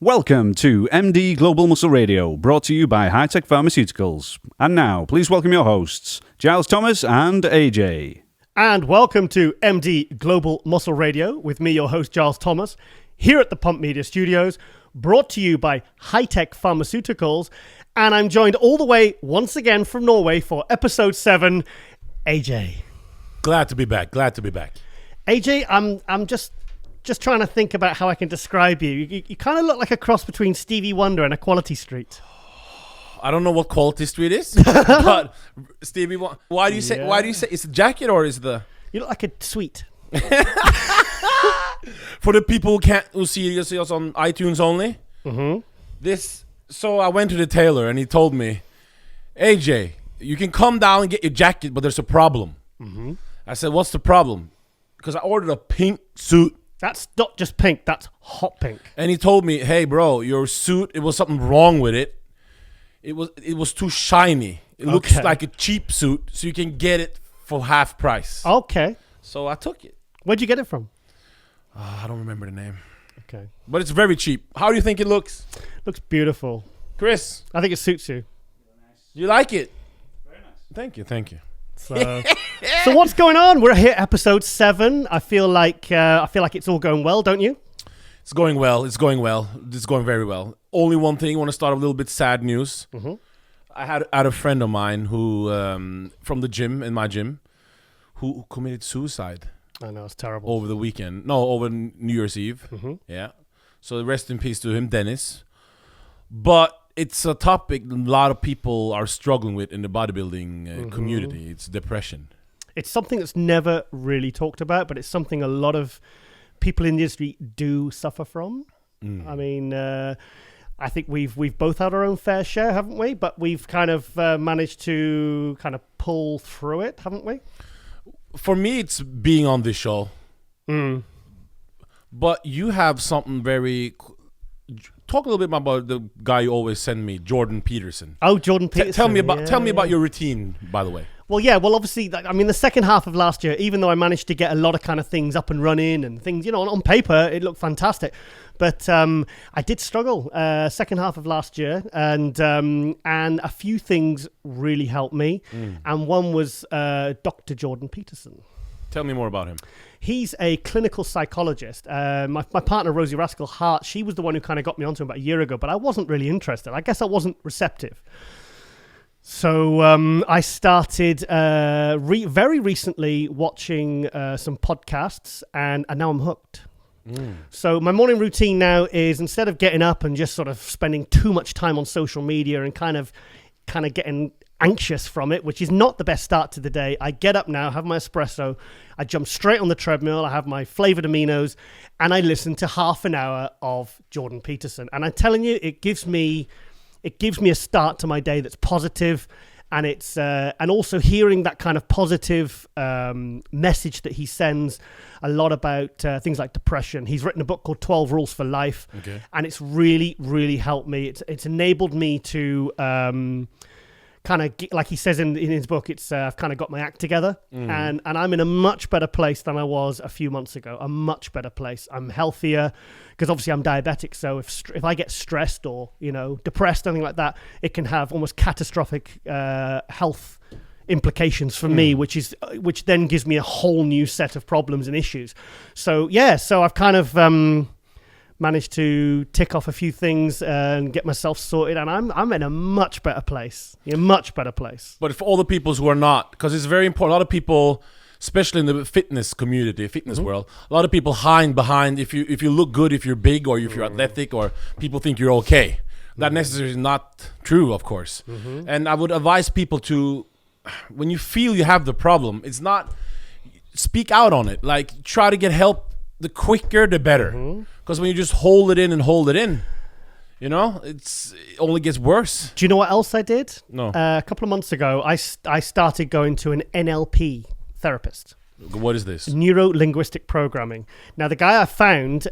Welcome to MD Global Muscle Radio, brought to you by High-Tech Pharmaceuticals. And now, please welcome your hosts, Giles Thomas and AJ. And welcome to MD Global Muscle Radio with me, your host, Giles Thomas, here at the Pump Media Studios, brought to you by High-Tech Pharmaceuticals. And I'm joined all the way, once again, from Norway for episode 7, AJ. Glad to be back. AJ, I'm just trying to think about how I can describe you. You kind of look like a cross between Stevie Wonder and Equality Street. I don't know what Quality Street is, but Stevie, why do you say it's a jacket or is the? You look like a sweet. For the people who see us on iTunes only. Mm-hmm. So I went to the tailor and he told me, AJ, you can come down and get your jacket, but there's a problem. Mm-hmm. I said, what's the problem? Because I ordered a pink suit. That's not just pink, that's hot pink. And he told me, hey bro, your suit, it was something wrong with it. It was too shiny. It looks like a cheap suit, so you can get it for half price. Okay. So I took it. Where'd you get it from? I don't remember the name. Okay. But it's very cheap. How do you think it looks? Looks beautiful. Chris? I think it suits you. You like it? Very nice. Thank you. So what's going on? We're here, episode 7. I feel like it's all going well, don't you? It's going well. It's going very well. Only one thing. I want to start a little bit sad news. Mm-hmm. I had a friend of mine who, from the gym, in my gym, who committed suicide. I know, it's terrible. Over the weekend. No, over New Year's Eve. Mm-hmm. Yeah. So rest in peace to him, Dennis. But it's a topic a lot of people are struggling with in the bodybuilding community. It's depression. It's something that's never really talked about, but it's something a lot of people in the industry do suffer from. I mean, I think we've both had our own fair share, haven't we? But we've kind of managed to kind of pull through it, haven't we? For me, it's being on this show. But you have something very... Talk a little bit about the guy you always send me, Jordan Peterson. Oh, Jordan Peterson. Tell me about your routine, by the way. Well, obviously, I mean, the second half of last year, even though I managed to get a lot of kind of things up and running and things, on paper, it looked fantastic. But I did struggle second half of last year, and a few things really helped me. And one was Dr. Jordan Peterson. Tell me more about him. He's a clinical psychologist. My partner, Rosie Rascal Hart, she was the one who kind of got me onto him about a year ago, but I wasn't really interested. I guess I wasn't receptive. So I started very recently watching some podcasts, and now I'm hooked. So my morning routine now is, instead of getting up and just sort of spending too much time on social media and kind of getting anxious from it, which is not the best start to the day, I get up now, have my espresso, I jump straight on the treadmill, I have my flavored aminos, and I listen to half an hour of Jordan Peterson. And I'm telling you, it gives me a start to my day that's positive, and it's and also hearing that kind of positive message that he sends a lot about things like depression. He's written a book called 12 Rules for Life, and it's really, really helped me. It's enabled me to kind of, like he says in his book, it's I've kind of got my act together, and I'm in a much better place than I was a few months ago. A much better place. I'm healthier because obviously I'm diabetic. So if I get stressed or depressed, anything like that, it can have almost catastrophic health implications for me, which then gives me a whole new set of problems and issues. So I've kind of managed to tick off a few things and get myself sorted, and I'm in a much better place. But for all the people who are not, because it's very important, a lot of people, especially in the fitness community, fitness world, a lot of people hide behind if you look good, if you're big, or if you're athletic, or people think you're okay. That necessarily is not true, of course. And I would advise people to, when you feel you have the problem, it's not, speak out on it. Like, try to get help. The quicker, the better. Because when you just hold it in, it only gets worse. Do you know what else I did? No. A couple of months ago, I started going to an NLP therapist. What is this? Neuro Linguistic Programming. Now, the guy I found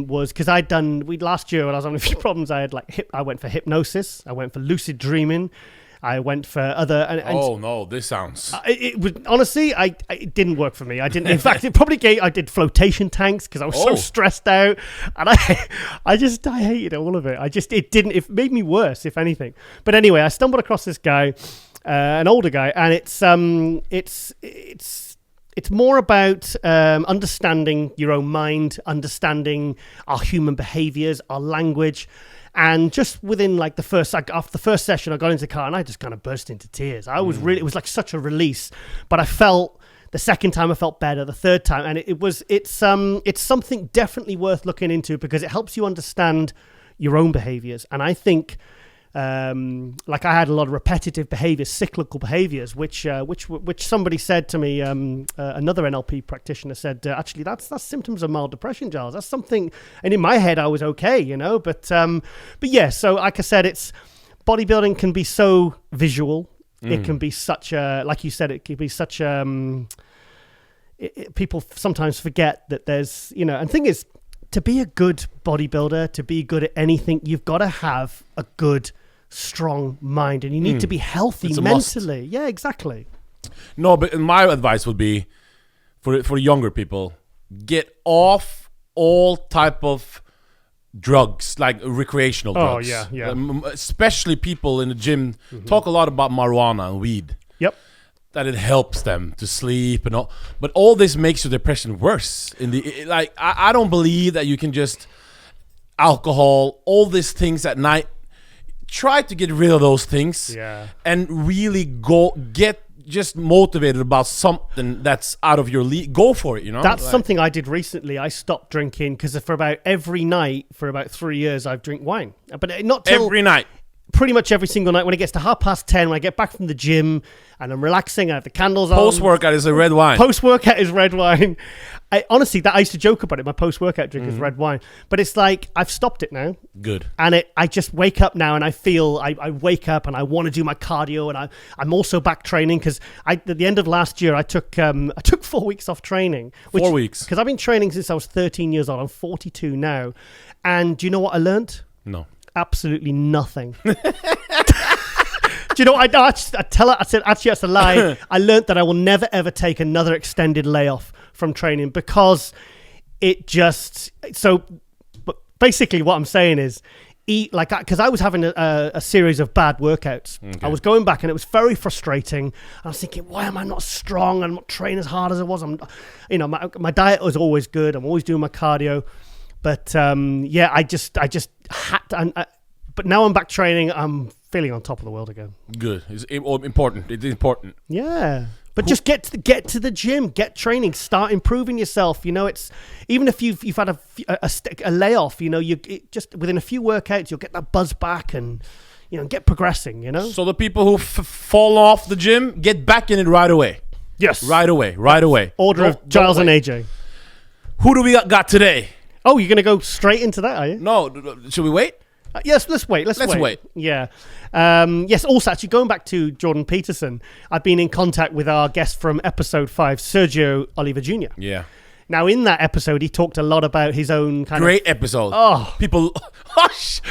was, because last year when I was having a few problems, I went for hypnosis, I went for lucid dreaming, I went for other. And oh no, this sounds. It was honestly, it didn't work for me. I didn't. In fact, it probably I did flotation tanks because I was so stressed out, and I hated all of it. It made me worse, if anything. But anyway, I stumbled across this guy, an older guy, and it's more about understanding your own mind, understanding our human behaviors, our language. And just within like after the first session, I got into the car and I just kind of burst into tears. It was like such a release. But I felt the second time I felt better, the third time, and it's something definitely worth looking into because it helps you understand your own behaviors. And I think like I had a lot of repetitive behaviors, cyclical behaviors, which somebody said to me, another NLP practitioner said, actually that's symptoms of mild depression, Giles. That's something, and in my head I was okay, but yeah, so like I said, it's bodybuilding can be so visual. It can be such a, like you said, it can be such people sometimes forget that there's, and the thing is, to be a good bodybuilder, to be good at anything, you've got to have a good, strong mind, and you need to be healthy mentally. Yeah, exactly. No, but my advice would be for younger people, get off all type of drugs, like recreational drugs. Oh, yeah. Especially people in the gym talk a lot about marijuana and weed. Yep. That it helps them to sleep and all, but all this makes your depression worse. I don't believe that you can just alcohol, all these things at night. Try to get rid of those things, and really get just motivated about something that's out of your league. Go for it, That's something I did recently. I stopped drinking because for about every night for about 3 years I've drank wine, but not till every night. Pretty much every single night when it gets to 10:30, when I get back from the gym and I'm relaxing, I have the candles on. Post-workout is a red wine. Post-workout is red wine. Honestly, I used to joke about it. My post-workout drink is red wine. But it's like, I've stopped it now. Good. And I just wake up now and I feel, I wake up and I want to do my cardio, and I'm also back training because at the end of last year, I took 4 weeks off training. 4 weeks. Because I've been training since I was 13 years old. I'm 42 now. And do you know what I learned? No. Absolutely nothing. Do you know what I tell her? I said, actually, that's a lie. I learned that I will never, ever take another extended layoff from training because it just... So basically what I'm saying is eat like that, because I was having a series of bad workouts. Okay. I was going back and it was very frustrating. And I was thinking, why am I not strong? I'm not training as hard as I was. My diet was always good. I'm always doing my cardio. But I just had to. But now I'm back training. I'm feeling on top of the world again. Good. It's important. It's important. Yeah. But just get to the gym, get training, start improving yourself. It's even if you've had a layoff. Just within a few workouts, you'll get that buzz back and get progressing. So the people who fall off the gym, get back in it right away. Yes. Right away. Order of Giles and AJ. Who do we got today? Oh, you're going to go straight into that, are you? No. Should we wait? Yes, let's wait. Let's wait. Yeah. Yes, also, actually, going back to Jordan Peterson, I've been in contact with our guest from episode 5, Sergio Oliva Jr. Yeah. Now, in that episode, he talked a lot about his own kind Great episode. Oh. People... Hush!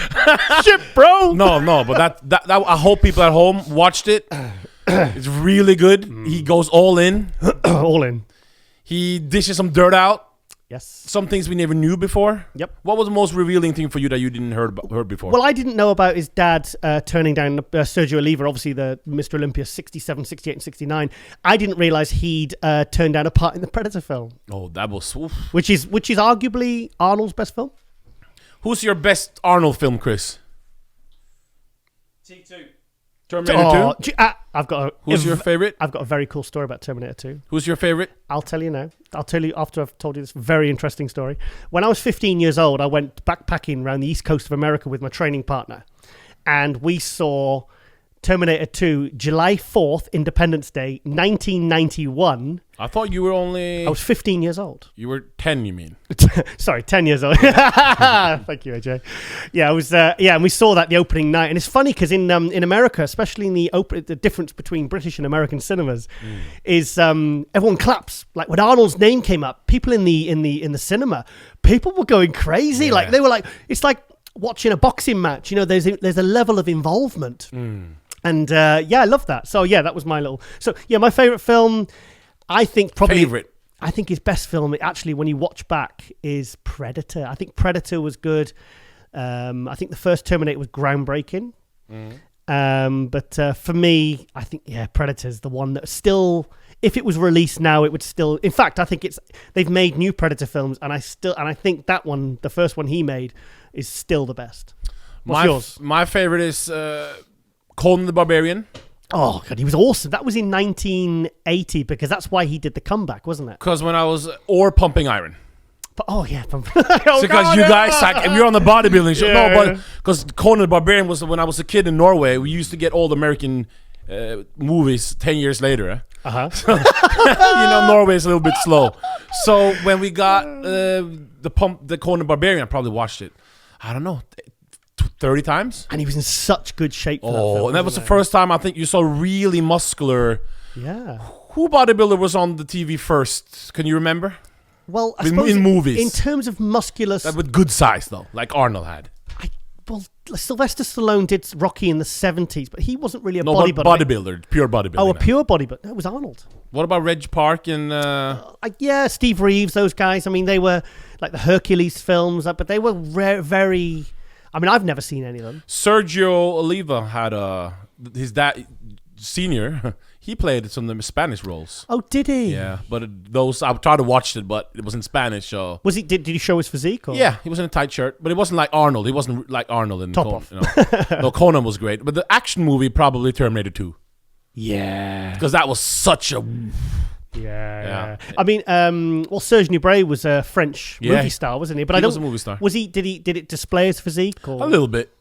Shit, bro! No, but that I hope people at home watched it. It's really good. He goes all in. All in. He dishes some dirt out. Yes. Some things we never knew before. Yep. What was the most revealing thing for you that you didn't heard before? Well, I didn't know about his dad turning down Sergio Oliva, obviously the Mr. Olympia 67, 68, and 69. I didn't realize he'd turned down a part in the Predator film. Oh, that was... Oof. Which is arguably Arnold's best film. Who's your best Arnold film, Chris? T2. Terminator 2? I've got Who's your favorite? I've got a very cool story about Terminator 2. Who's your favorite? I'll tell you now. I'll tell you after I've told you this very interesting story. When I was 15 years old, I went backpacking around the east coast of America with my training partner. And we saw Terminator 2, July 4th, Independence Day, 1991. I thought you were only... I was 15 years old. You were 10, you mean? Sorry, 10 years old. Thank you, AJ. Yeah, I was. And we saw that the opening night, and it's funny because in America, especially in the difference between British and American cinemas, is everyone claps. Like when Arnold's name came up, people in the cinema, people were going crazy. Yeah. Like they were like, it's like watching a boxing match. There's a level of involvement. And I love that. So yeah, that was my little. So yeah, my favorite film. I think probably. I think his best film, actually, when you watch back, is Predator. I think Predator was good. I think the first Terminator was groundbreaking. But for me, I think Predator's the one that still, if it was released now, it would still. In fact, I think they've made new Predator films, and I think that one, the first one he made, is still the best. What's yours? My favorite is Conan the Barbarian. Oh God, he was awesome. That was in 1980 because that's why he did the comeback, wasn't it? Because when I was Pumping Iron. Because you guys, like, we were on the bodybuilding show. No, but because Conan the Barbarian was when I was a kid in Norway. We used to get old American movies 10 years later. Norway is a little bit slow. So when we got the Conan the Barbarian, I probably watched it. I don't know. 30 times, and he was in such good shape for that film, and that was the first time I think you saw really muscular. Yeah. Who bodybuilder was on the TV first? Can you remember? Well, I suppose in movies, in terms of muscular, with good size though, like Arnold had. Sylvester Stallone did Rocky in the 70s, but he wasn't really a bodybuilder. Pure bodybuilder. Oh, a pure bodybuilder. That was Arnold. What about Reg Park and? Steve Reeves. Those guys. I mean, they were like the Hercules films, but they were very. I mean, I've never seen any of them. Sergio Oliva had his dad, senior. He played some of the Spanish roles. Oh, did he? Yeah, but those I tried to watch it, but it was in Spanish. So was he? Did he show his physique? Or? Yeah, he was in a tight shirt, but it wasn't like Arnold. He wasn't like Arnold in Top off. No, Conan was great, but the action movie probably Terminator 2. Yeah, because that was such a. Yeah. I mean, Serge Nubret was a French movie star, wasn't he? But he was a movie star. Was he? Did it display his physique? Or? A little bit,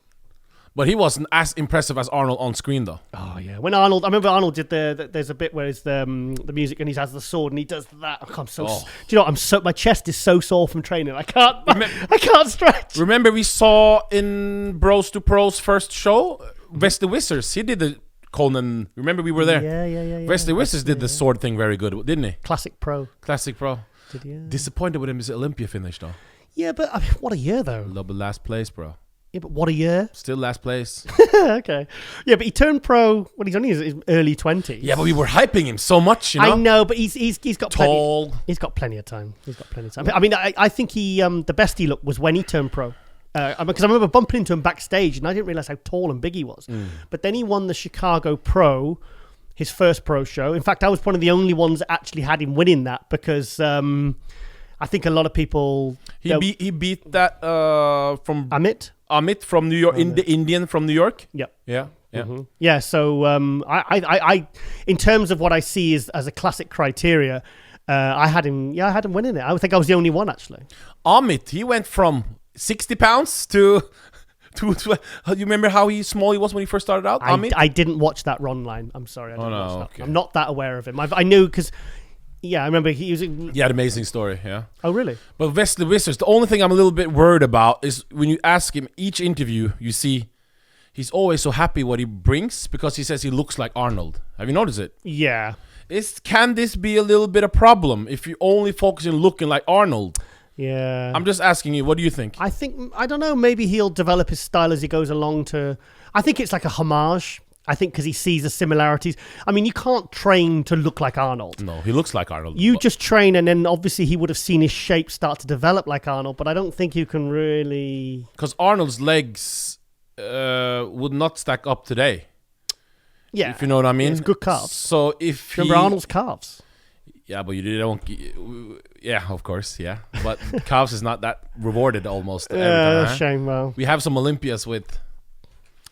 but he wasn't as impressive as Arnold on screen, though. Oh yeah, when Arnold, I remember Arnold did there's a bit where it's the music and he has the sword and he does that. Do you know? My chest is so sore from training. I can't stretch. Remember we saw in Bros to Pros first show, Wesley Wizards. He did the Conan. Remember we were there. Yeah. Wesley Wizards did the sword thing very good, didn't he? Classic Pro. Did he? Disappointed with his Olympia finish though. Yeah, but I mean, what a year though. But last place, bro. Yeah, but what a year. Still last place. Okay. Yeah, but he turned pro when he's only in his early 20s. Yeah, but we were hyping him so much, you know. I know, but he's got tall. He's got plenty of time. I mean, I think he the best he looked was when he turned pro. Because I remember bumping into him backstage and I didn't realize how tall and big he was. But then he won the Chicago Pro, his first pro show. In fact, I was one of the only ones that actually had him winning that because I think a lot of people. He beat that from Amit from New York, the Indian from New York. Yep. Yeah. Mm-hmm. Yeah. So I in terms of what I see as a classic criteria, I had him winning it. I think I was the only one actually. Amit, he went from 60 pounds to you remember how small he was when he first started out? I didn't watch that run line. I'm sorry. I didn't watch that. Okay. I'm not that aware of him. I knew because. Yeah, I remember he was. He had an amazing story, yeah. Oh, really? But Wesley Wizards, the only thing I'm a little bit worried about is when you ask him each interview, you see he's always so happy what he brings because he says he looks like Arnold. Have you noticed it? Yeah. Can this be a little bit of a problem if you only focus on looking like Arnold? Yeah. I'm just asking you, what do you think? I don't know, maybe he'll develop his style as he goes along I think it's like a homage. I think because he sees the similarities. I mean, you can't train to look like Arnold. No, he looks like Arnold. You just train and then obviously he would have seen his shape start to develop like Arnold, but I don't think you can really... Because Arnold's legs would not stack up today. Yeah. If you know what I mean. It's good calves. So if Remember Arnold's calves? Yeah, but you don't... Yeah, of course, yeah. But calves is not that rewarded almost every time. Huh? Shame, well. We have some Olympias with...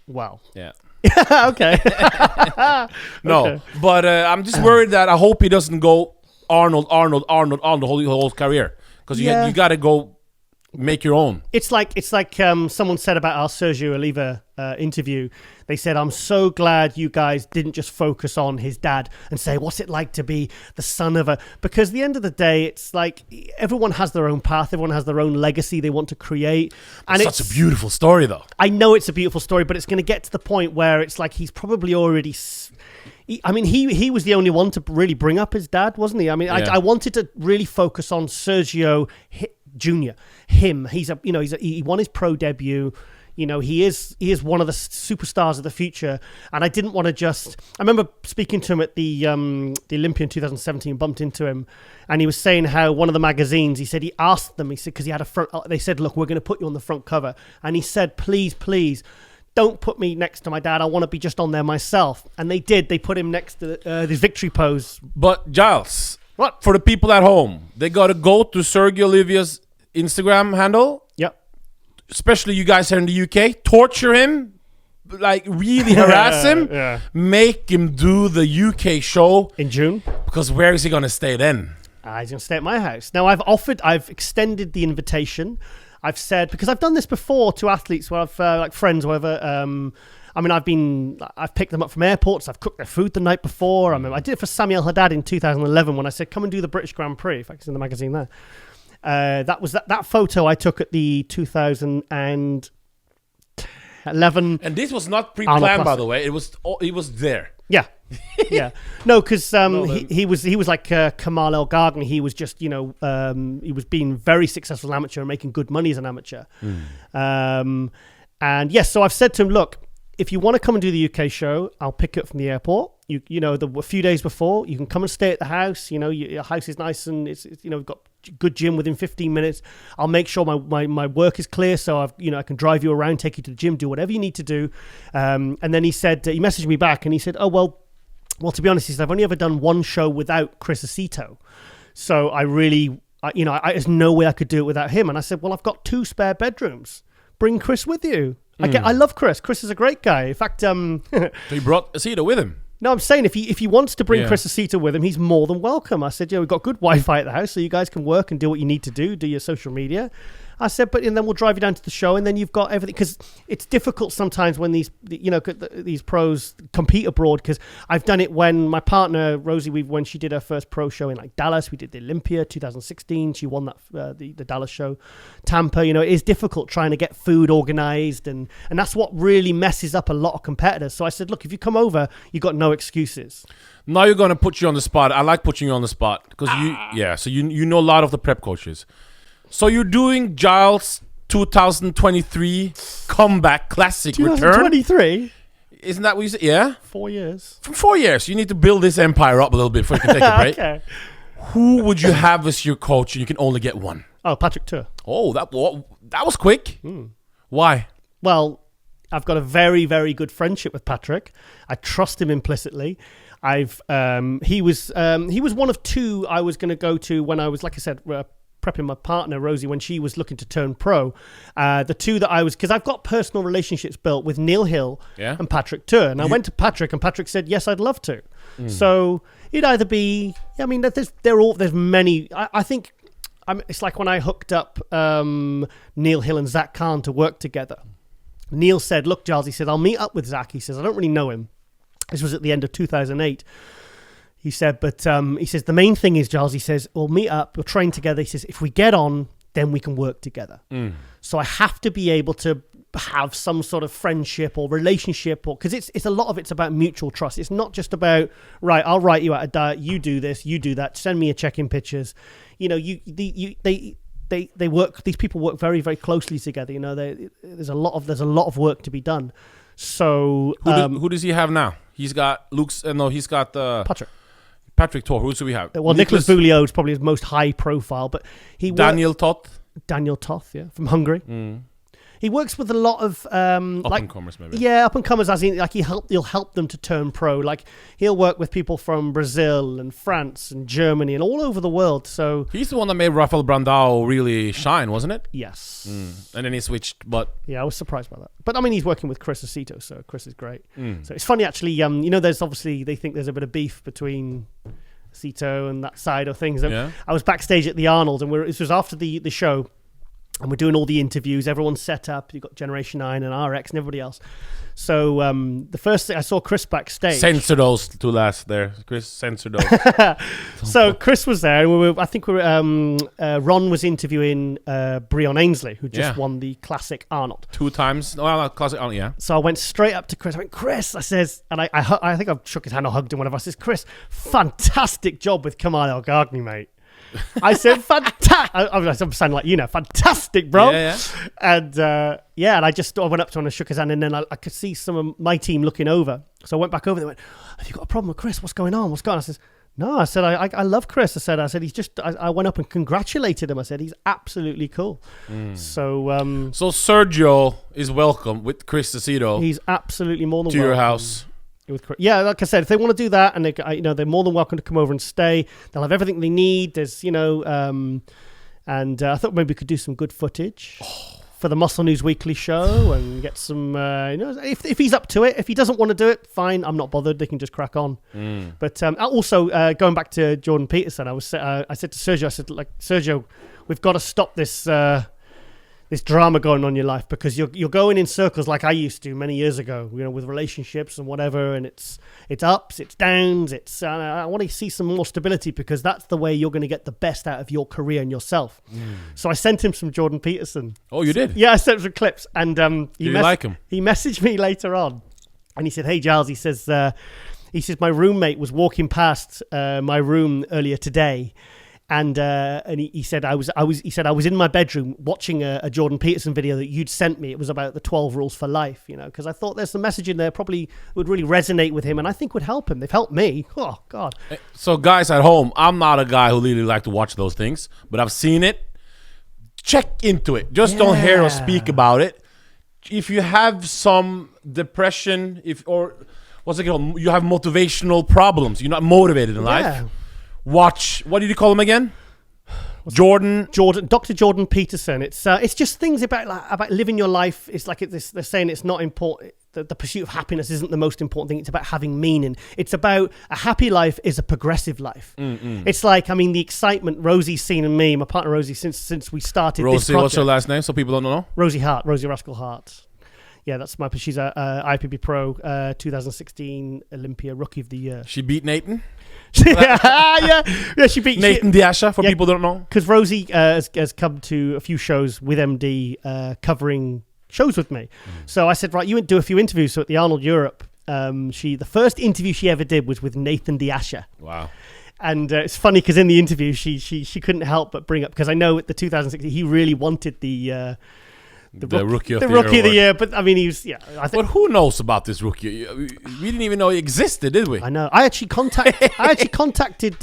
Wow. Yeah. Okay. No, okay. But I'm just worried that I hope he doesn't go Arnold the whole career because you got to go make your own. It's like someone said about our Sergio Oliva interview. They said, "I'm so glad you guys didn't just focus on his dad and say what's it like to be the son of a." Because at the end of the day, it's like everyone has their own path, everyone has their own legacy they want to create, and it's such a beautiful story, though. I know it's a beautiful story, but it's going to get to the point where it's like he's probably already. He was the only one to really bring up his dad, wasn't he? I mean, I wanted to really focus on Sergio Jr. Him, he won his pro debut. he is one of the superstars of the future, and I didn't want to just. I remember speaking to him at the Olympia in 2017, bumped into him, and he was saying how one of the magazines, he said he asked them, he said, because he had a front, they said, look, we're going to put you on the front cover, and he said, please, don't put me next to my dad. I want to be just on there myself. And they did. They put him next to this victory pose. But Giles, What? for the people at home, they got to go to Sergio Olivia's Instagram handle. Yep. Especially you guys here in the UK. Torture him. Like, really harass him. Yeah. Make him do the UK show. In June. Because where is he going to stay then? He's going to stay at my house. Now, I've extended the invitation. I've said, because I've done this before to athletes where I've, like friends, whatever. I've picked them up from airports. I've cooked their food the night before. I did it for Samuel Haddad in 2011 when I said, come and do the British Grand Prix. In fact, it's in the magazine there. That was that photo I took at the 2011. And this was not pre-planned, by the way. It was there. Yeah. Yeah. No, because he was like Kamal El Gargan. He was just, he was being very successful as an amateur and making good money as an amateur. And yes, so I've said to him, look, if you want to come and do the UK show, I'll pick you up from the airport. A few days before, you can come and stay at the house. Your house is nice and it's we've got good gym within 15 minutes. I'll make sure my work is clear, so I can drive you around, take you to the gym, do whatever you need to do. And then he said, he messaged me back and he said, oh, well, to be honest, he said, I've only ever done one show without Chris Aceto. So there's no way I could do it without him. And I said, well, I've got 2 spare bedrooms. Bring Chris with you. I love Chris. Chris is a great guy. In fact, So he brought Aceto with him. No, I'm saying if he wants to bring Chris Aceto with him, he's more than welcome. I said, we've got good Wi-Fi at the house, so you guys can work and do what you need to do your social media. I said, and then we'll drive you down to the show, and then you've got everything. Because it's difficult sometimes when these pros compete abroad. Because I've done it when my partner Rosie, when she did her first pro show in like Dallas, we did the Olympia 2016. She won that the Dallas show. Tampa, it is difficult trying to get food organized, and that's what really messes up a lot of competitors. So I said, look, if you come over, you got no excuses. Now you're going to put you on the spot. I like putting you on the spot because so you know a lot of the prep coaches. So you're doing Giles 2023 comeback classic 2023? return. Isn't that what you said? Yeah? 4 years. For 4 years. You need to build this empire up a little bit before you can take a break. Okay. Who would you have as your coach and you can only get one? Oh, Patrick Tuur. Oh, that was quick. Why? Well, I've got a very, very good friendship with Patrick. I trust him implicitly. He was one of 2 I was going to go to when I was, like I said, prepping my partner Rosie when she was looking to turn pro. The 2 that I was, because I've got personal relationships built with Neil Hill and Patrick Tuur, and I went to Patrick and Patrick said yes, I'd love to. So it'd either be, there's many. I think it's like when I hooked up Neil Hill and Zach Khan to work together. Neil said, look, Giles, he said, I'll meet up with Zach. He says, I don't really know him. This was at the end of 2008. He said, but he says, the main thing is, Giles, he says, we'll meet up, we'll train together. He says, if we get on, then we can work together. So I have to be able to have some sort of friendship or relationship, because it's a lot of it's about mutual trust. It's not just about, right, I'll write you out a diet, you do this, you do that, send me a check-in pictures. They work. These people work very, very closely together. There's a lot of work to be done. So who does he have now? He's got Patrick Tuur. Who do we have? Well, Nicholas Bouliot is probably his most high profile, but Daniel Toth, from Hungary. He works with a lot of up-and-comers, maybe. Yeah, up-and-comers, as in, like he'll help them to turn pro. Like he'll work with people from Brazil and France and Germany and all over the world. So he's the one that made Rafael Brandao really shine, wasn't it? Yes. And then he switched, but yeah, I was surprised by that. But I mean, he's working with Chris Aceto, so Chris is great. So it's funny actually. There's obviously they think there's a bit of beef between Aceto and that side of things. I was backstage at the Arnold, and this was after the show. And we're doing all the interviews. Everyone's set up. You've got Generation 9 and RX and everybody else. So the first thing I saw Chris backstage. Censor those 2 last there. Chris, censor those. So Chris was there. And Ron was interviewing Breon Ainsley, who just won the Classic Arnold. 2 times. Well, Classic Arnold, yeah. So I went straight up to Chris. I went, Chris, I says, and I think I shook his hand or hugged him, whatever. I says, Chris, fantastic job with Kamal El Gargani, mate. I said, fantastic. I'm sounding like, fantastic, bro. Yeah. And and I went up to him and shook his hand, and then I could see some of my team looking over. So I went back over there and went, have you got a problem with Chris? What's going on? I said, no. I said, I love Chris. I said, he's just, I went up and congratulated him. I said, he's absolutely cool. So Sergio is welcome with Chris Aceto. He's absolutely more than to welcome. your house. Yeah, like I said, if they want to do that, and they're more than welcome to come over and stay. They'll have everything they need. There's, and I thought maybe we could do some good footage for the Muscle News Weekly show and get some, if he's up to it. If he doesn't want to do it, fine. I'm not bothered. They can just crack on. But also going back to Jordan Peterson, I said to Sergio, Sergio, we've got to stop this drama going on in your life, because you're going in circles like I used to many years ago, with relationships and whatever, and it's ups, it's downs, I want to see some more stability, because that's the way you're going to get the best out of your career and yourself. So I sent him some Jordan Peterson. Oh, you did? Yeah, I sent him some clips, and you like him? He messaged me later on, and he said, "Hey Giles," he says, my roommate was walking past my room earlier today. And he said I was in my bedroom watching a Jordan Peterson video that you'd sent me. It was about the 12 rules for life, because I thought there's some message in there probably would really resonate with him, and I think would help him. They've helped me. Oh God! So guys at home, I'm not a guy who really like to watch those things, but I've seen it. Check into it. Just don't hear or speak about it. If you have some depression, you have motivational problems, you're not motivated in life. Watch, what did you call him again? Dr. Jordan Peterson. It's just things about living your life. It's like they're saying it's not important. The pursuit of happiness isn't the most important thing. It's about having meaning. It's about a happy life is a progressive life. It's like, the excitement Rosie's seen in me, my partner Rosie, since we started this project. What's her last name so people don't know? Rosie Rascal Hart. Yeah, she's a IPB Pro 2016 Olympia Rookie of the Year. She beat Nathan? yeah, she beat Nathan Diasha, for people who don't know. Because Rosie has come to a few shows with MD covering shows with me. So I said, right, you do a few interviews. So at the Arnold Europe, the first interview she ever did was with Nathan Diasha. Wow. And it's funny because in the interview, she couldn't help but bring up, because I know at the 2016, he really wanted the rookie of the year, but he was, but who knows about this rookie? We didn't even know he existed, did we? I know. I actually contacted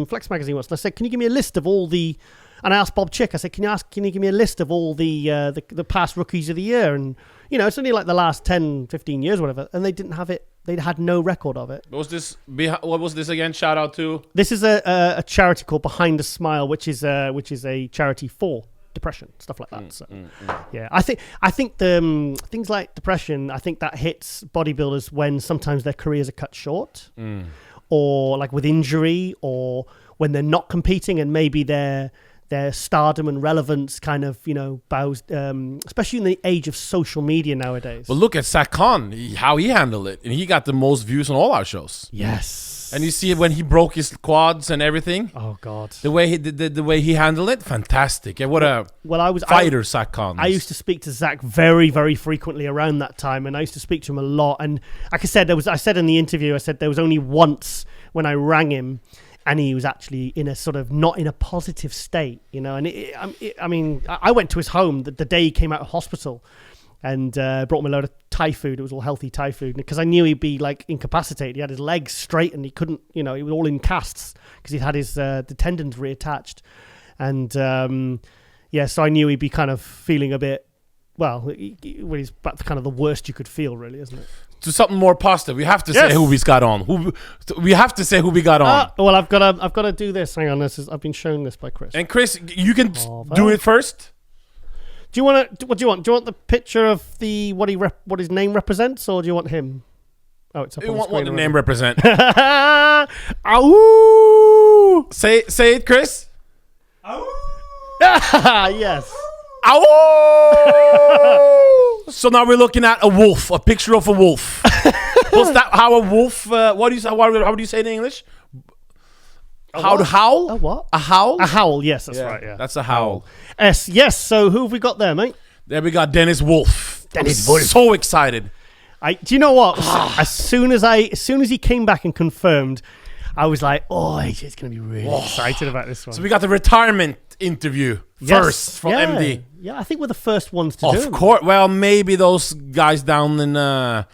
Flex Magazine once, and I said, "Can you give me a list of all the?" And I asked Bob Chick. I said, "Can you give me a list of all the past rookies of the year?" And it's only like the last 10, 15 years, or whatever, and they didn't have it. They had no record of it. What was this again? Shout out to. This is a charity called Behind a Smile, which is a charity for depression, stuff like that. Yeah, I think the things like depression, I think that hits bodybuilders when sometimes their careers are cut short, or like with injury, or when they're not competing and maybe their stardom and relevance kind of bows, especially in the age of social media nowadays. Well, look at Sakon, how he handled it, and he got the most views on all our shows. Yes. And you see it when he broke his quads and everything. Oh God! The way he handled it, fantastic. And what a fighter Sakon. I used to speak to Zach very, very frequently around that time, and I used to speak to him a lot. And like I said, I said in the interview, I said there was only once when I rang him, and he was actually in a sort of not in a positive state, And I went to his home the day he came out of hospital, and brought him a load of Thai food. It was all healthy Thai food, because I knew he'd be like incapacitated. He had his legs straight, and he couldn't, he was all in casts because he had his the tendons reattached, and so I knew he'd be kind of feeling a bit. Well, when he's back to kind of the worst you could feel, really, isn't it? To something more positive, we have to say who we got on. We have to say who we got on. Well, I've got to do this. Hang on, I've been shown this by Chris. And Chris, you can do it first. Do you want to? What do you want? Do you want the picture of what his name represents, or do you want him? Oh, it's up on the screen. What the name represent? Ow! Say it, Chris. Ow! Yes. Ow! So now we're looking at a wolf, a picture of a wolf. What's that? How a wolf? How do you say it in English? How to howl? A what? A howl? A howl, yes, that's right, yeah. That's a howl. Yes, so who have we got there, mate? There we got Dennis Wolf. Dennis Wolf. So excited. Do you know what? as soon as he came back and confirmed, I was like, oh, AJ's going to be really excited about this one. So we got the retirement interview first from MD. Yeah, I think we're the first ones to do it. Of course. Well, maybe those guys down in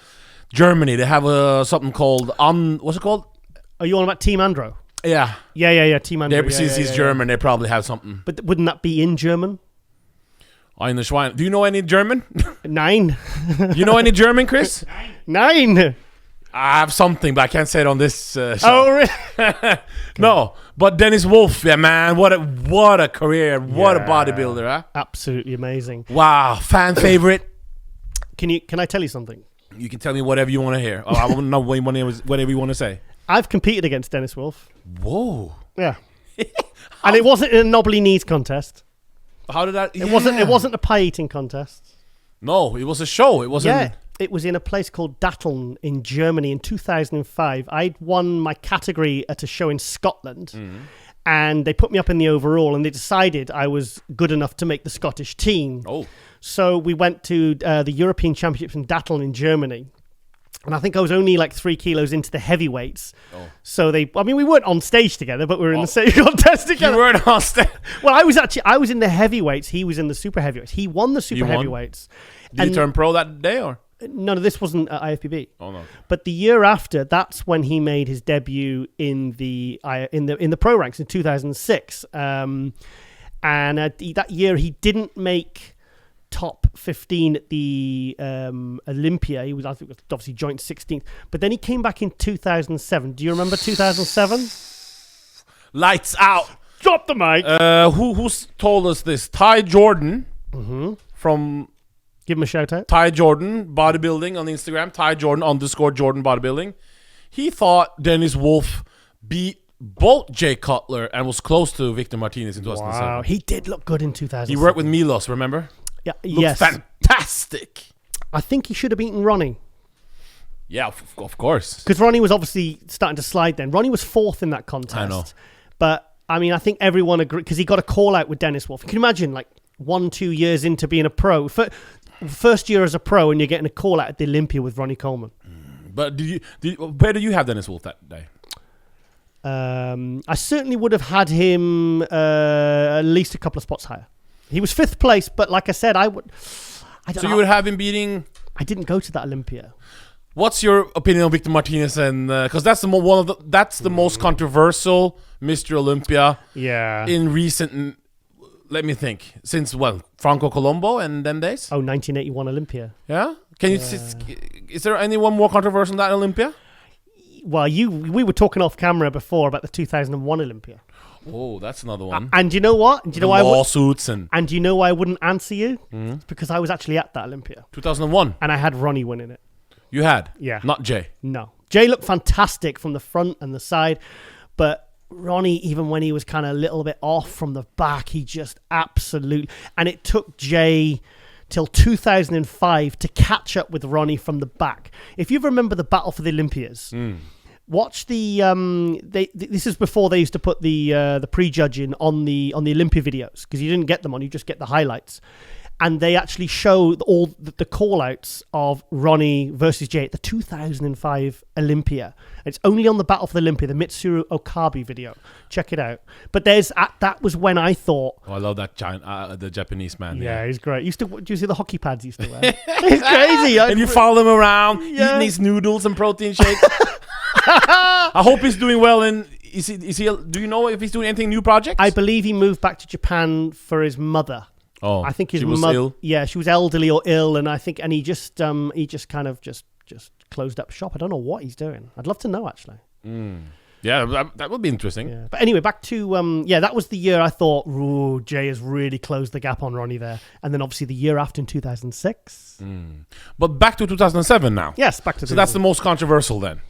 Germany, they have something called what's it called? Are you on about Team Andro? Yeah. Yeah, Team Andro. Since he's German, they probably have something. But wouldn't that be in German? Eine Schwein. Do you know any German? Nine. You know any German, Chris? Nine. I have something, but I can't say it on this show. Oh, really? No, but Dennis Wolf, yeah, man, what a career, what a bodybuilder, huh? Absolutely amazing. Wow, fan favorite. Can I tell you something? You can tell me whatever you want to hear. I want to know whatever you want to say. I've competed against Dennis Wolf. Whoa. Yeah. And it wasn't in a knobbly knees contest. How did that? It wasn't a pie eating contest. No, it was a show. It wasn't. Yeah, it was in a place called Datteln in Germany in 2005. I'd won my category at a show in Scotland, and they put me up in the overall, and they decided I was good enough to make the Scottish team. Oh. So we went to the European Championships in Datteln in Germany. And I think I was only like 3 kilos into the heavyweights. Oh. So we weren't on stage together, but we were in the same contest together. You weren't on stage? Well, I was in the heavyweights. He was in the super heavyweights. He won the super heavyweights. Did you turn pro that day or? No, this wasn't at IFBB. Oh no. But the year after, that's when he made his debut in the pro ranks in 2006. And that year he didn't make top 15 at the Olympia. He was, I think, obviously joint 16th. But then he came back in 2007. Do you remember 2007? Lights out. Drop the mic. Who's told us this? Ty Jordan from. Give him a shout out. Ty Jordan bodybuilding on Instagram. Ty Jordan _Jordan bodybuilding. He thought Dennis Wolf beat both Jay Cutler and was close to Victor Martinez in 2007. Wow, he did look good in 2007. He worked with Milos, remember? Yeah, Looked fantastic. I think he should have beaten Ronnie. Yeah, of course. Because Ronnie was obviously starting to slide then. Ronnie was 4th in that contest. I know. But, I mean, I think everyone agreed, because he got a call out with Dennis Wolf. Can you imagine, like, 1-2 years into being a pro, first year as a pro, and you're getting a call out at the Olympia with Ronnie Coleman? But where do you have Dennis Wolf that day? I certainly would have had him at least a couple of spots higher. He was 5th place, but like I said, you would have him beating. I didn't go to that Olympia. What's your opinion on Victor Martinez? And because that's the most controversial Mr. Olympia. Yeah. In recent, let me think, since Franco Colombo and them days. Oh, 1981 Olympia. Yeah. Is there anyone more controversial than that Olympia? Well, we were talking off camera before about the 2001 Olympia. Oh, that's another one. And you know what? Do you know why lawsuits and you know why I wouldn't answer you? It's because I was actually at that Olympia. 2001. And I had Ronnie winning it. You had? Yeah. Not Jay? No. Jay looked fantastic from the front and the side, but Ronnie, even when he was kind of a little bit off from the back, he just absolutely... And it took Jay till 2005 to catch up with Ronnie from the back. If you remember the Battle for the Olympias... Watch the this is before they used to put the prejudging on the Olympia videos, because you didn't get them on, you just get the highlights, and they actually show all the call outs of Ronnie versus Jay at the 2005 Olympia. It's only on the Battle for the Olympia, the Mitsuru Okabe video. Check it out. But that was when I thought, I love that giant the Japanese man. Yeah, he's great. Do you see the hockey pads he used to wear? He's crazy. And you follow him around eating these noodles and protein shakes. I hope he's doing well. And is he? Do you know if he's doing anything new projects? I believe he moved back to Japan for his mother. Oh, I think his mother was ill. Yeah, she was elderly or ill, and he just kind of just closed up shop. I don't know what he's doing. I'd love to know, actually. Yeah, that would be interesting. Yeah. But anyway, back to that was the year I thought, ooh, Jay has really closed the gap on Ronnie there. And then obviously the year after in 2006. But back to 2007 now. Yes, back to. So that's the most controversial then.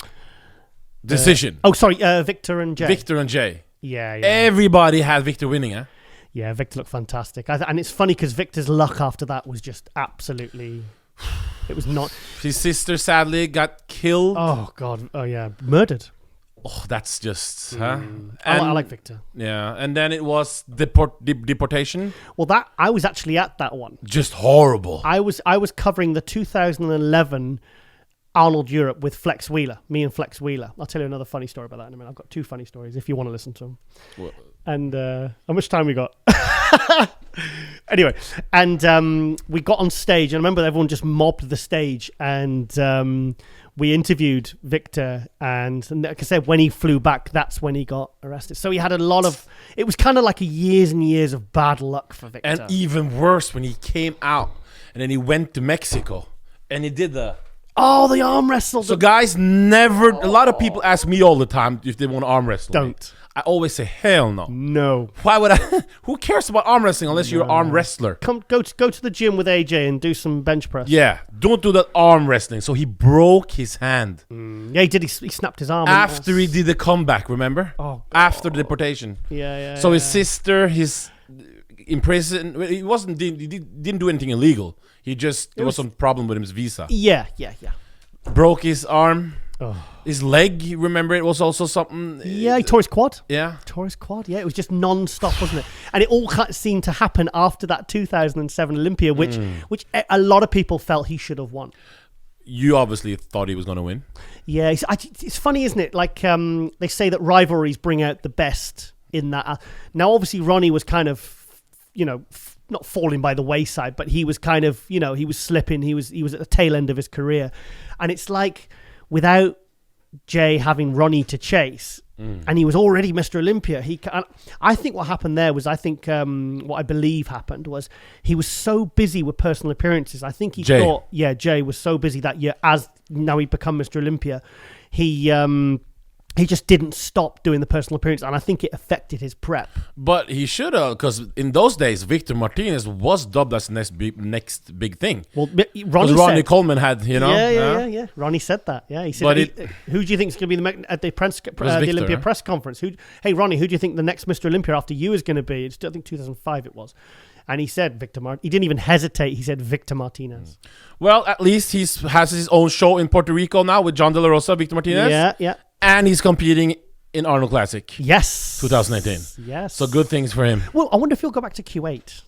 Decision. Victor and Jay. Victor and Jay. Yeah. Everybody had Victor winning, huh? Yeah, Victor looked fantastic. And it's funny because Victor's luck after that was just absolutely... It was not... His sister sadly got killed. Oh, God. Oh, yeah. Murdered. Oh, that's just... Huh? I like Victor. Yeah. And then it was deportation. Well, I was actually at that one. Just horrible. I was covering the 2011 Arnold Europe with Flex Wheeler, me and Flex Wheeler. I'll tell you another funny story about that in a minute. I've got 2 funny stories if you want to listen to them. What? And how much time we got? Anyway, and we got on stage, and I remember everyone just mobbed the stage, and we interviewed Victor, and like I said, when he flew back, that's when he got arrested. So he had a lot of, it was kind of like years and years of bad luck for Victor. And even worse, when he came out, and then he went to Mexico, and he did the... Oh, the arm wrestle. So guys never... A lot of people ask me all the time if they want to arm wrestle. Don't. I always say, hell no. No. Why would I? Who cares about arm wrestling unless you're an arm wrestler? Go to the gym with AJ and do some bench press. Yeah, don't do that arm wrestling. So he broke his hand. Yeah, he did. He snapped his arm. After he did the comeback, remember? Oh. After the deportation. Yeah. So his sister, in prison, he didn't do anything illegal. He just, there was some problem with his visa. Yeah. Broke his arm. Oh. His leg, you remember, it was also something. Yeah, he tore his quad. Yeah. Tore his quad, yeah. It was just non-stop, wasn't it? And it all kind of seemed to happen after that 2007 Olympia, which a lot of people felt he should have won. You obviously thought he was going to win. Yeah, it's funny, isn't it? Like, they say that rivalries bring out the best in that. Now, obviously, Ronnie was kind of, not falling by the wayside, but he was kind of, he was slipping. He was at the tail end of his career. And it's like, without Jay having Ronnie to chase, and he was already Mr. Olympia, I think what happened there was, what I believe happened was he was so busy with personal appearances. I think he thought, Jay was so busy that year, as now he'd become Mr. Olympia, he just didn't stop doing the personal appearance, and I think it affected his prep. But he should have, because in those days, Victor Martinez was dubbed as the next big thing. Well, Ronnie Coleman had, Yeah. Ronnie said that. Yeah, he said, who do you think is going to be at the Olympia press conference? Hey, Ronnie, who do you think the next Mr. Olympia after you is going to be? I think 2005 it was. And he said Victor Martinez. He didn't even hesitate. He said Victor Martinez. Well, at least he has his own show in Puerto Rico now with John De La Rosa, Victor Martinez. Yeah. And he's competing in Arnold Classic. Yes. 2018. Yes. So good things for him. Well, I wonder if he'll go back to Q8.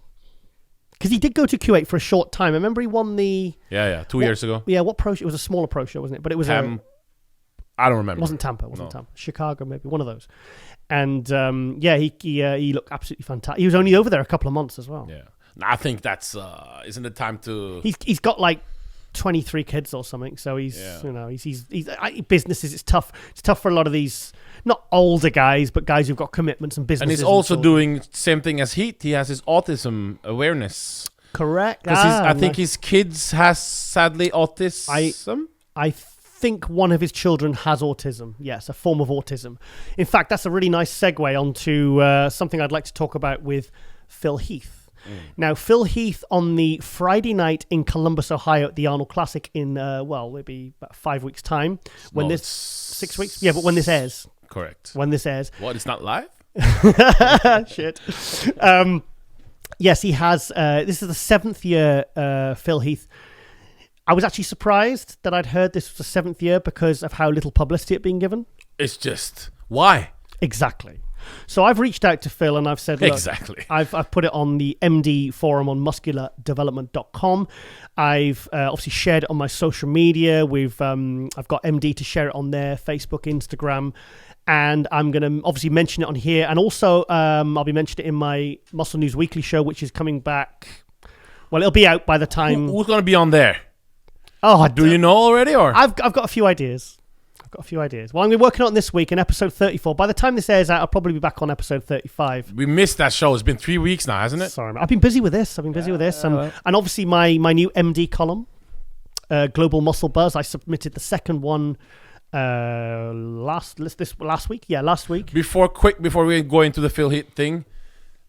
Because he did go to Q8 for a short time. I remember he won the... Yeah. 2 years ago. Yeah, what pro show? It was a smaller pro show, wasn't it? But it was I don't remember. It wasn't Tampa. Chicago, maybe. One of those. And he looked absolutely fantastic. He was only over there a couple of months as well. Yeah. I think that's... isn't it time to... He's got like 23 kids or something, so he's businesses. It's tough for a lot of these, not older guys, but guys who've got commitments and businesses. And he's also doing same thing as Heath. He has his autism awareness. Correct. Because I think his kids has sadly autism. I think one of his children has autism. Yes, a form of autism. In fact, that's a really nice segue onto something I'd like to talk about with Phil Heath. Now, Phil Heath on the Friday night in Columbus, Ohio at the Arnold Classic in, maybe about 5 weeks' time. 6 weeks? Yeah, but when this airs. Correct. When this airs. What, it's not live? Shit. Yes, he has. This is the 7th year, Phil Heath. I was actually surprised that I'd heard this was the 7th year because of how little publicity it had been given. It's just, why? Exactly. So I've reached out to Phil and I've said, look, exactly. I've put it on the MD forum on musculardevelopment.com. I've obviously shared it on my social media. I've got MD to share it on there, Facebook, Instagram, and I'm going to obviously mention it on here. And also I'll be mentioning it in my Muscle News Weekly show, which is coming back. Well, it'll be out by the time. Who's going to be on there? Oh, do you know already? Or I've got a few ideas. Well, I'm working on this week in episode 34. By the time this airs out, I'll probably be back on episode 35. We missed that show. It's been 3 weeks now, hasn't it? Sorry, man. I've been busy with this. And obviously my new MD column, Global Muscle Buzz. I submitted the second one last week. Yeah, last week. Before we go into the Phil Heath thing,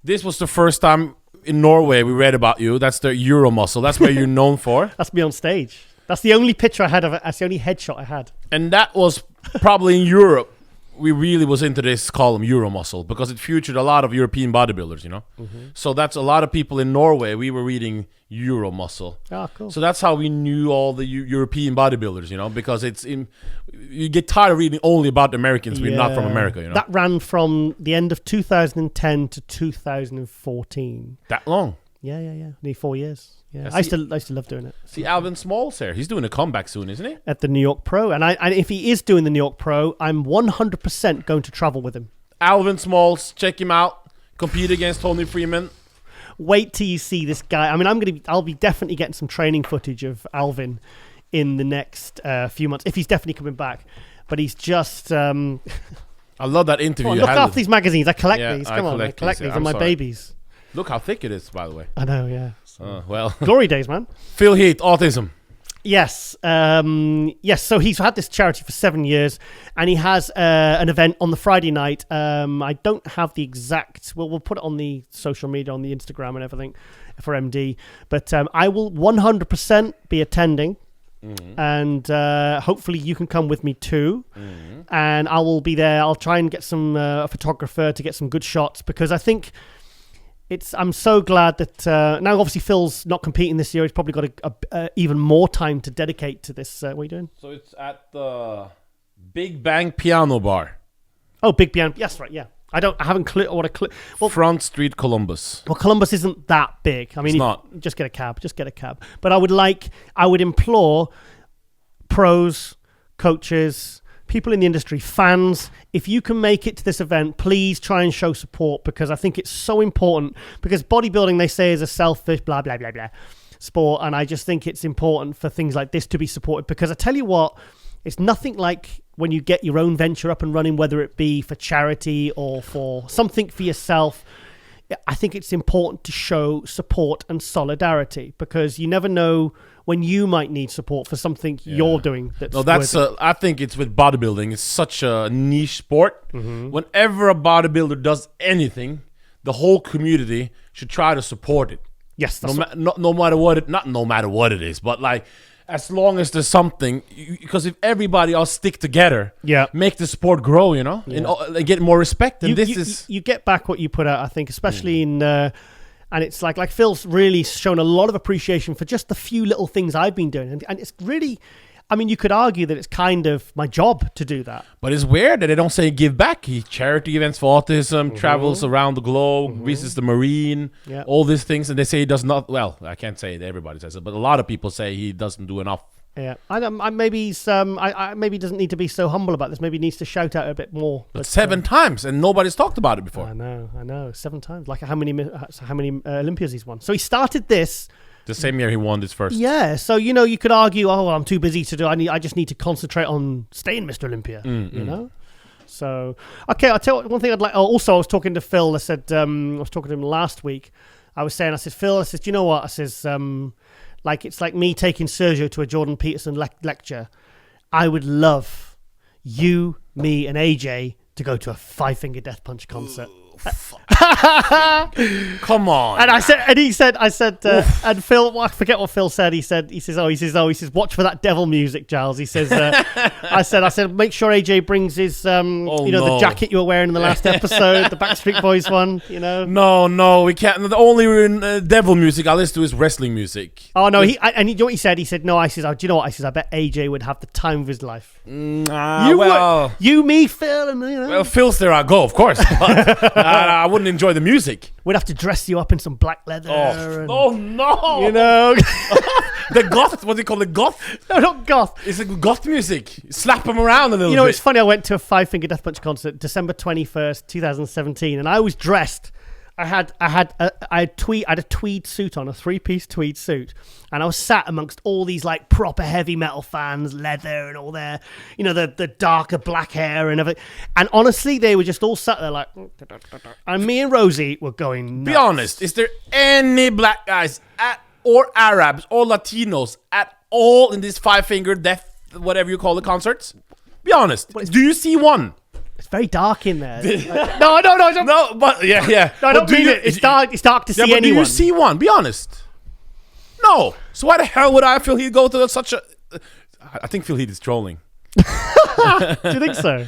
this was the first time in Norway we read about you. That's the Euro muscle. That's where you're known for. That's me on stage. That's the only picture I had of it. That's the only headshot I had. And that was probably in Europe. We really was into this column, Euro muscle, because it featured a lot of European bodybuilders, Mm-hmm. So that's a lot of people in Norway. We were reading Euro muscle. Oh, cool. So that's how we knew all the European bodybuilders, because you get tired of reading only about the Americans when you're not from America, That ran from the end of 2010 to 2014. That long? Yeah. Nearly 4 years. Yeah, Yeah, I used to love doing it. See Alvin Smalls here. He's doing a comeback soon, isn't he? At the New York Pro, and if he is doing the New York Pro, I'm 100% going to travel with him. Alvin Smalls, check him out. Compete against Tony Freeman. Wait till you see this guy. I mean, I'll be definitely getting some training footage of Alvin in the next few months, if he's definitely coming back. But he's just... I love that interview. look after these magazines. I collect these. I Come on, I collect these. They're my babies. Look how thick it is, by the way. I know, yeah. Well, Glory days, man. Phil Heath, autism. Yes. Yes. So he's had this charity for 7 years, and he has an event on the Friday night. I don't have the exact... We'll put it on the social media, on the Instagram and everything for MD. But I will 100% be attending. Mm-hmm. And hopefully you can come with me too. Mm-hmm. And I will be there. I'll try and get some a photographer to get some good shots, because I think... I'm so glad that now obviously Phil's not competing this year. He's probably got a even more time to dedicate to this. What are you doing? So it's at the Big Bang Piano Bar. Oh, Big Bang. Yes, right. Yeah. I haven't clicked what a well, Front Street, Columbus. Well, Columbus isn't that big. I mean, it's not. Just get a cab. But I would implore pros, coaches, people in the industry, fans, if you can make it to this event, please try and show support, because I think it's so important. Because bodybuilding, they say, is a selfish, blah, blah, blah, blah sport. And I just think it's important for things like this to be supported. Because I tell you what, it's nothing like when you get your own venture up and running, whether it be for charity or for something for yourself. I think it's important to show support and solidarity, because you never know when you might need support for something you're doing. I think it's with bodybuilding. It's such a niche sport. Mm-hmm. Whenever a bodybuilder does anything, the whole community should try to support it. Yes, no matter what it is, but like, as long as there's something, because if everybody all stick together, make the sport grow, and get more respect. And you get back what you put out, I think, especially in, and it's like Phil's really shown a lot of appreciation for just the few little things I've been doing, and it's really, I mean, you could argue that it's kind of my job to do that. But it's weird that they don't say give back. He charity events for autism, travels around the globe, visits the Marine, all these things, and they say he does not. Well, I can't say that everybody says it, but a lot of people say he doesn't do enough. Yeah, maybe he doesn't need to be so humble about this. Maybe he needs to shout out a bit more. But 7 times, and nobody's talked about it before. I know, 7 times. Like how many Olympias he's won? So he started this the same year he won this first. Yeah, so you could argue, oh, well, I'm too busy to do. I just need to concentrate on staying Mr. Olympia. You know. So okay, I'll tell you one thing I'd like. Oh, also, I was talking to Phil. I said I was talking to him last week. I said, Phil, do you know what? I says, like, it's like me taking Sergio to a Jordan Peterson lecture. I would love you, me, and AJ to go to a 5 Finger Death Punch concert. Come on. And I said, and Phil, I forget what Phil said. He says, watch for that devil music, Giles. He says, I said, make sure AJ brings his, the jacket you were wearing in the last episode, the Backstreet Boys one, No, we can't. The only devil music I listen to is wrestling music. Oh, no, you know what he said? He said, no, I says, do you know what? I says, I bet AJ would have the time of his life. You, me, Phil, and Well, Phil's there I go, of course. But, I wouldn't enjoy the music. We'd have to dress you up in some black leather. Oh no! The goth. What do you call it? Goth? No, not goth. It's like goth music. Slap them around a little bit. It's funny. I went to a 5 Finger Death Punch concert, December 21st, 2017, and I was dressed. I had a tweed suit on, a 3-piece tweed suit, and I was sat amongst all these like proper heavy metal fans, leather and all their, the darker black hair and everything. And honestly, they were just all sat there like, and me and Rosie were going nuts. Be honest, is there any black guys or Arabs or Latinos at all in this 5 Finger Death, whatever you call the concerts? Be honest. Do you see one? It's very dark in there. No, but yeah. No, I don't mean it. It's dark. It's dark to see anyone. Do you see one? Be honest. No. So why the hell would I feel he'd go to such a? I think Phil Heath is trolling. Do you think so?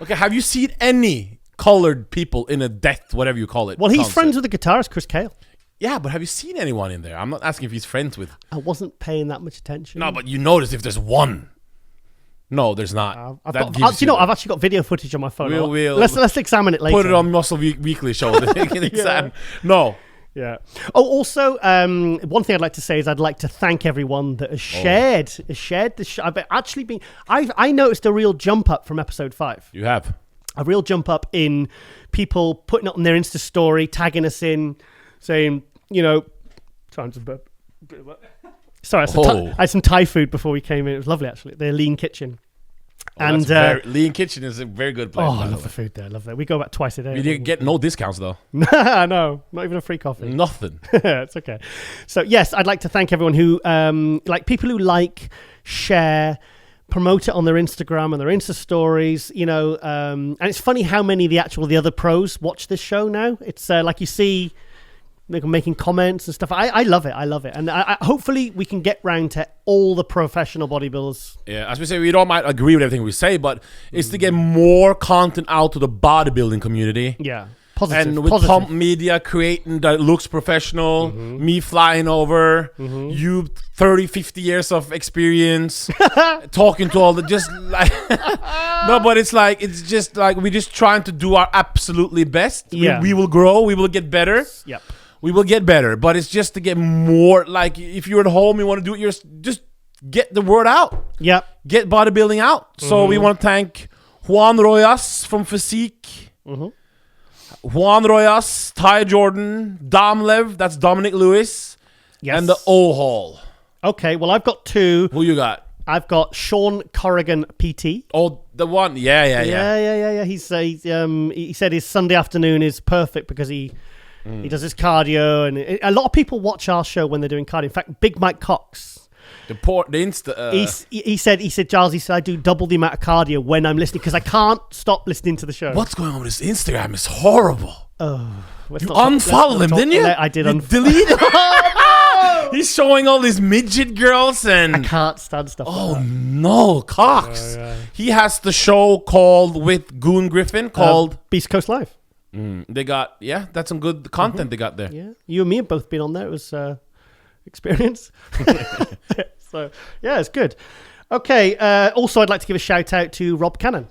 Okay. Have you seen any colored people in a death, whatever you call it? Well, he's friends with the guitarist Chris Cale. Yeah, but have you seen anyone in there? I'm not asking if he's friends with. I wasn't paying that much attention. No, but you notice if there's one. No, there's not. I've actually got video footage on my phone. We'll let's examine it later. Put it on Muscle Weekly show. Yeah. No. Yeah. Oh, also, one thing I'd like to say is I'd like to thank everyone that has shared the show. I've actually been. I noticed a real jump up from episode 5. You have a real jump up in people putting it on their Insta story, tagging us in, saying, trying to burp. Sorry, I had some Thai food before we came in. It was lovely, actually. Their lean kitchen. And Lean Kitchen is a very good place. I love the food there. I love that. We go back twice a day. You get no discounts though. No, not even a free coffee. Nothing. It's okay. So yes, I'd like to thank everyone who people who share, promote it on their Instagram and their Insta stories. And it's funny how many the other pros watch this show now. It's like you see. Making comments and stuff. I love it. And I hopefully we can get round to all the professional bodybuilders. Yeah, as we say, we don't might agree with everything we say, but it's to get more content out to the bodybuilding community. Yeah. Positive. And with Pump Media creating that looks professional, me flying over, you 30, 50 years of experience, talking to all the just like no, but it's just like we're just trying to do our absolutely best. Yeah. We will grow, we will get better. Yep. We will get better, but it's just to get more, like if you're at home, you want to do it, just get the word out. Yep. Get bodybuilding out. So we want to thank Juan Royas from Physique, Juan Royas, Ty Jordan, Domlev, that's Dominic Lewis, and the O-Hall. Okay, well, I've got 2. Who you got? I've got Shaun Corrigan, PT. Oh, the one. Yeah. He said his Sunday afternoon is perfect because he does his cardio, and a lot of people watch our show when they're doing cardio. In fact, Big Mike Cox, he said, Giles, I do double the amount of cardio when I'm listening because I can't stop listening to the show. What's going on with his Instagram? It's horrible. Oh, you unfollowed him, didn't you? I did. Delete it. He's showing all these midget girls, and I can't stand stuff. Oh no, Cox! He has the show called with Goon Griffin called Beast Coast Live. They got that's some good content they got there. Yeah, you and me have both been on there. It was experience. So yeah, it's good. Okay. Also, I'd like to give a shout out to Rob Cannon.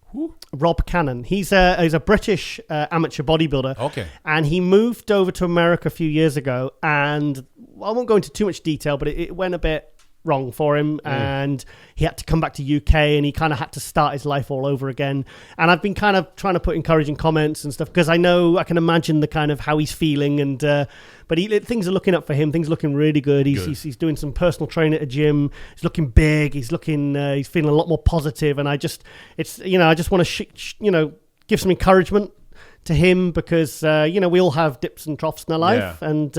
Who? Rob Cannon. He's a British amateur bodybuilder. Okay. And he moved over to America a few years ago, and I won't go into too much detail, but it went a bit wrong for him, and he had to come back to UK, and he kind of had to start his life all over again. And I've been kind of trying to put encouraging comments and stuff because I can imagine the kind of how he's feeling, and but things are looking up for him. Things are looking really good. He's doing some personal training at a gym. He's looking big. He's feeling a lot more positive, and I just want to give some encouragement to him because we all have dips and troughs in our life, and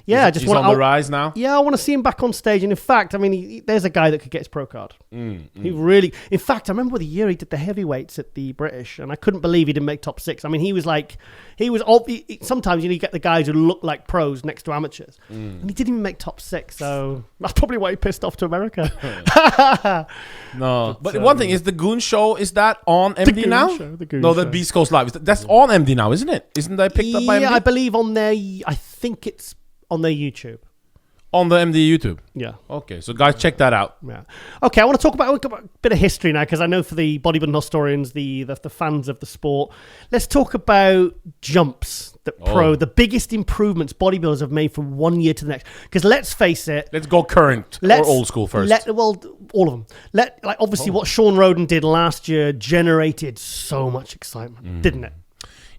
he's on the rise now. Yeah, I want to see him back on stage. And in fact, I mean, there's a guy that could get his pro card. He really, in fact, I remember the year he did the heavyweights at the British, and I couldn't believe he didn't make top 6. I mean, sometimes you get the guys who look like pros next to amateurs, and he didn't even make top 6. So that's probably why he pissed off to America. No, but one thing is the Goon Show. Is that on MD now? The Beast Coast Live. That's on MD now, isn't it? Isn't that picked up by MD? Yeah, I believe on there. I think it's on their YouTube. On the MD YouTube? Yeah. Okay, so guys, check that out. Yeah. Okay, I want to talk about a bit of history now, because I know for the bodybuilding historians, the fans of the sport, let's talk about jumps. The biggest improvements bodybuilders have made from one year to the next. Because let's face it. Let's go current or old school first. All of them. Obviously what Shaun Rhoden did last year generated so much excitement, didn't it?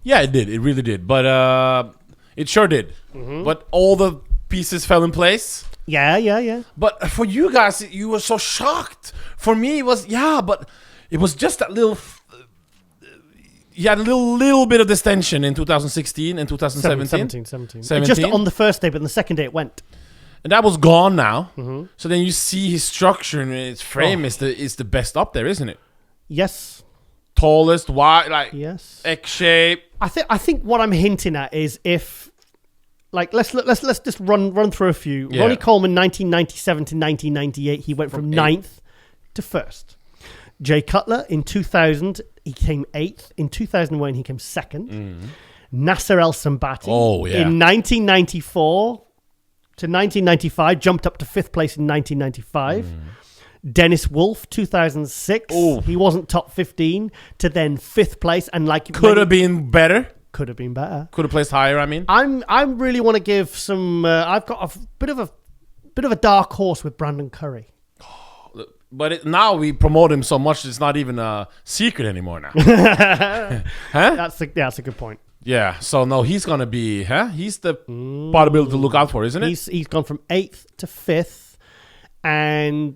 Yeah, it did. It really did. But it sure did. But all the pieces fell in place. Yeah. But for you guys, you were so shocked. For me, it was, but it was just that little... You had a little bit of distension in 2016 and 2017. 17. Just on the first day, but on the second day it went. And that was gone now. So then you see his structure and his frame is the best up there, isn't it? Yes. Tallest, wide, yes. X shape. I think what I'm hinting at is if, let's just run through a few. Yeah. Ronnie Coleman, 1997 to 1998, he went from 9th to 1st. Jay Cutler in 2000, he came 8th. In 2001, he came 2nd. Nasser El Sambati in 1994 to 1995, jumped up to 5th place in 1995. Dennis Wolf, 2006. He wasn't top 15 to then 5th place. And could have been better. could have been better. Could have placed higher. I mean, I really want to give some. I've got a bit of a dark horse with Brandon Curry. but now we promote him so much it's not even a secret anymore now. Huh? That's a good point. Yeah. So no, he's gonna be. He's the bodybuilder to look out for, isn't it? He's gone from 8th to 5th, and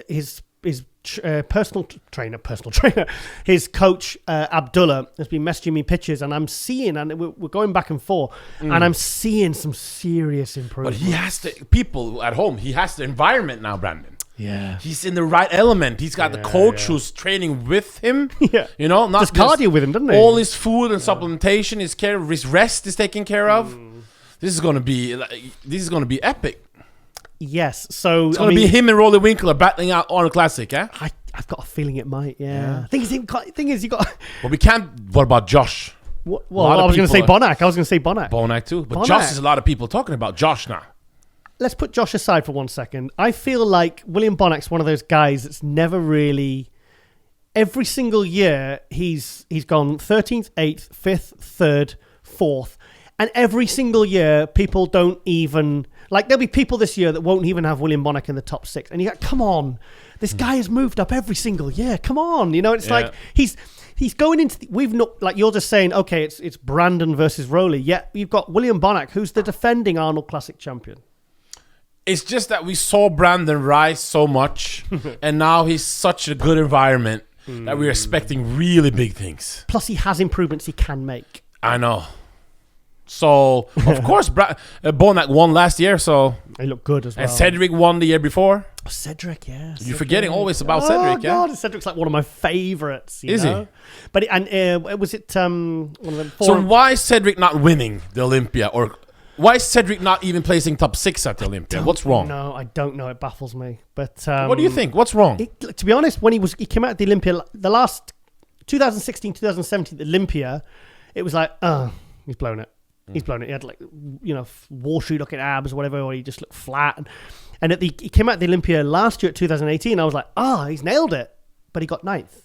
his personal trainer, his coach Abdullah has been messaging me pictures, and I'm seeing, and we're going back and forth, and I'm seeing some serious improvement. But he has to. People at home, he has the environment now, Brandon. Yeah, he's in the right element. He's got the coach who's training with him. Yeah, you know, not just cardio with him, doesn't he? All his food and supplementation, his rest is taken care of. This is gonna be epic. Yes, so it's gonna be him and Rolly Winkler battling out Arnold Classic. I've got a feeling it might. Yeah. Thing is, you got. Well, we can't. What about Josh? Well, I was going to say Bonac. Bonac too, but Josh is a lot of people talking about Josh now. Let's put Josh aside for 1 second. I feel like William Bonac's one of those guys that's never really. Every single year he's gone 13th, 8th, 5th, 3rd, 4th, and every single year people don't even. Like, there'll be people this year that won't even have William Bonac in the top 6. And you're like, come on. This guy has moved up every single year. Come on. You know, it's like he's going into... we've not... Like, you're just saying, okay, it's Brandon versus Rolly. Yet you've got William Bonac, who's the defending Arnold Classic champion. It's just that we saw Brandon rise so much. And now he's such a good environment that we're expecting really big things. Plus, he has improvements he can make. I know. So, of course, Bonac won last year, so... He looked good as well. And Cedric won the year before. Oh, Cedric, yeah. You're forgetting always about Cedric, yeah? God, Cedric's like one of my favourites, Is know? he? But, was it one of them... So why is Cedric not winning the Olympia? Or why is Cedric not even placing top 6 at the Olympia? What's wrong? No, I don't know. It baffles me. But what do you think? What's wrong? To be honest, when he came out at the Olympia, the last 2016, 2017, the Olympia, it was like, he's blown it. He's blown it. He had Warshoe looking abs or whatever, or he just looked flat. And he came out at the Olympia last year at 2018. I was like, he's nailed it. But he got 9th.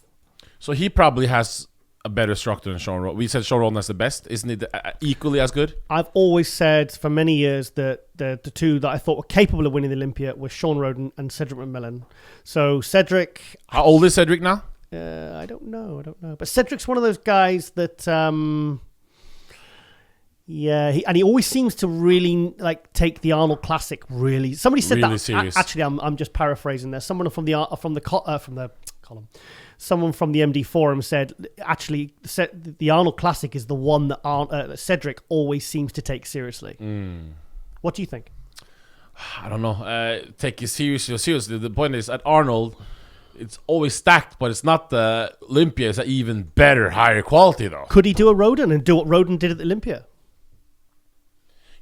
So he probably has a better structure than Shaun Rhoden. We said Shaun Rhoden is the best. Isn't he equally as good? I've always said for many years that the two that I thought were capable of winning the Olympia were Shaun Rhoden and Cedric McMillan. So Cedric... How old is Cedric now? I don't know. But Cedric's one of those guys that... Yeah, he always seems to really take the Arnold Classic really. Somebody said really that. Serious. Actually, I'm just paraphrasing there. Someone from the column, someone from the MD forum said actually the Arnold Classic is the one that Cedric always seems to take seriously. What do you think? I don't know. Take it seriously. The point is at Arnold, it's always stacked, but it's not the Olympia. It's an even better, higher quality though. Could he do a Rhoden and do what Rhoden did at the Olympia?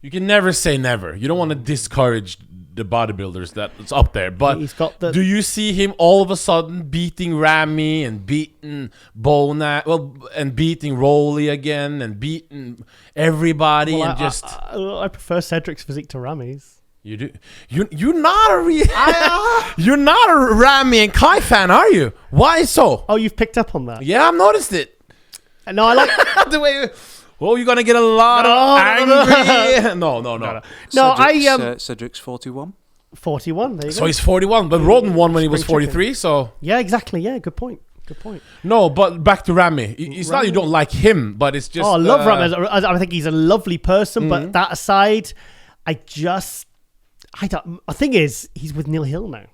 You can never say never. You don't want to discourage the bodybuilders that's up there. But do you see him all of a sudden beating Ramy and beating Bonac, and beating Rolly again and beating everybody I prefer Cedric's physique to Ramy's. You do. You're not you're not a Ramy and Kai fan, are you? Why so? Oh, you've picked up on that. Yeah, I've noticed it. No, I like the way. Oh, you're gonna get a lot of angry. No. Cedric's 41. 41. There you go. So he's 41, but Rhoden won when he was 43. So yeah, exactly. Yeah, good point. No, but back to Ramy. It's not you don't like him, but it's just. I love Ramy. I think he's a lovely person. But that aside, I don't. The thing is, he's with Neil Hill now,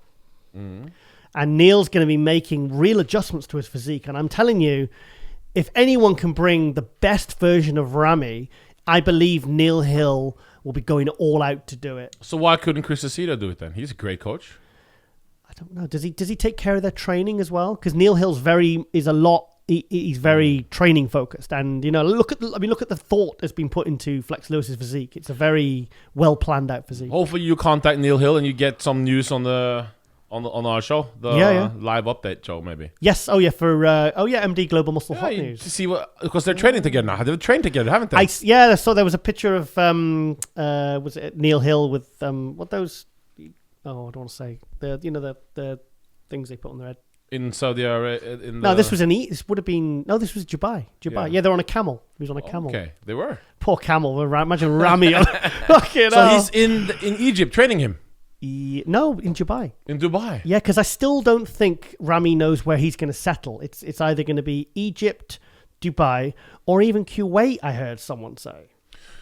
and Neil's going to be making real adjustments to his physique. And I'm telling you, if anyone can bring the best version of Ramy, I believe Neil Hill will be going all out to do it. So why couldn't Chris Aceto do it then? He's a great coach. I don't know. Does he take care of their training as well? Because Neil Hill's he's very training focused, and look at the thought that's been put into Flex Lewis's physique. It's a very well planned out physique. Hopefully, you contact Neil Hill and you get some news on our show, live update show, maybe. Yes. Oh yeah. For MD Global Muscle Hot News to see because they're training together now. They've trained together, haven't they? I saw there was a picture of was it Neil Hill with what those? Oh, I don't want to say the things they put on their head. in Saudi Arabia. No, this was this would have been. No, this was Dubai. Yeah, they're on a camel. He was on a camel. Okay, they were. Poor camel. Imagine Rami. Fucking so he's in Egypt training him. No, in Dubai. In Dubai. Yeah, because I still don't think Rami knows where he's going to settle. It's either going to be Egypt, Dubai, or even Kuwait. I heard someone say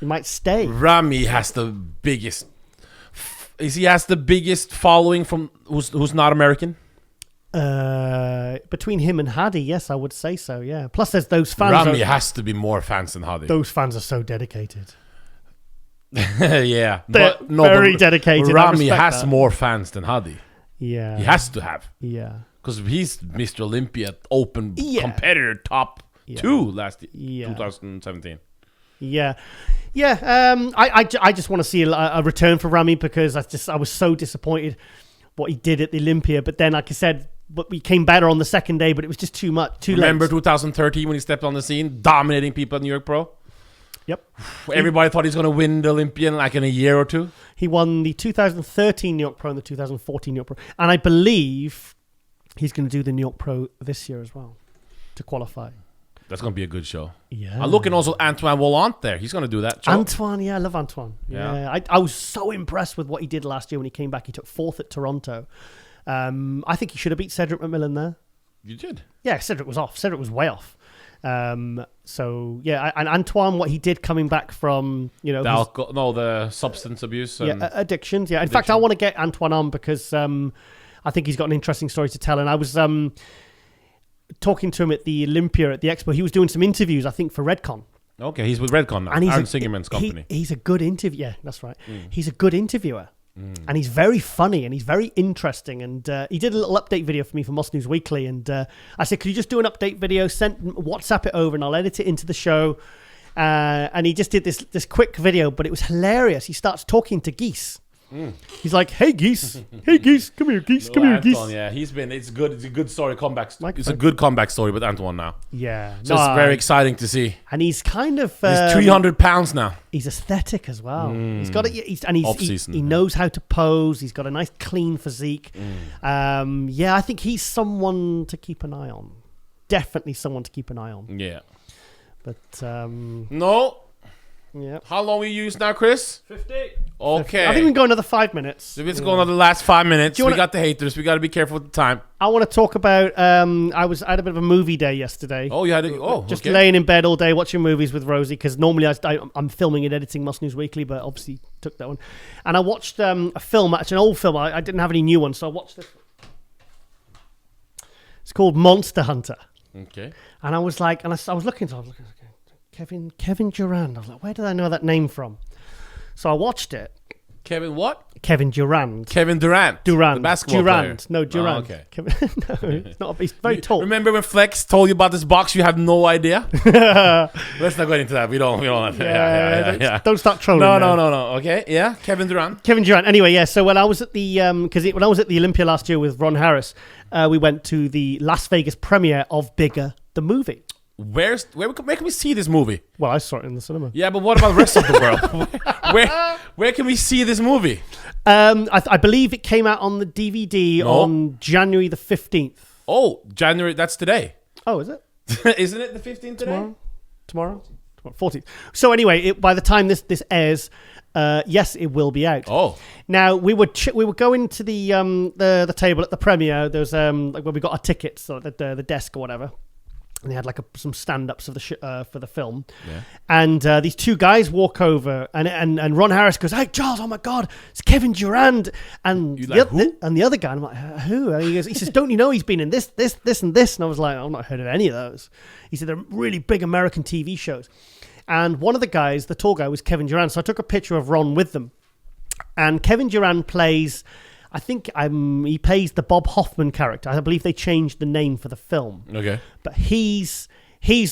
he might stay. Rami has the biggest. He has the biggest following from who's not American. Between him and Hadi, yes, I would say so. Yeah. Plus, there's those fans. Rami has to be more fans than Hadi. Those fans are so dedicated. Yeah, they're very dedicated. Rami has more fans than Hadi. Yeah, he has to have. Yeah, because he's Mr. Olympia Open competitor top 2 last year, 2017. Yeah. I just want to see a return for Rami because I was so disappointed what he did at the Olympia. But then, like I said, but we came better on the second day. But it was just too much. Remember 2013 when he stepped on the scene, dominating people at New York Pro. Yep. Everybody thought he's going to win the Olympian like in a year or two. He won the 2013 New York Pro and the 2014 New York Pro. And I believe he's going to do the New York Pro this year as well to qualify. That's going to be a good show. Yeah. I'm looking also Antoine Volant there. He's going to do that show. Antoine, yeah, I love Antoine. Yeah. I was so impressed with what he did last year when he came back. He took 4th at Toronto. I think he should have beat Cedric McMillan there. You did? Yeah, Cedric was off. Cedric was way off. So yeah, and Antoine, what he did coming back from, the substance abuse and addictions. Yeah, in fact, I want to get Antoine on because I think he's got an interesting story to tell. And I was talking to him at the Olympia at the Expo. He was doing some interviews, I think, for Redcon. Okay, he's with Redcon now. And Aaron Singerman's company. He's a good interview. Yeah, that's right. He's a good interviewer. And he's very funny and he's very interesting. And he did a little update video for me for Muscle News Weekly. And I said, could you just do an update video, WhatsApp it over, and I'll edit it into the show. And he just did this quick video, but it was hilarious. He starts talking to geese. He's like, hey geese, come here geese, come here geese. Yeah, it's good. It's a good story, comeback. It's a good comeback story with Antoine now. Yeah, so it's very exciting to see. And he's kind of he's 300 pounds now. He's aesthetic as well. He's got he knows how to pose. He's got a nice clean physique. I think he's someone to keep an eye on. Definitely someone to keep an eye on. Yeah, but no. Yeah. How long we use now, Chris? 50. Okay. I think we can go another 5 minutes. If it's going on the last 5 minutes, we got the haters. We got to be careful with the time. I want to talk about. I had a bit of a movie day yesterday. Oh, you had just laying in bed all day watching movies with Rosie because normally I'm filming and editing Muscle News Weekly, but obviously took that one. And I watched a film, actually an old film. I didn't have any new ones, so I watched this. It's called Monster Hunter. Okay. And I was like, I was looking. Kevin Durand. I was like, where did I know that name from? So I watched it. Kevin what? Kevin Durand. Kevin Durant. Durand. The basketball player. No, Oh, Durand. okay. No, it's not. He's very tall. Remember when Flex told you about this box? You had no idea. Let's not go into that. We don't. Yeah. Don't start trolling. No. Okay. Yeah. Kevin Durant. Anyway, yeah. So when I was at the when I was at the Olympia last year with Ron Harris, we went to the Las Vegas premiere of Bigger the movie. Where can we see this movie? Well, I saw it in the cinema. Yeah, but what about the rest of the world? Where can we see this movie? I believe it came out on the DVD on January the 15th. Oh, January, that's today. Oh, is it? Isn't it the 15th today? Tomorrow? 14th. So anyway, by the time this airs, yes, it will be out. Oh. Now, we would go into the table at the premiere. There's where we got our tickets, so the desk or whatever. And they had some stand-ups of for the film. Yeah. And these two guys walk over, and Ron Harris goes, "Hey, Charles, oh my God, it's Kevin Durand." And the other guy, I'm like, "Who?" And he says, "Don't you know he's been in this, and this?" And I was like, "I've not heard of any of those." He said, "They're really big American TV shows." And one of the guys, the tall guy, was Kevin Durand. So I took a picture of Ron with them. And Kevin Durand plays... I think he plays the Bob Hoffman character. I believe they changed the name for the film. Okay. But he's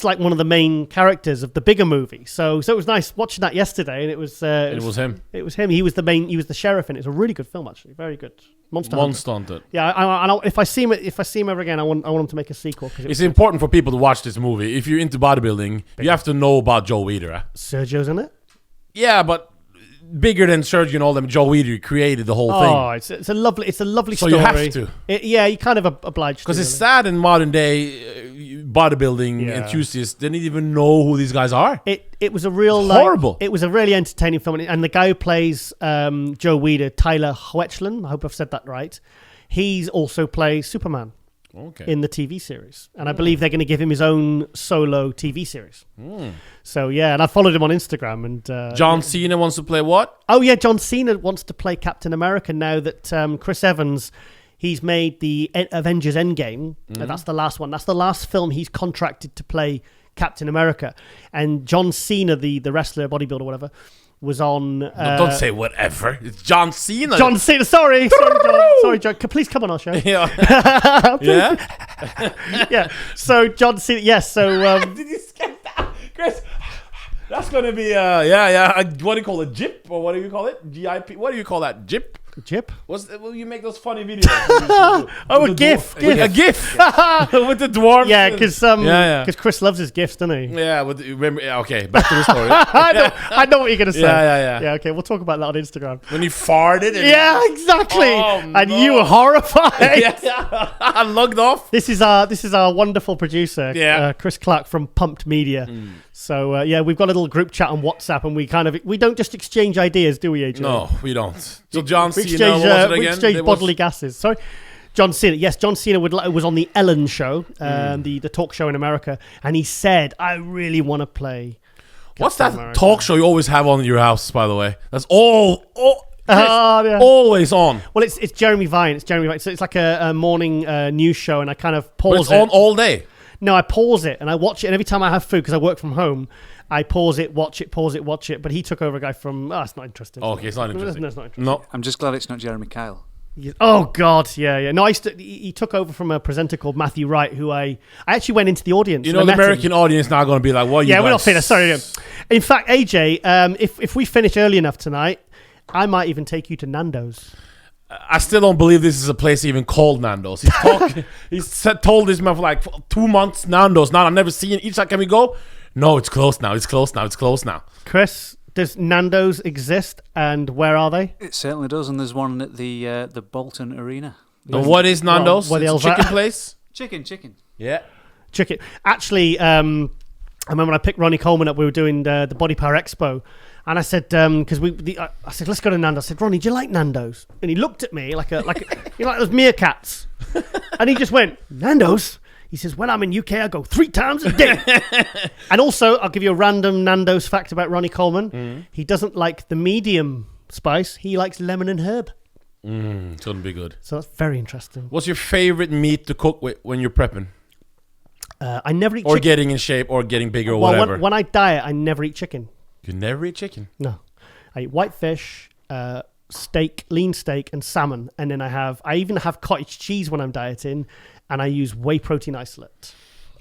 like one of the main characters of the Bigger movie. So it was nice watching that yesterday, and it was him. It was him. He was the sheriff, and it's a really good film actually. Very good. Monster Hunter. Yeah, if I see him ever again, I want him to make a sequel. It's important for people to watch this movie. If you're into bodybuilding, you have to know about Joe Weider. Sergio's in it. Yeah, but bigger than Sergio and all them. Joe Weider created the whole Oh, thing. it's a lovely So story. you have to. Yeah, you kind of obliged to. Because it's sad in modern day bodybuilding Yeah. enthusiasts didn't even know who these guys are. It was a real horrible. It was a really entertaining film, and the guy who plays Joe Weider, Tyler Hoechlin, I hope I've said that right. He's also plays Superman in the TV series, and I believe they're going to give him his own solo TV series. So yeah, and I followed him on Instagram. And John Cena wants to play what? Oh yeah, John Cena wants to play Captain America now that Chris Evans. He's made the Avengers Endgame. That's the last one. That's the last film he's contracted to play Captain America. And John Cena, the wrestler, bodybuilder, whatever, was on... Don't say whatever. It's John Cena. John Cena, sorry, John. Sorry, John. Please come on our show. Yeah. Yeah? Yeah. So John Cena, yes. So Did you skip that? Chris, that's going to be, what do you call it? Jip? Or what do you call it? GIP? What do you call that? Jip? Jip. Will you make those funny videos? Oh, a GIF. A GIF. With the dwarves. Yeah, because Chris loves his gifts, doesn't he? Yeah, okay, back to the story. I know what you're going to say. Yeah. Yeah, okay, we'll talk about that on Instagram. When he farted. Yeah, exactly. Oh, and no. you were horrified. Yeah. I logged off. This is our wonderful producer, Yeah. Chris Clark from Pumped Media. So we've got a little group chat on WhatsApp, and we don't just exchange ideas, do we, AJ? No, we don't. So John Cena, we exchange bodily gases. Sorry. John Cena. Yes, John Cena was on the Ellen show, the talk show in America, and he said, "I really want to play." What's Captain that America. talk show you always have on in your house? By the way, that's Yeah. always on. Well, it's Jeremy Vine. It's Jeremy Vine. So it's like a morning news show, and I kind of But pause it's it. on all day. No, I pause it and I watch it. And every time I have food, because I work from home, I pause it, watch it, pause it, watch it. But he took over a guy from. Oh, it's not interesting. Okay, it's not interesting. That's not interesting. No. I'm just glad it's not Jeremy Kyle. Oh God, yeah. No, he took over from a presenter called Matthew Wright, who I actually went into the audience. You know, the American audience now going to be like, "What?" Yeah, we're not finished. Sorry. In fact, AJ, if we finish early enough tonight, I might even take you to Nando's. I still don't believe this is a place even called Nando's. He's told this man for like 2 months, Nando's. Now I've never seen it. Each time, can we go? No, it's closed now. It's closed now. It's closed now. Chris, does Nando's exist, and where are they? It certainly does, and there's one at the Bolton Arena. And what is Nando's? What It's a else? chicken place? Chicken. Yeah. Chicken. Actually, I remember when I picked Ronnie Coleman up, we were doing the Body Power Expo. And I said, because I said, let's go to Nando's. I said, Ronnie, do you like Nando's? And he looked at me like those meerkats. And he just went, Nando's? He says, when I'm in UK, I go 3 times a day. And also, I'll give you a random Nando's fact about Ronnie Coleman. He doesn't like the medium spice. He likes lemon and herb. It's going to be good. So that's very interesting. What's your favorite meat to cook with when you're prepping? I never eat Or chicken. getting in shape or getting bigger or whatever? When I diet, I never eat chicken. You never eat chicken? No. I eat white fish, steak, lean steak, and salmon. And then I even have cottage cheese when I'm dieting, and I use whey protein isolate.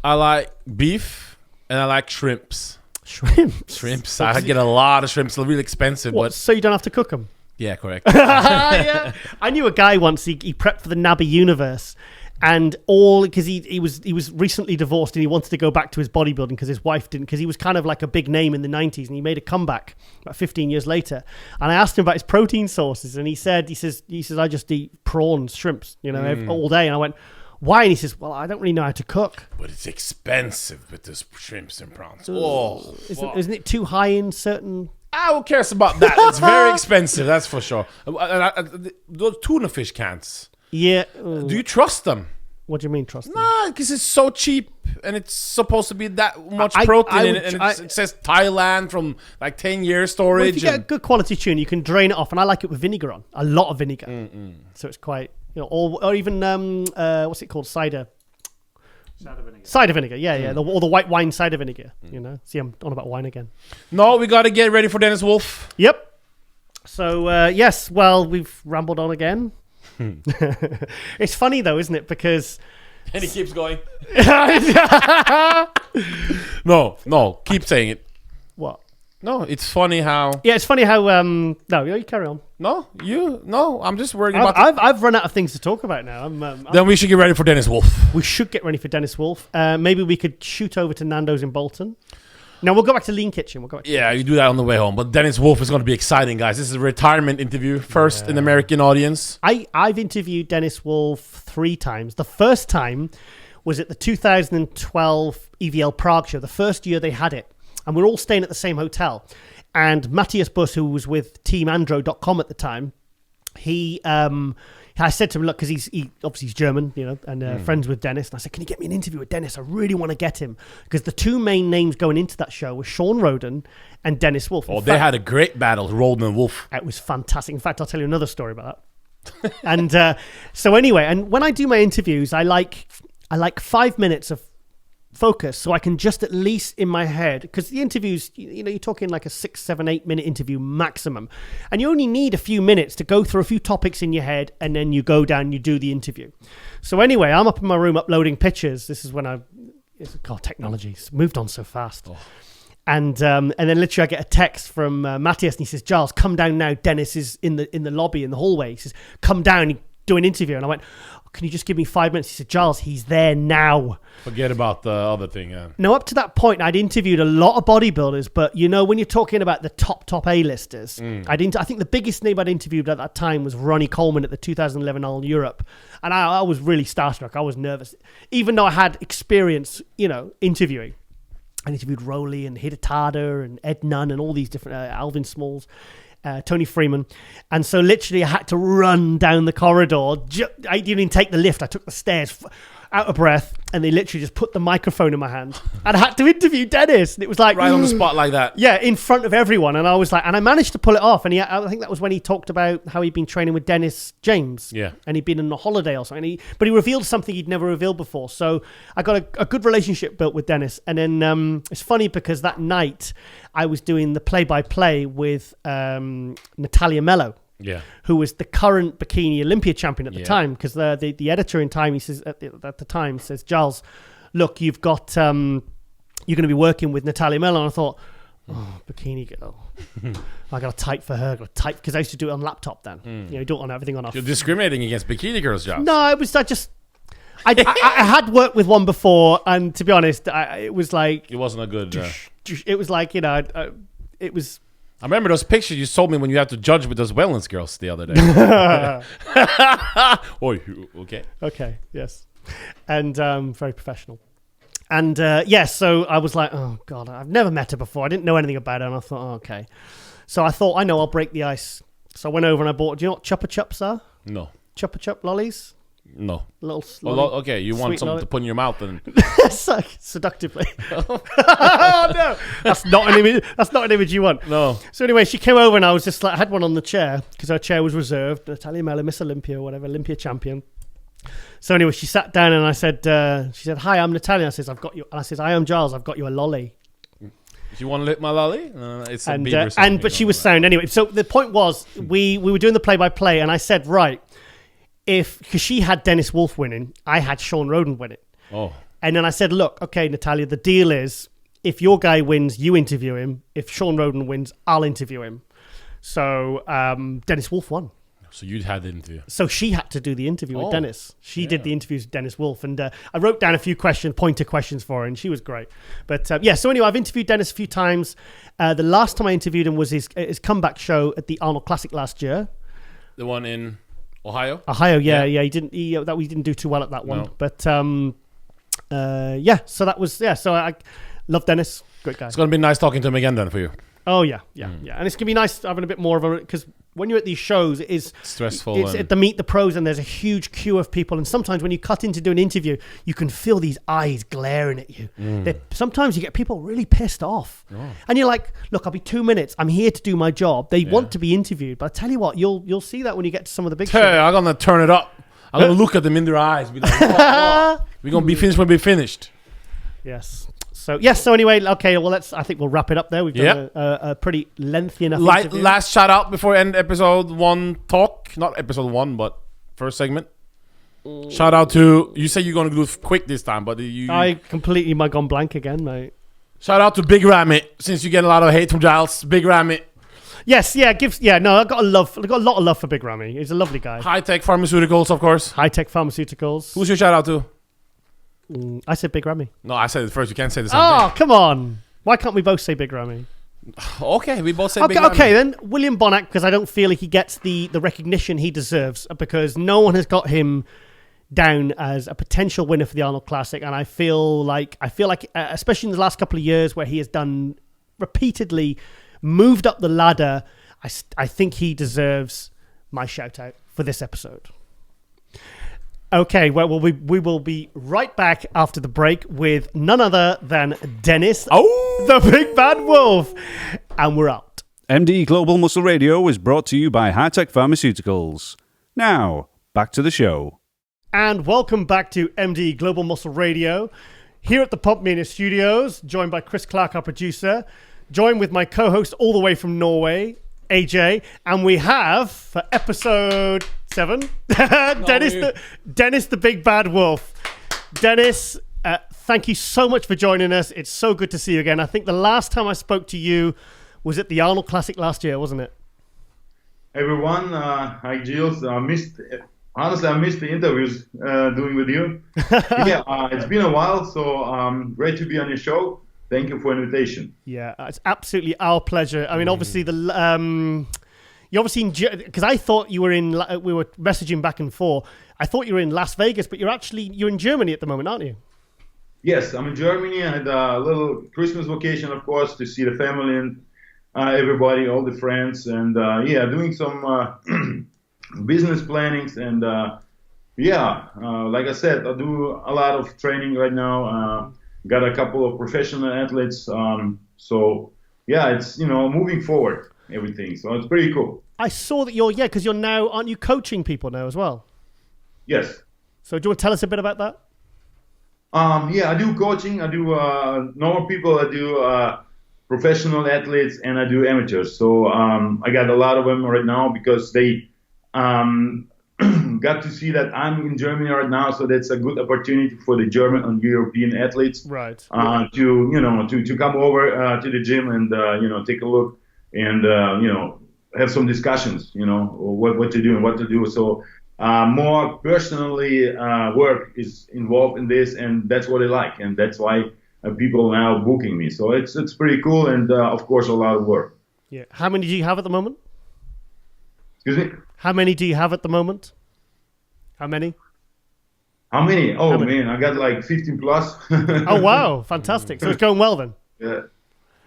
I like beef and I like shrimps. Shrimps. I get a lot of shrimps. They're really expensive, What, but so you don't have to cook them? yeah, correct. Yeah. I knew a guy once, he prepped for the Nabby universe. And because he was recently divorced and he wanted to go back to his bodybuilding because his wife didn't, because he was kind of like a big name in the 90s and he made a comeback about 15 years later. And I asked him about his protein sources and he says I just eat prawns, shrimps, all day. And I went, why? And he says, well, I don't really know how to cook. But it's expensive with this shrimps and prawns. Isn't it too high in certain... Who cares about that? It's very expensive, that's for sure. Those tuna fish cans. Yeah. Do you trust them? What do you mean trust them? Nah, because it's so cheap and it's supposed to be that much protein in it. And it says Thailand from like 10 years storage. Well, if you get a good quality tuna, you can drain it off. And I like it with vinegar on. A lot of vinegar. So it's quite, or even, what's it called? Cider vinegar. Cider vinegar, yeah. Or the white wine cider vinegar, See, I'm on about wine again. No, we got to get ready for Dennis Wolf. Yep. So, yes, well, we've rambled on again. It's funny though, isn't it? Because and he keeps going. No, keep saying it. What? No, it's funny how. Yeah, it's funny how. No, you carry on. No, I'm just worried about. I've run out of things to talk about now. Then we should get ready for Dennis Wolf. We should get ready for Dennis Wolf. Maybe we could shoot over to Nando's in Bolton. Now we'll go back to Lean Kitchen. Yeah, you do that on the way home. But Dennis Wolf is going to be exciting, guys. This is a retirement interview. First in American audience. I've interviewed Dennis Wolf 3 times. The first time was at the 2012 EVL Prague show, the first year they had it. And we're all staying at the same hotel. And Matthias Buss, who was with teamandro.com at the time, I said to him, look, because he's German, and friends with Dennis. And I said, can you get me an interview with Dennis? I really want to get him. Because the 2 main names going into that show were Shaun Rhoden and Dennis Wolf. They had a great battle, Rhoden and Wolf. It was fantastic. In fact, I'll tell you another story about that. And so anyway, and when I do my interviews, I like 5 minutes of focus, so I can just at least in my head, because the interviews, you're talking like a 6, 7, 8 minute interview maximum, and you only need a few minutes to go through a few topics in your head, and then you go down, you do the interview. So anyway, I'm up in my room uploading pictures. This is when technology's moved on so fast. And then literally I get a text from Matthias, and he says, Giles, come down now. Dennis is in the lobby, in the hallway. He says, come down, do an interview. And I went, can you just give me 5 minutes? He said, Giles, he's there now. Forget about the other thing. Yeah. Now, up to that point, I'd interviewed a lot of bodybuilders, but when you're talking about the top A-listers, I think the biggest name I'd interviewed at that time was Ronnie Coleman at the 2011 All Europe. And I was really starstruck. I was nervous. Even though I had experience, interviewing. I interviewed Rowley and Hidetada and Ed Nunn and all these different, Alvin Smalls. Tony Freeman. And so literally I had to run down the corridor. I didn't even take the lift. I took the stairs out of breath, and they literally just put the microphone in my hand. And I had to interview Dennis. And it was like... Right on the spot like that. Yeah, in front of everyone. And I was like... And I managed to pull it off. And I think that was when he talked about how he'd been training with Dennis James. Yeah. And he'd been on a holiday or something. But he revealed something he'd never revealed before. So I got a good relationship built with Dennis. And then it's funny because that night I was doing the play-by-play with Natalia Mello. Yeah, who was the current bikini Olympia champion at the time? Because the editor in time, he says at the time, says, Giles, look, you've got you're going to be working with Natalia Mello. And I thought, bikini girl, I got to type for her. I got to type because I used to do it on laptop then. You do it on everything on. You're discriminating against bikini girls, Giles. No, it was I had worked with one before, and to be honest, it was like it wasn't a good. It was like it was. I remember those pictures you told me when you had to judge with those wellness girls the other day. Oh, okay. Okay, yes. And very professional. And so I was like, oh, God, I've never met her before. I didn't know anything about her. And I thought, oh, okay. So I thought, I know, I'll break the ice. So I went over and I bought, do you know what Chupa Chups are? No. Chupa Chup lollies? No. Little okay, you want something to put in your mouth and seductively. Oh, no, that's not an image. That's not an image you want. No. So anyway, she came over and I was just like, I had one on the chair because her chair was reserved. Natalia Mello, Miss Olympia, whatever, Olympia champion. So anyway, she sat down and I said, she said, "Hi, I'm Natalia." I says, "I've got you." And I says, "I am Giles. I've got you a lolly." Do you want to lick my lolly? It's a but she was sound anyway. So the point was, we were doing the play-by-play, and I said, right. Because she had Dennis Wolf winning, I had Shaun Rhoden winning. Oh. And then I said, look, okay, Natalia, the deal is if your guy wins, you interview him. If Shaun Rhoden wins, I'll interview him. So Dennis Wolf won. So you had the interview. So she had to do the interview with Dennis. She did the interviews with Dennis Wolf. And I wrote down a few pointer questions for her, and she was great. But so anyway, I've interviewed Dennis a few times. The last time I interviewed him was his comeback show at the Arnold Classic last year. The one in... Ohio, yeah. He didn't do too well at that one, but so that was So I love Dennis, great guy. It's gonna be nice talking to him again then for you. Oh yeah, and it's gonna be nice having a bit more of a because when you're at these shows, it is stressful. It's to meet the pros, and there's a huge queue of people, and sometimes when you cut in to do an interview, you can feel these eyes glaring at you. Sometimes you get people really pissed off, and you're like, "Look, I'll be 2 minutes. I'm here to do my job." They want to be interviewed, but I tell you what, you'll see that when you get to some of the big shows. I'm gonna turn it up. I'm gonna look at them in their eyes. Be like, we're gonna be finished when we're finished. Yes. So anyway, okay. Well, I think we'll wrap it up there. We've done a pretty lengthy enough interview. Last shout out before we end episode 1 talk. Not episode 1, but first segment. Shout out to you. Say you're gonna do it quick this time, but I completely gone blank again, mate. Shout out to Big Rammy since you get a lot of hate from Giles. Big Rammy. Yes, yeah, I've got a lot of love for Big Rammy. He's a lovely guy. High Tech Pharmaceuticals, of course. High Tech Pharmaceuticals. Who's your shout out to? I said Big Rammy. No, I said it first. You can't say the same thing. Oh, come on. Why can't we both say Big Ramy? Okay, we both say Okay, Big Ramy. okay then. William Bonac, because I don't feel like he gets the recognition he deserves, because no one has got him down as a potential winner for the Arnold Classic, and I feel like, especially in the last couple of years where he has done repeatedly, moved up the ladder, I think he deserves my shout out for this episode. Okay, well, we will be right back after the break with none other than Dennis, the Big Bad Wolf, and we're out. MD Global Muscle Radio is brought to you by High-Tech Pharmaceuticals. Now, back to the show. And welcome back to MD Global Muscle Radio, here at the Pump Mania Studios, joined by Chris Clark, our producer, joined with my co-host all the way from Norway, AJ, and we have, for episode 7, Dennis the Big Bad Wolf. Dennis, thank you so much for joining us. It's so good to see you again. I think the last time I spoke to you was at the Arnold Classic last year, wasn't it? Everyone, hi Gilles. I missed the interviews doing with you. It's been a while, so great to be on your show. Thank you for the invitation. Yeah, it's absolutely our pleasure. I mean, obviously you obviously, because I thought you were in. We were messaging back and forth. I thought you were in Las Vegas, but you're in Germany at the moment, aren't you? Yes, I'm in Germany. I had a little Christmas vacation, of course, to see the family and everybody, all the friends, and doing some business plannings. And like I said, I do a lot of training right now. Got a couple of professional athletes. It's moving forward, everything. So it's pretty cool. I saw that because you're now, aren't you coaching people now as well? Yes. So do you want to tell us a bit about that? I do coaching. I do normal people. I do professional athletes, and I do amateurs. So I got a lot of them right now because they got to see that I'm in Germany right now. So that's a good opportunity for the German and European athletes, right? To come over to the gym and take a look and have some discussions. What to do and what to do. So. More personally, work is involved in this, and that's what I like, and that's why people are now booking me. So it's pretty cool, and of course a lot of work. Yeah. How many do you have at the moment? Excuse me? How many do you have at the moment? How many? Oh man, I got like 15 plus. Oh wow, fantastic! So it's going well then. Yeah.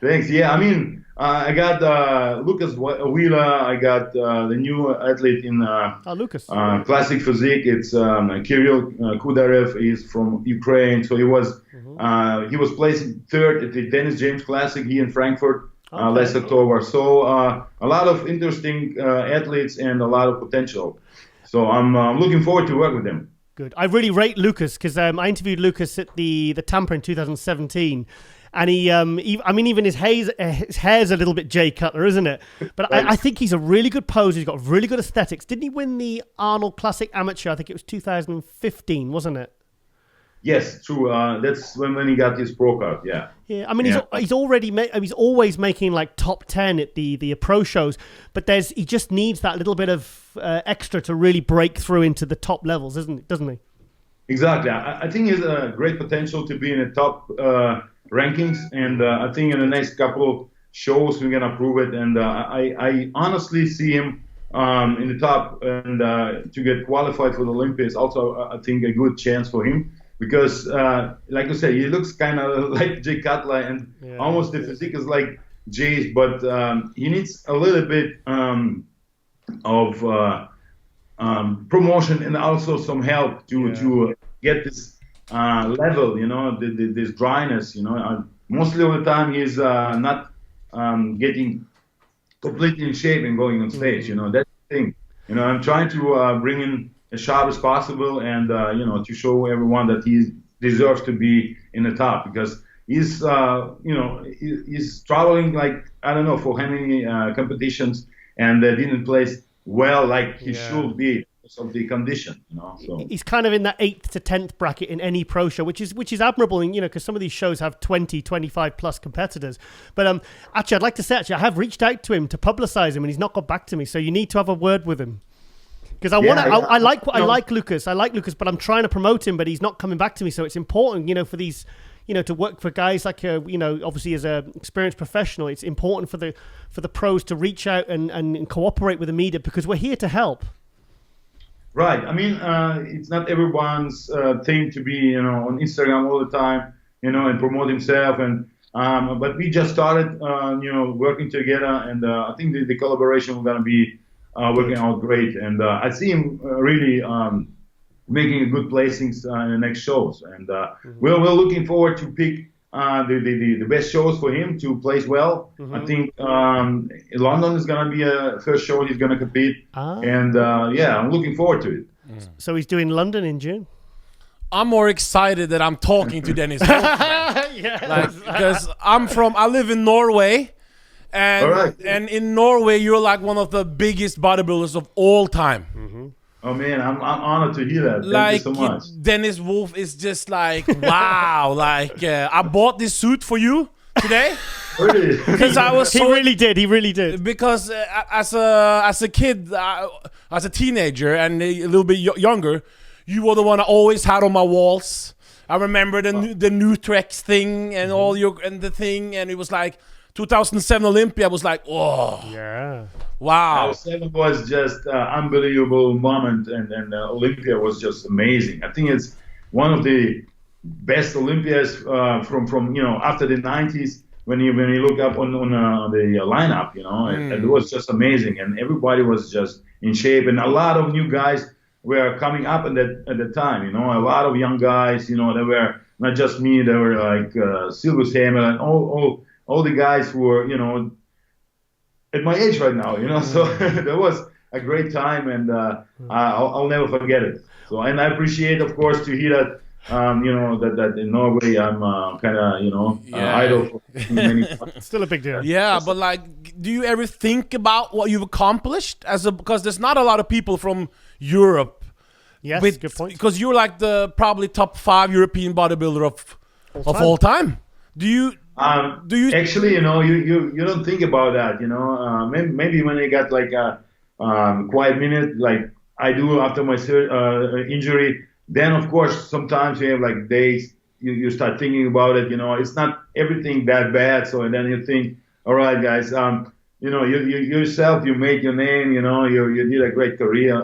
Thanks. Yeah, I mean, I got Lucas Wheeler. I got the new athlete in Lucas. Classic Physique. It's Kirill Kudarev. He's from Ukraine. So he was placing third at the Dennis James Classic here in Frankfurt last October. So a lot of interesting athletes and a lot of potential. So I'm looking forward to work with them. Good. I really rate Lucas because I interviewed Lucas at the Tampa in 2017. And even his hair's a little bit Jay Cutler, isn't it? But I think he's a really good poser. He's got really good aesthetics. Didn't he win the Arnold Classic Amateur? I think it was 2015, wasn't it? Yes, true. That's when he got his pro card. Yeah. Yeah. I mean, he's always making like top 10 at the pro shows, but he just needs that little bit of extra to really break through into the top levels, doesn't he? Exactly. I think he has a great potential to be in the top rankings, and I think in the next couple of shows we're gonna prove it. And I honestly see him in the top, and to get qualified for the Olympia is also, I think, a good chance for him because, like you said, he looks kind of like Jay Cutler, and almost the physique is like Jay's, but he needs a little bit of promotion and also some help to get this level, this dryness, mostly all the time he's not getting completely in shape and going on stage, that's the thing. I'm trying to bring in as sharp as possible and, to show everyone that he deserves to be in the top because he's, he's traveling like, I don't know, for how many competitions and didn't place well like he should be. Of the condition, So he's kind of in that 8th to 10th bracket in any pro show, which is admirable, and because some of these shows have 20, 25 plus competitors. But actually, I'd like to say I have reached out to him to publicize him, and he's not got back to me. So you need to have a word with him because I like Lucas. I like Lucas, but I'm trying to promote him, but he's not coming back to me. So it's important, for these to work for guys like, obviously as an experienced professional, it's important for the pros to reach out and cooperate with the media because we're here to help. Right. I mean, it's not everyone's thing to be, on Instagram all the time, and promote himself. And but we just started, working together, and I think the collaboration is going to be working out great. And I see him really making a good placings in the next shows. And we're looking forward to pick the best shows for him to place well. I think London is going to be a first show he's going to compete. And I'm looking forward to it. So he's doing London in June? I'm more excited that I'm talking to Dennis. Because I live in Norway. And in Norway, you're like one of the biggest bodybuilders of all time. Oh man, I'm honored to hear that. Thank you so much. Dennis Wolf is just like, wow. I bought this suit for you today. Really? Because I was He really did. Because as a kid, as a teenager and a little bit younger, you were the one I always had on my walls. I remember the Nutrex thing and the thing, and it was like 2007 Olympia was like, oh. Yeah. Wow. 2007 was just an unbelievable moment, and Olympia was just amazing. I think it's one of the best Olympias from after the 90s when you look up on the lineup, it was just amazing, and everybody was just in shape, and a lot of new guys were coming up at that time, a lot of young guys, they were not just me, they were like Silverhammer and all the guys who were, at my age right now, so that was a great time, and I'll never forget it. So, and I appreciate, of course, to hear that, that in Norway I'm kind of, idol for many. Still a big deal. Yeah, but do you ever think about what you've accomplished because there's not a lot of people from Europe. Yes, good point. Because you're like the probably top 5 European bodybuilder of all time. Do you actually, you don't think about that, maybe when I got like a quiet minute, like I do after my injury, then of course sometimes you have like days you start thinking about it, it's not everything that bad. So and then you think, all right, guys, you yourself, you made your name, you did a great career,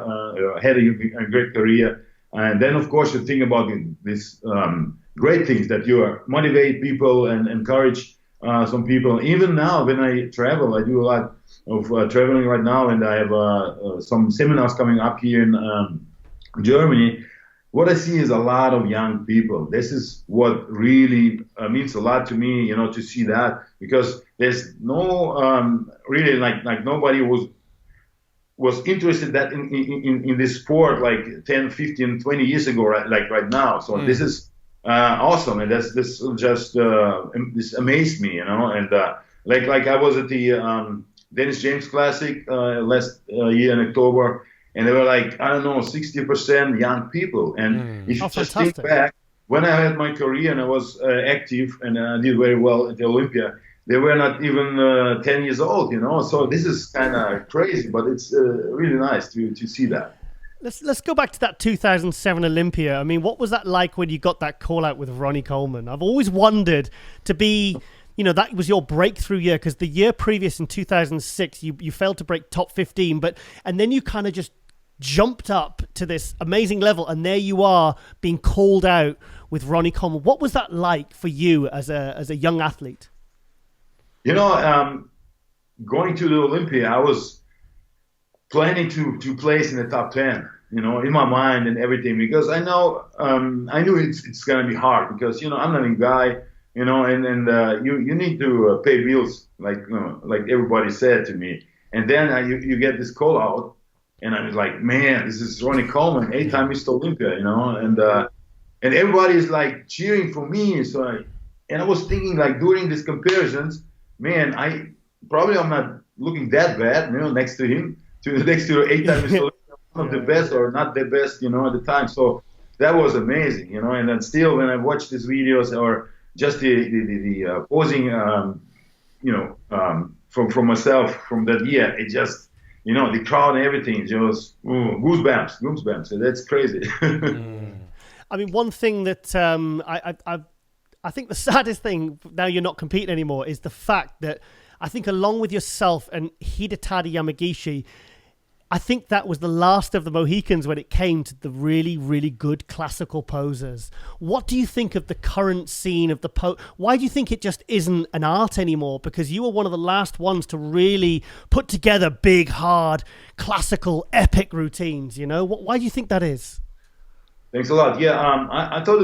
had a great career, and then of course you think about this. Great things that you motivate people and encourage some people. Even now, when I travel, I do a lot of traveling right now, and I have some seminars coming up here in Germany. What I see is a lot of young people. This is what really means a lot to me, to see that, because there's no really like nobody was interested that in this sport like 10, 15, 20 years ago, right now. So this is awesome, and this just this amazed me, and like I was at the Dennis James Classic last year in October, and there were like 60% young people, and if you just think back, when I had my career and I was active and I did very well at the Olympia, they were not even 10 years old, so this is kind of crazy, but it's really nice to see that. Let's go back to that 2007 Olympia. I mean, what was that like when you got that call out with Ronnie Coleman? I've always wondered to be, that was your breakthrough year, because the year previous in 2006, you failed to break top 15, and then you kind of just jumped up to this amazing level, and there you are being called out with Ronnie Coleman. What was that like for you as a young athlete? Going to the Olympia, I was planning to place in the top 10, in my mind and everything, because I know, I knew it's going to be hard, because, I'm not a guy, and you need to pay bills, like everybody said to me. And then you get this call out, and I was like, man, this is Ronnie Coleman, 8-time Mr. Olympia, and everybody is like cheering for me. So I was thinking, like, during these comparisons, man, I'm not looking that bad, next to him. Next to 8-time Mr. Olympia, one of the best, or not the best, at the time. So that was amazing, and then still when I watch these videos, or just the posing, from myself from that year, it just, the crowd and everything, just goosebumps. So that's crazy. I mean, one thing that I think the saddest thing, now you're not competing anymore, is the fact that I think along with yourself and Hidetani Yamagishi, I think that was the last of the Mohicans when it came to the really, really good classical posers. What do you think of the current scene of the Why do you think it just isn't an art anymore? Because you were one of the last ones to really put together big, hard, classical, epic routines, you know? Why do you think that is? Thanks a lot. Yeah, I thought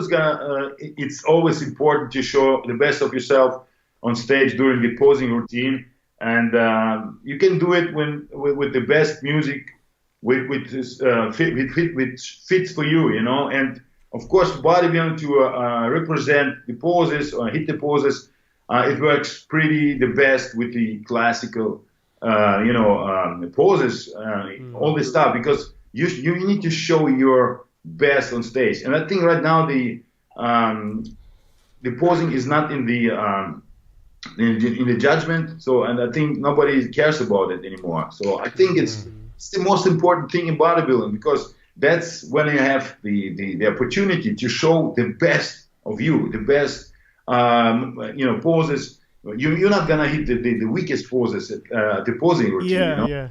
it's always important to show the best of yourself on stage during the posing routine. And you can do it with the best music, which fits for you, you know. And of course, bodybuilding to represent the poses or hit the poses, it works pretty the best with the classical, poses, all this stuff, because you need to show your best on stage. And I think right now the posing is not in the judgment, and I think nobody cares about it anymore. So I think it's the most important thing in bodybuilding, because that's when you have the opportunity to show the best of you, the best poses. You're not gonna hit the weakest poses at the posing routine. Yeah, you know? yeah.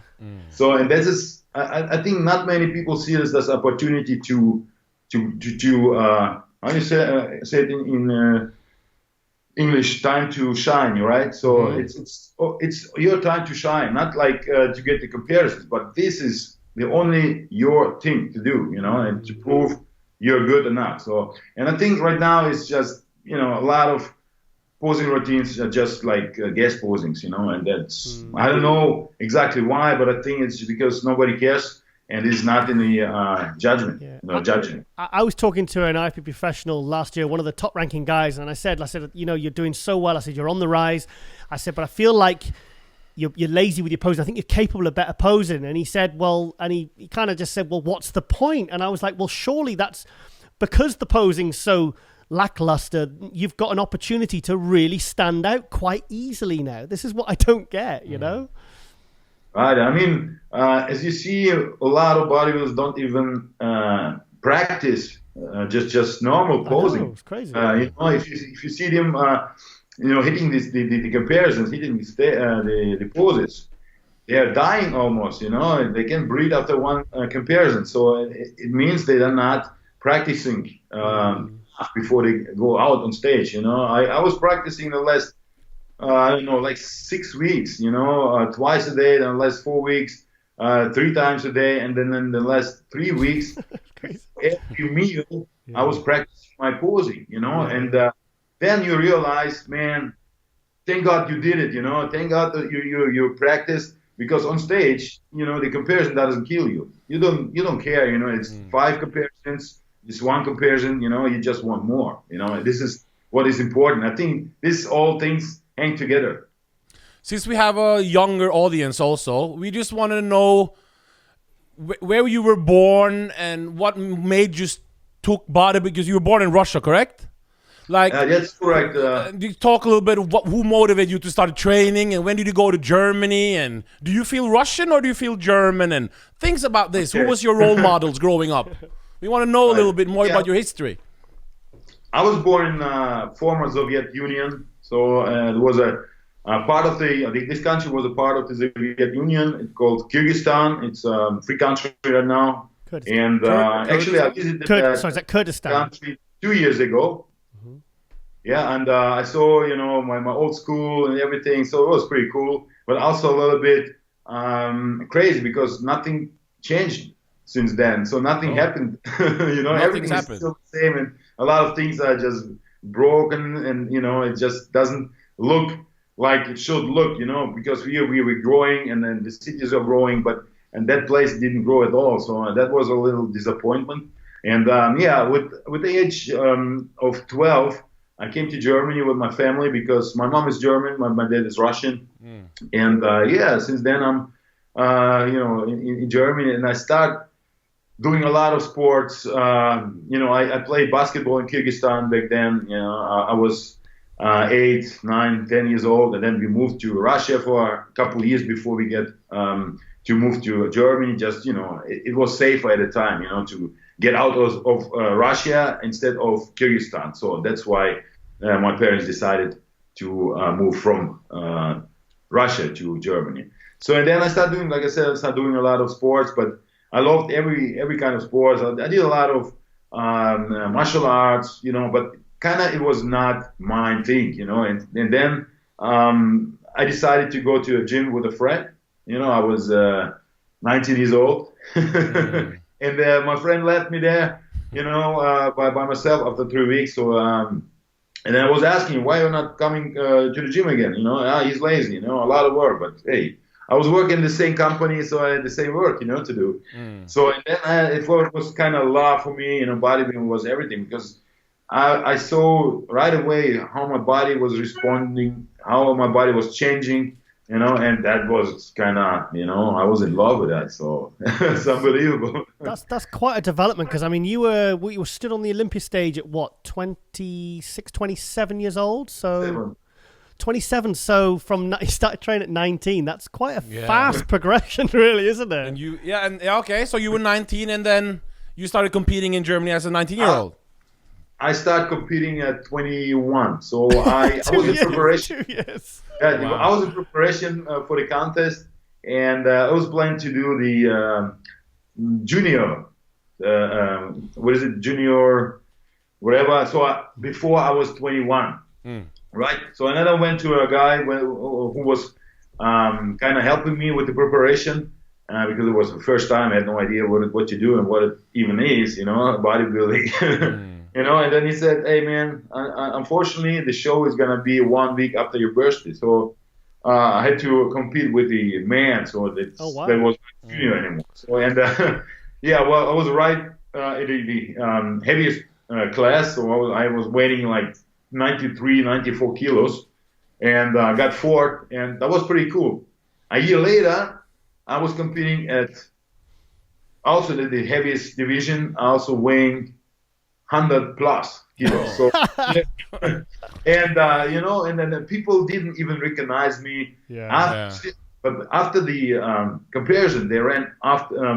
So, and that is, I think not many people see this as opportunity to how do you say it in English, time to shine, right? So it's your time to shine, not like to get the comparisons, but this is the only your thing to do, you know, and to prove you're good enough. So, and I think right now it's just, you know, a lot of posing routines are just like guest posings, you know, and that's, I don't know exactly why, but I think it's because nobody cares. And it's not in the judgment, judging. I was talking to an IFP professional last year, one of the top ranking guys, and I said, you know, you're doing so well. I said, you're on the rise. I said, but I feel like you're lazy with your posing. I think you're capable of better posing. And he said, well, and he kind of just said, well, what's the point? And I was like, well, surely that's because the posing's so lackluster, you've got an opportunity to really stand out quite easily now. This is what I don't get, you know? Right. I mean, as you see, a lot of bodybuilders don't even practice just normal posing. I know, it's crazy. You know, if you see them, hitting the comparisons, hitting the poses, they are dying almost. You know, they can breathe after one comparison. So it means they are not practicing before they go out on stage. You know, I was practicing the last. I don't know, like 6 weeks, you know, twice a day, then the last 4 weeks, 3 times a day, and then in the last 3 weeks, every meal, I was practicing my posing, you know, and then you realize, man, thank God you did it, you know, thank God that you practiced, because on stage, you know, the comparison doesn't kill you. You don't care, you know, it's 5 comparisons, it's 1 comparison, you know, you just want more, you know, this is what is important. I think this all things hang together. Since we have a younger audience also, we just want to know where you were born and what made you took bodybuilding, because you were born in Russia, correct? Like, that's correct. You talk a little bit of who motivated you to start training, and when did you go to Germany, and do you feel Russian or do you feel German, and things about this. Okay. Who was your role models growing up? We want to know a little bit more about your history. I was born in former Soviet Union. So it was a part of this country was a part of the Soviet Union. It's called Kyrgyzstan. It's a free country right now. Kurdistan. And actually, I visited that country 2 years ago. Yeah, and I saw, you know, my old school and everything. So it was pretty cool, but also a little bit crazy because nothing changed since then. So nothing happened. You know, everything is still the same, and a lot of things are just broken, and you know, it just doesn't look like it should look, you know, because we were growing, and then the cities are growing, and that place didn't grow at all. So that was a little disappointment. And with the age of 12, I came to Germany with my family because my mom is German, my dad is Russian, and since then I'm in Germany, and I start doing a lot of sports. I played basketball in Kyrgyzstan back then. You know, I was 8, 9, 10 years old, and then we moved to Russia for a couple of years before we get to move to Germany. Just, you know, it was safer at the time, you know, to get out of Russia instead of Kyrgyzstan. So that's why my parents decided to move from Russia to Germany. So and then I started doing, like I said, a lot of sports, but I loved every kind of sports. I did a lot of martial arts, but kind of it was not my thing, and then I decided to go to a gym with a friend. I was 19 years old, and my friend left me there, by myself after 3 weeks. So, and then I was asking, why you're not coming to the gym again? He's lazy, a lot of work. But hey, I was working in the same company, so I had the same work, to do. So and then it was kind of love for me, bodybuilding was everything, because I saw right away how my body was responding, how my body was changing, and that was kind of, I was in love with that. So it's unbelievable. That's quite a development, because I mean, you were stood on the Olympia stage at what, 26, 27 years old? So 27. So you started training at 19. That's quite a fast progression, really, isn't it? And okay. So you were 19, and then you started competing in Germany as a 19-year-old. I started competing at 21, so I was in preparation. 2 years. Yeah, wow. I was in preparation for the contest, and I was planning to do the junior, junior, whatever. So before I was 21, right? So and then I went to a guy who was kind of helping me with the preparation, because it was the first time. I had no idea what to do and what it even is, bodybuilding. And then he said, hey, man, unfortunately, the show is going to be 1 week after your birthday. So I had to compete with the man. So that was not junior anymore. So, and I was right in the heaviest class. So I was weighing like 93, 94 kilos, and got fourth. And that was pretty cool. A year later, I was competing at also the heaviest division, also weighing 100 plus kilos. So, and then people didn't even recognize me. But after the comparison, they ran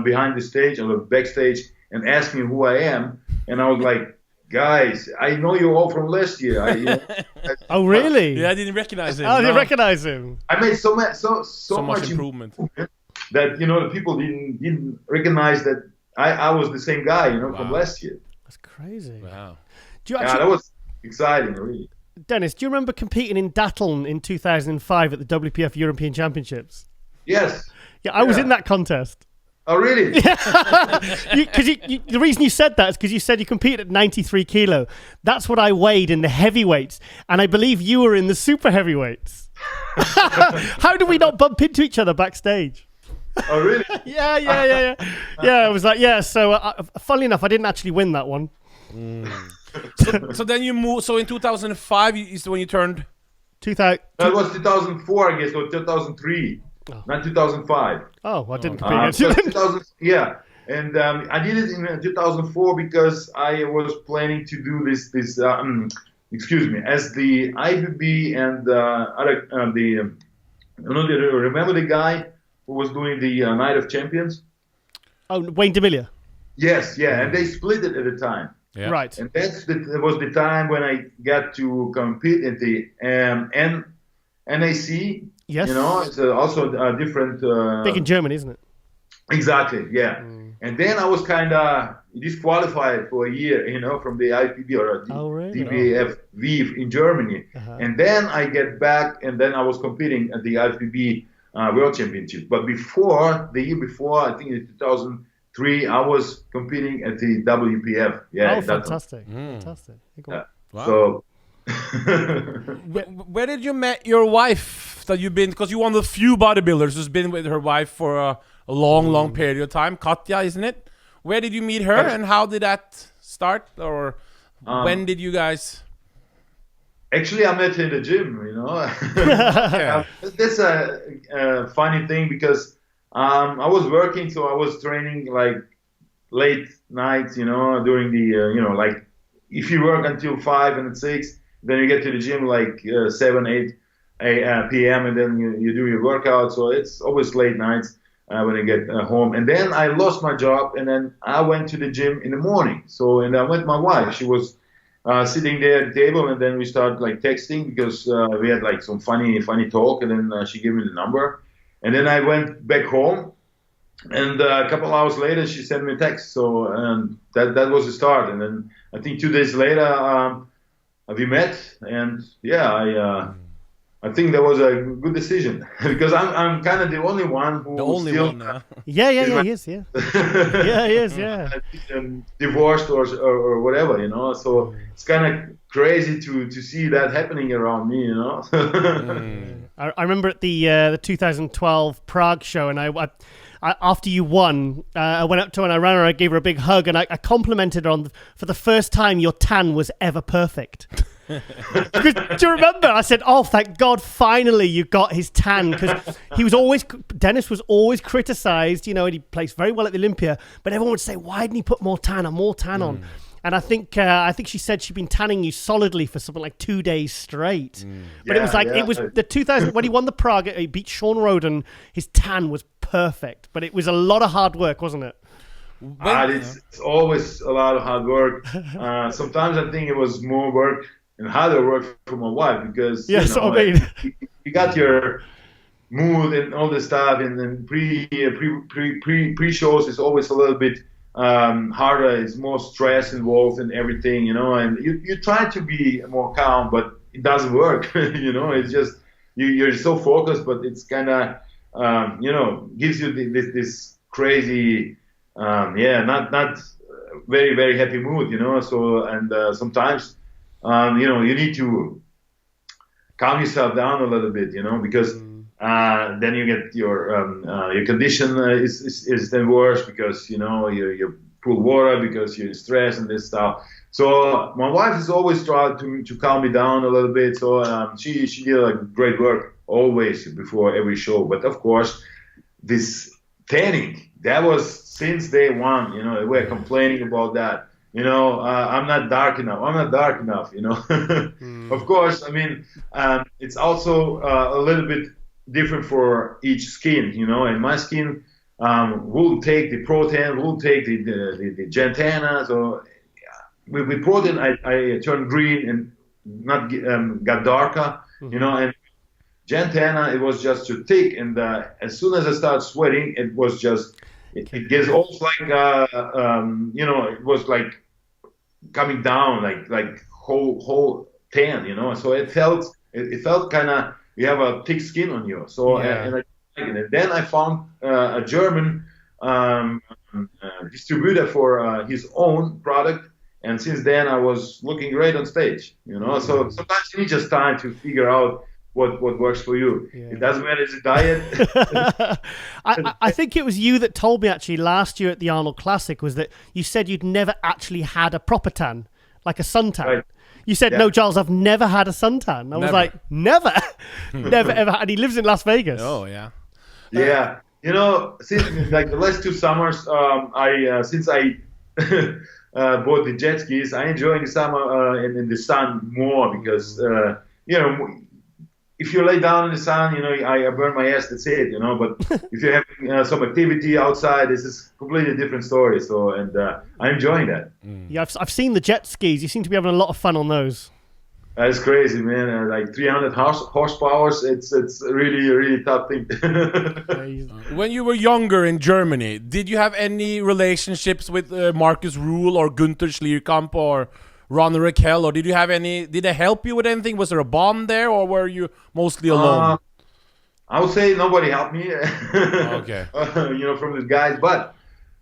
behind the stage or backstage and asked me who I am, and I was like, guys, I know you all from last year. Oh, really? Yeah, I didn't recognize him. Oh, I didn't recognize him. I made so much improvement that the people didn't recognize that I was the same guy, from last year. That's crazy. Wow. That was exciting, really. Dennis, do you remember competing in Datteln in 2005 at the WPF European Championships? Yes. Yeah, I was in that contest. Oh, really? Yeah. The reason you said that is because you said you competed at 93 kilo. That's what I weighed in the heavyweights. And I believe you were in the super heavyweights. How did we not bump into each other backstage? Oh, really? Yeah. Yeah, I was like, so funnily enough, I didn't actually win that one. So then you moved, so in 2005 is when you turned? 2000. That was 2004, I guess, or 2003. Not 2005. Oh, well, I didn't compete. And I did it in 2004 because I was planning to do this as the IBB and remember the guy who was doing the Night of Champions? Oh, Wayne DeMillia. Yes, and they split it at the time. Yeah. Right. And that was the time when I got to compete in the NAC. Yes. It's also a different... big in Germany, isn't it? Exactly, yeah. And then I was kind of disqualified for a year, from the IPB or DBFV in Germany. And then I get back, and then I was competing at the IPB World Championship. But the year before, I think in 2003, I was competing at the WPF. Yeah. Oh, fantastic. Fantastic. Yeah. Wow. So... Where did you met your wife that you've been, because you're one of the few bodybuilders who's been with her wife for a long period of time, Katja, isn't it? Where did you meet her, and how did that start, or when did you guys... Actually, I met her in the gym, That's a funny thing, because I was working, so I was training like late nights, during the, like if you work until 5 and 6, then you get to the gym like 7, 8 p.m. and then you do your workout. So it's always late nights when I get home. And then I lost my job, and then I went to the gym in the morning. So, and I went with my wife. She was sitting there at the table, and then we started like texting because we had like some funny talk, and then she gave me the number, and then I went back home, and a couple hours later she sent me a text. So that was the start, and then I think 2 days later we met, and yeah, I think that was a good decision because I'm kind of the only one who The only still, one now. Yeah, he is. Yeah, yeah, he is. Yeah. Divorced or whatever, you know. So it's kind of crazy to see that happening around me, you know. I remember at the 2012 Prague show, and I after you won, I went up to her and I ran her. I gave her a big hug, and I complimented her on for the first time your tan was ever perfect. Do you remember? I said, "Oh, thank God! Finally, you got his tan." Because Dennis was always criticised. You know, and he plays very well at the Olympia, but everyone would say, "Why didn't he put more tan on?" And I think she said she'd been tanning you solidly for something like 2 days straight. But it was like it was the 2000 when he won the Prague. He beat Shaun Rhoden. His tan was perfect, but it was a lot of hard work, wasn't it? It's always a lot of hard work. Sometimes I think it was more work and harder work for my wife because I mean, you got your mood and all this stuff, and then pre shows is always a little bit harder. It's more stress involved and everything, you know. And you try to be more calm, but it doesn't work. You know, it's just you're so focused, but it's kind of you know, gives you this crazy not very very happy mood, you know. So and sometimes you know, you need to calm yourself down a little bit, you know, because then you get your condition is then worse because, you know, you pull water because you're stressed and this stuff. So my wife has always tried to calm me down a little bit. So she did a great work always before every show. But of course, this tanning, that was since day one, you know, we're complaining about that. You know, I'm not dark enough, you know. Of course, I mean, it's also a little bit different for each skin, you know. And my skin will take the protein, will take the gentana. So with protein, I turned green and not got darker, you know. And gentana, it was just too thick. And as soon as I started sweating, it was just it gets almost like you know, it was like coming down like whole tan, you know. So it felt kind of, you have a thick skin on you. So and then I found a German distributor for his own product, and since then I was looking great on stage, you know. So sometimes you need just time to figure out what works for you. It doesn't matter, it's a diet. I think it was you that told me actually last year at the Arnold Classic was that you said you'd never actually had a proper tan, like a suntan. Right. You said, no, Giles, I've never had a suntan. I was like, never? Never, ever. And he lives in Las Vegas. Oh, yeah. Yeah. You know, since like the last 2 summers, since I bought the jet skis, I enjoy the summer in the sun more because, you know, if you lay down in the sun, you know, I burn my ass, that's it, you know. But if you're having some activity outside, this is completely different story. So, and I'm enjoying that. Yeah, I've seen the jet skis. You seem to be having a lot of fun on those. That's crazy, man. Like 300 horsepower. It's a really tough thing. When you were younger in Germany, did you have any relationships with Markus Ruhl or Gunter Schlierkamp or Ron Raquel, or did they help you with anything? Was there a bond there, or were you mostly alone? I would say nobody helped me. Okay. You know, from these guys, but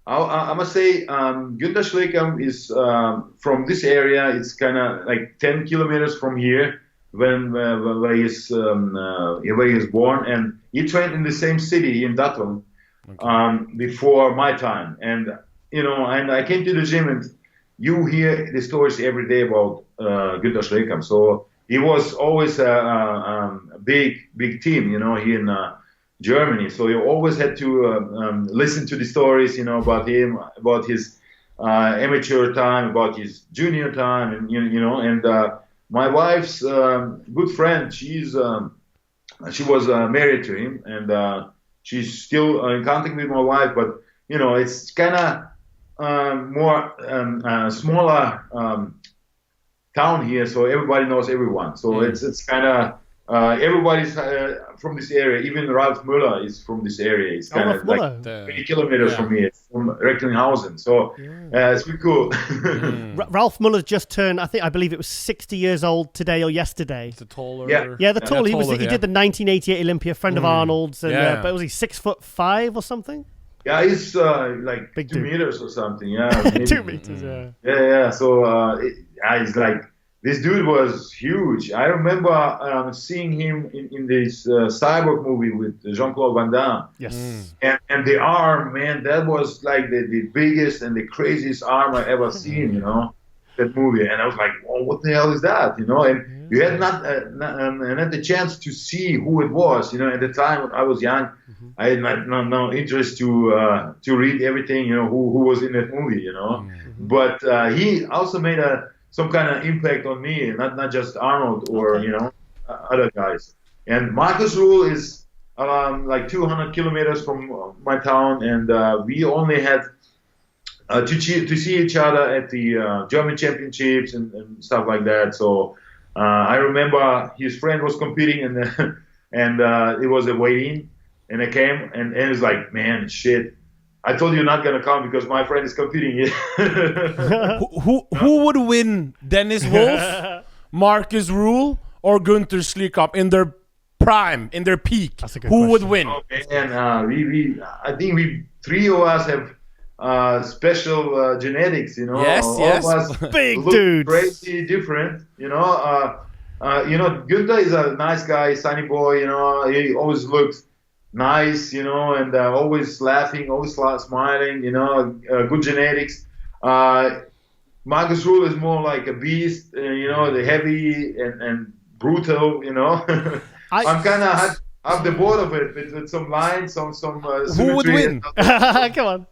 I must say, Gunter Schlierkamp is from this area. It's kind of like 10 kilometers from here, where he is born, and he trained in the same city in Datteln before my time, and you know, and I came to the gym and you hear the stories every day about Gunter Schlierkamp. So he was always a big team, you know, here in Germany. So you always had to listen to the stories, you know, about him, about his amateur time, about his junior time, and you know. And my wife's good friend, she was married to him, and she's still in contact with my wife. But you know, it's kind of more smaller town here, so everybody knows everyone. So it's kind of everybody's from this area. Even Ralf Müller is from this area. It's kind of like 20 kilometers from here. It's from Recklinghausen. So it's pretty cool. Ralf Müller just turned, I believe it was 60 years old today or yesterday. The taller. Yeah, the taller. He did the 1988 Olympia, friend of Arnold's. And, but was he 6'5" or something? Yeah, he's like Big 2 meters or something. Yeah, 2 meters. Yeah. So he's like, this dude was huge. I remember seeing him in this Cyborg movie with Jean-Claude Van Damme. Yes. And the arm, man, that was like the biggest and the craziest arm I ever seen, you know, that movie. And I was like, oh, what the hell is that, you know? And you had not the chance to see who it was, you know. At the time, I was young. I had no interest to read everything, you know, who was in that movie, you know. But he also made some kind of impact on me, not just Arnold or you know other guys. And Markus Ruhl is like 200 kilometers from my town, and we only had to see each other at the German championships and stuff like that. So I remember his friend was competing, and it was a weigh-in, and I came, and it was like, man, shit. I told you not gonna come because my friend is competing. who would win, Dennis Wolf, Markus Ruhl, or Gunter Schlierkamp in their prime, in their peak? That's a good Who would question. win? Oh, man, I think three of us have special genetics. You know, Yes, all yes. of us Big look dudes. crazy different. You know, Gunter is a nice guy, sunny boy. You know, he always looks nice, you know, and always laughing, always smiling, you know, good genetics. Markus Ruhl is more like a beast, you know, the heavy and brutal, you know. I'm kind of have the board of it with some lines, some symmetry. Who would win? Come on.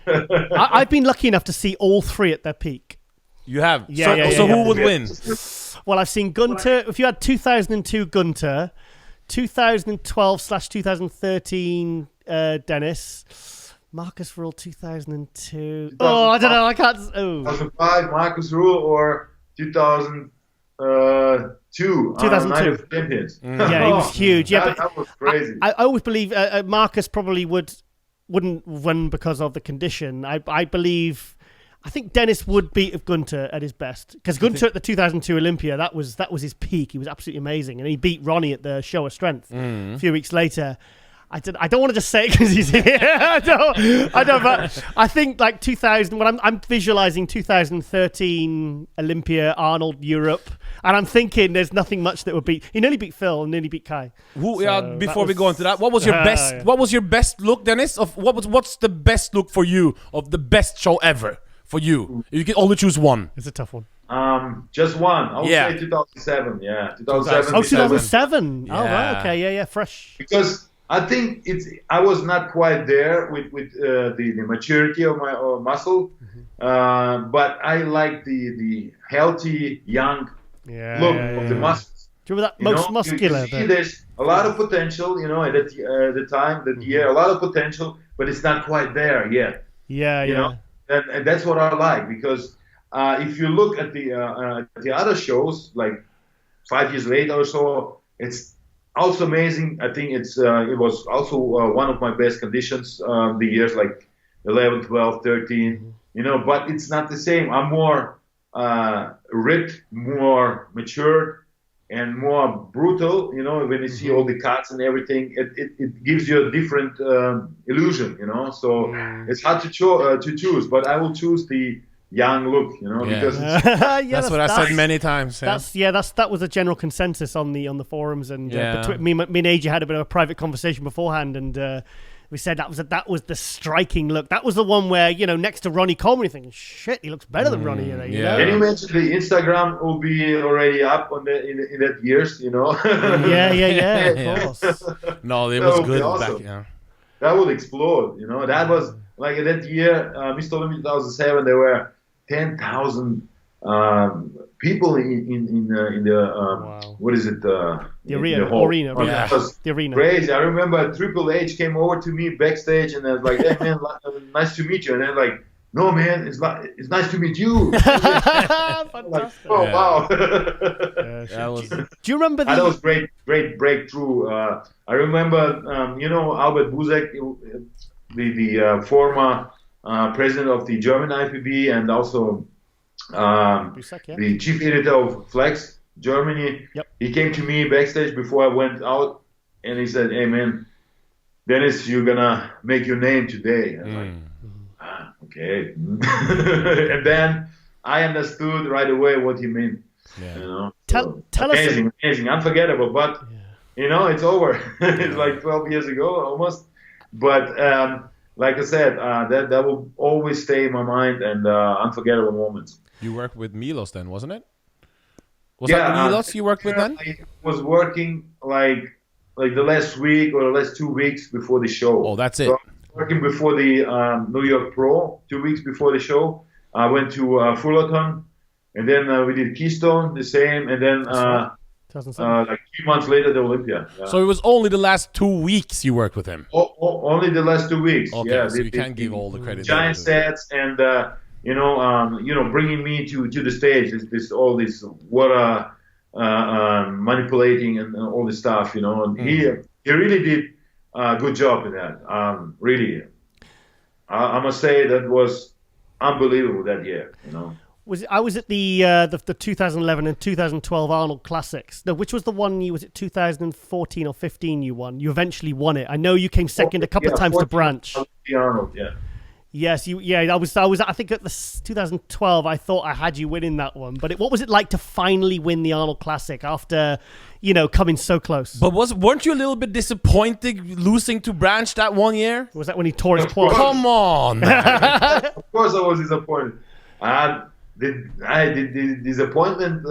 I've been lucky enough to see all three at their peak. You have. Yeah, so yeah. who would win? Well, I've seen Gunter. If you had 2002 Gunter, 2012/2013 Dennis, Markus Ruhl 2002. Oh, I don't know. I can't. Oh. 2005 Markus Ruhl or 2002 Night of Champions. Yeah, he was huge. Yeah, that was crazy. I always believe Markus probably wouldn't win because of the condition. I think Dennis would beat Gunter at his best, because Gunter at the 2002 Olympia, that was his peak. He was absolutely amazing, and he beat Ronnie at the Show of Strength a few weeks later. I don't want to just say it because he's here. I don't. But I think like 2000. When I'm visualizing 2013 Olympia, Arnold, Europe, and I'm thinking there's nothing much that would beat. He nearly beat Phil and nearly beat Kai. Before we go into that, what was your best? Yeah. What was your best look, Dennis? What's the best look for you of the best show ever for you? You can only choose one. It's a tough one. Just one. I would say 2007. Yeah, 2007. Oh, 2007. Yeah. Oh, right. Okay. Yeah. Fresh. Because I think I was not quite there with the maturity of my muscle, but I like the healthy young look of the muscles. Do you remember that muscular? You see there's a lot of potential, you know, at the time, that year, a lot of potential, but it's not quite there yet. Yeah. You know, and that's what I like, because if you look at the other shows, like 5 years later or so, it's also amazing. I think it was also one of my best conditions, the years like 11, 12, 13, you know, but it's not the same. I'm more ripped, more matured, and more brutal, you know, when you see all the cuts and everything. It gives you a different illusion, you know, so it's hard to choose, but I will choose the young look, you know, because it's, that's what I said many times. Yeah. That was a general consensus on the forums, and between me and AJ had a bit of a private conversation beforehand, and we said that was the striking look. That was the one where, you know, next to Ronnie Coleman, you're thinking, shit, he looks better than Ronnie. You know? Can you imagine the Instagram will be already up on in that years, you know? yeah, of course. No, it was good awesome. back. Yeah. That would explode, you know. That was like that year, Mr. Olympia 2007. There were 10,000 people in the what is it? The arena. It was the arena. Crazy. I remember Triple H came over to me backstage, and I was like, "Hey man, nice to meet you." And then like no, man, it's nice to meet you. Fantastic. Like, oh, Yeah. wow. That was Do you remember That was the? great breakthrough. I remember, Albert Buzek, the former president of the German IPB, and also Busek, yeah. the chief editor of Flex Germany. Yep. He came to me backstage before I went out, and he said, "Hey, man, Dennis, you're gonna make your name today." I was like, okay. And then I understood right away what he meant. yeah. Tell us. Amazing, unforgettable. But it's over. It's like 12 years ago almost. But like I said, that will always stay in my mind and unforgettable moments. You worked with Milos then, wasn't it? Was that Milos you worked with then? I was working like the last week or the last 2 weeks before the show. Oh, that's it. So I was working before the New York Pro, 2 weeks before the show. I went to Fullerton, and then we did Keystone, the same, and then 2007. like 3 months later, the Olympia. Yeah. So it was only the last 2 weeks you worked with him. Only the last 2 weeks. Okay, Yeah, so you can't give all the credit. giant sets and bringing me to the stage. All this water manipulating and all this stuff. And he really did a good job in that. Really, I must say that was unbelievable that year. I was at the 2011 and 2012 Arnold Classics. No, which was the one was it 2014 or 15 you won? You eventually won it. I know you came second a couple of times to Branch. The Arnold, yeah. Yes, I was. I think at the 2012, I thought I had you winning that one. But what was it like to finally win the Arnold Classic after, coming so close? But weren't you a little bit disappointed losing to Branch that 1 year? Was that when he tore his quad? Come on, man. Of course, I was disappointed. The disappointment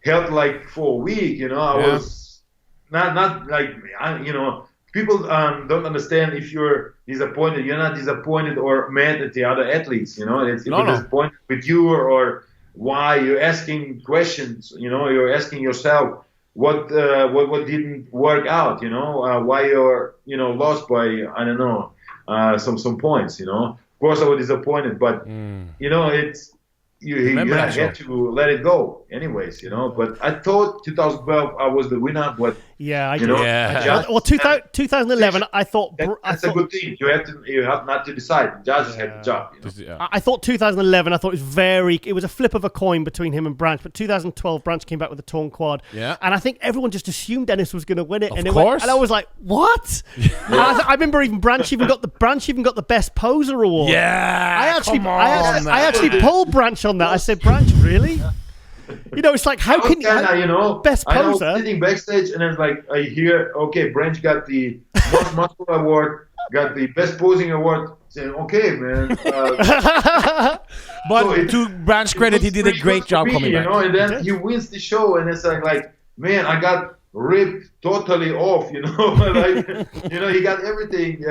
held like for a week. I was not like people don't understand if you're disappointed. You're not disappointed or mad at the other athletes. If you're disappointed with you or why you're asking questions. You're asking yourself what didn't work out. Why you're lost by I don't know some points. Of course, I was disappointed, but it's. You get to let it go anyways, But I thought 2012 I was the winner, but yeah, 2011 I thought that's a good thing. You have not to decide. Judges had the job. I thought 2011. I thought it was a flip of a coin between him and Branch, but 2012 Branch came back with a torn quad. Yeah, and I think everyone just assumed Dennis was going to win it. Of course. And I was like, what? I remember even Branch even got the best poser award. Yeah, I actually pulled Branch on that. I said, Branch, really? It's like, how can you, best poser? I was sitting backstage and then I hear, okay, Branch got the most muscular award, got the best posing award. Saying, okay, man. But to Branch's credit, he did a great job coming back. And then he wins the show, and it's like, man, I got ripped totally off. He got everything.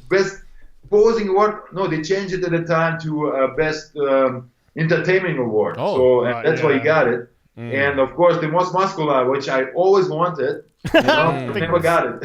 Best posing award. No, they changed it at the time to best. Entertainment award. That's why he got it. And of course, the most muscular, which I always wanted, never got it.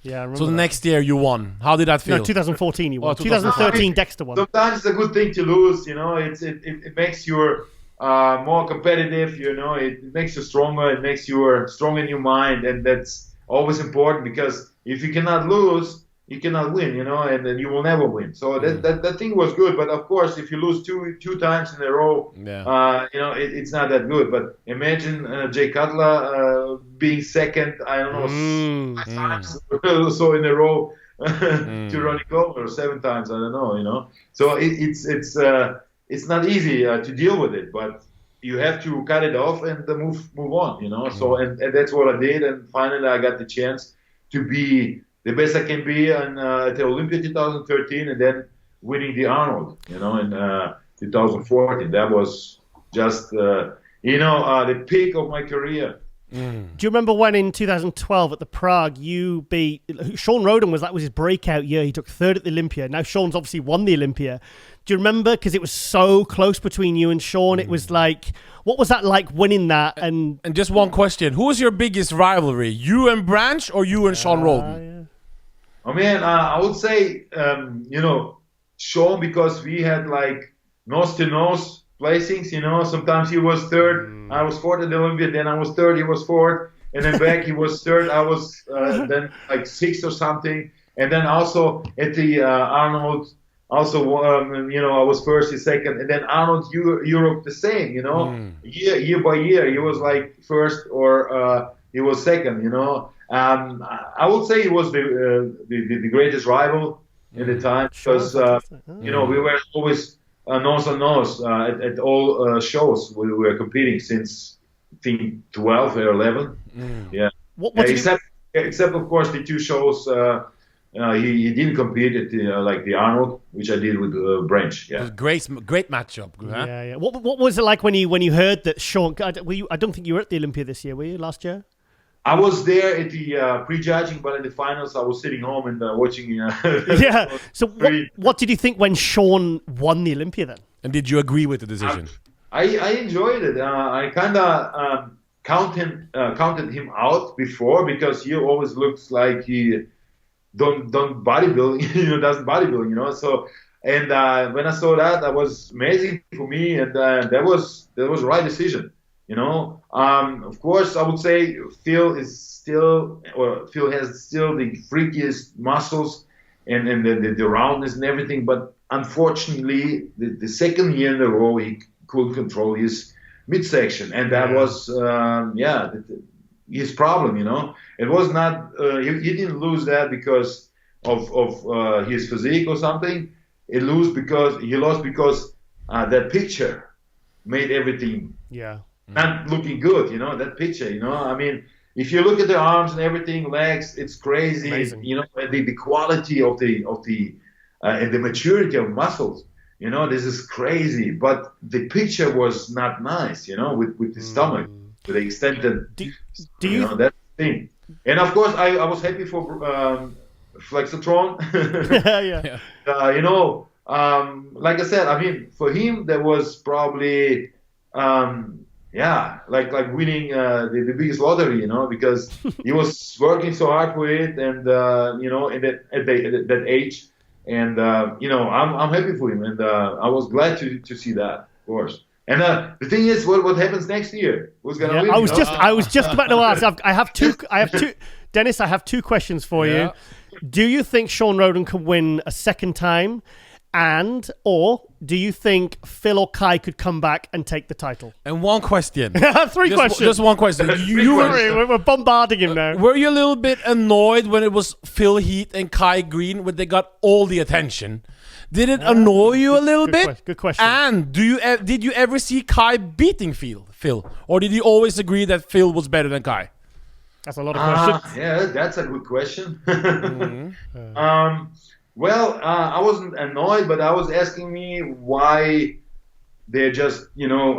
Yeah, I remember so the next year you won. How did that feel? No, 2014 you won. 2013 Dexter won. Sometimes it's a good thing to lose. It makes you more competitive. It makes you stronger. It makes you strong in your mind, and that's always important because if you cannot lose, you cannot win, and then you will never win. So that thing was good, but of course, if you lose two times in a row, it's not that good. But imagine Jay Cutler being second, I don't know, 5 times or so in a row to Ronnie Coleman, or 7 times, I don't know, So it's not easy to deal with it, but you have to cut it off and move on, So and that's what I did, and finally I got the chance to be the best I can be at the Olympia 2013, and then winning the Arnold, in 2014. That was just, the peak of my career. Do you remember when in 2012 at the Prague you beat Shaun? Rhoden was his breakout year. He took 3rd at the Olympia. Now Shaun's obviously won the Olympia. Do you remember? Because it was so close between you and Shaun. It was like, what was that like winning that? And just one question: who was your biggest rivalry? You and Branch, or you and Shaun Rhoden? I mean, I would say, Shaun, because we had like nose to nose placings, you know. Sometimes he was third, I was fourth at the Olympia, then I was third, he was fourth, and then back he was third, I was then like sixth or something. And then also at the Arnold, also you know, I was first, he second, and then Arnold Europe the same, you know. Year by year, he was like first or he was second, you know. I would say he was the greatest rival at the time, because you know, we were always nose on nose at all shows we were competing since I think 12 or 11. Yeah. Except of course the two shows he didn't compete at like the Arnold, which I did with Branch. Yeah. Great matchup. Huh? Yeah. What was it like when you heard that Shaun? I don't think you were at the Olympia this year, were you? Last year? I was there at the prejudging, but in the finals I was sitting home and watching. Yeah. So what did you think when Shaun won the Olympia then? And did you agree with the decision? I enjoyed it. I kind of counted him out before, because he always looks like he don't bodybuild, you know, doesn't bodybuild, you know. So and when I saw that was amazing for me, and that was the right decision. You know, of course, I would say Phil has still the freakiest muscles and the roundness and everything. But unfortunately, the second year in a row, he couldn't control his midsection, and that was his problem. You know, it was not he didn't lose that because of his physique or something. He lost because that picture made everything. Yeah. Not looking good, you know, that picture, you know. I mean, if you look at the arms and everything, legs, it's crazy. Amazing. You know, the quality of the and the maturity of muscles, you know, this is crazy. But the picture was not nice, you know, with the stomach, with the extended, you know, that thing. And of course, I was happy for Flexotron. Yeah. You know, like I said, I mean, for him, there was probably. Like winning the biggest lottery, you know, because he was working so hard for it, and you know, at that age, and you know, I'm happy for him, and I was glad to see that, of course. And the thing is, what happens next year? Who's gonna win? I was just about to ask. I have two. Dennis, I have two questions for you. Do you think Shaun Rhoden can win a second time? Or do you think Phil or Kai could come back and take the title? And one question. Three questions. Just one question. We're bombarding him now. Were you a little bit annoyed when it was Phil Heath and Kai Greene, when they got all the attention? Did it annoy you a little bit? Good question. And did you ever see Kai beating Phil? Or did you always agree that Phil was better than Kai? That's a lot of questions. Yeah, that's a good question. Well, I wasn't annoyed, but I was asking me why they're just, you know,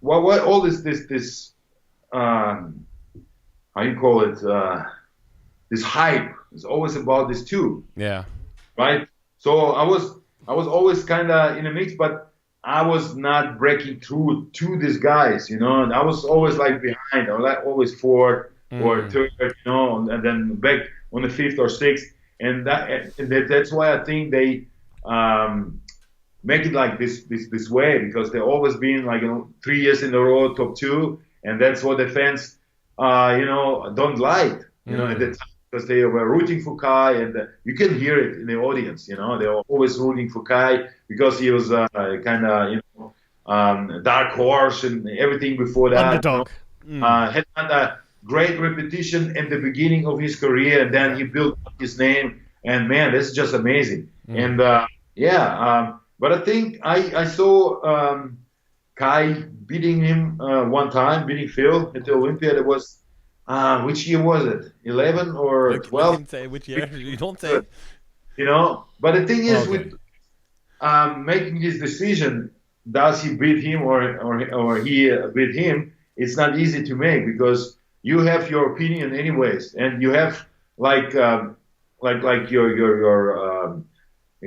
what all this how you call it, this hype is always about this too. Yeah. Right. So I was always kind of in a mix, but I was not breaking through to these guys, you know. And I was always like behind, or like always fourth or third, you know, and then back on the fifth or sixth. And that's why I think they make it like this way, because they've always been like, you know, 3 years in a row top two, and that's what the fans you know, don't like, you know, at the time, because they were rooting for Kai, and you can hear it in the audience, you know, they were always rooting for Kai because he was kind of, you know, dark horse and everything before that. Underdog. Had a great repetition in the beginning of his career, and then he built up his name, and man, this is just amazing. And but I think I saw Kai beating him one time, beating Phil at the Olympia. It was which year was it? 11 or 12? You didn't say which year. You don't say. You know, but the thing is, with making this decision, does he beat him or he beat him? It's not easy to make, because you have your opinion anyways, and you have like your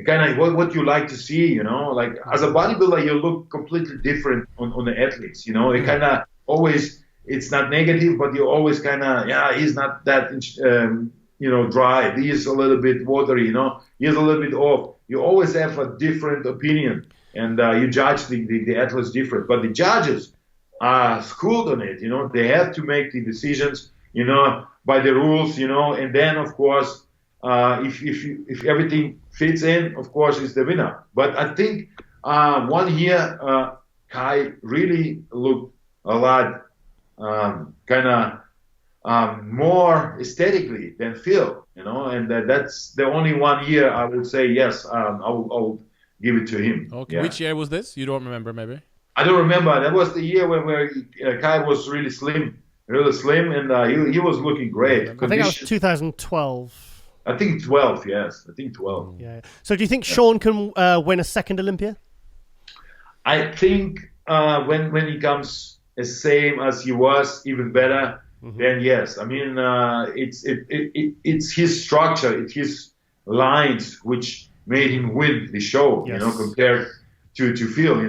kind of what you like to see, you know. Like as a bodybuilder, you look completely different on the athletes, you know. They kind of always, it's not negative, but you always kind of, he's not that you know, dry. He's a little bit watery, you know. He's a little bit off. you always have a different opinion, and you judge the athletes different. But the judges are schooled on it. They have to make the decisions, by the rules, and then of course, if everything fits in, of course, it's the winner. But I think 1 year Kai really looked a lot more aesthetically than Phil, and that's the only 1 year I would say yes. I'll give it to him. Okay. Yeah. Which year was this? You don't remember, maybe? I don't remember. That was the year where Kai was really slim, and he was looking great. I think that was 2012. I think 12. Yes, I think 12. Yeah. So do you think Shaun can win a second Olympia? I think when he comes as same as he was, even better. Then yes. I mean, it's his structure, it's his lines which made him win the show. Yes. Compared to Phil.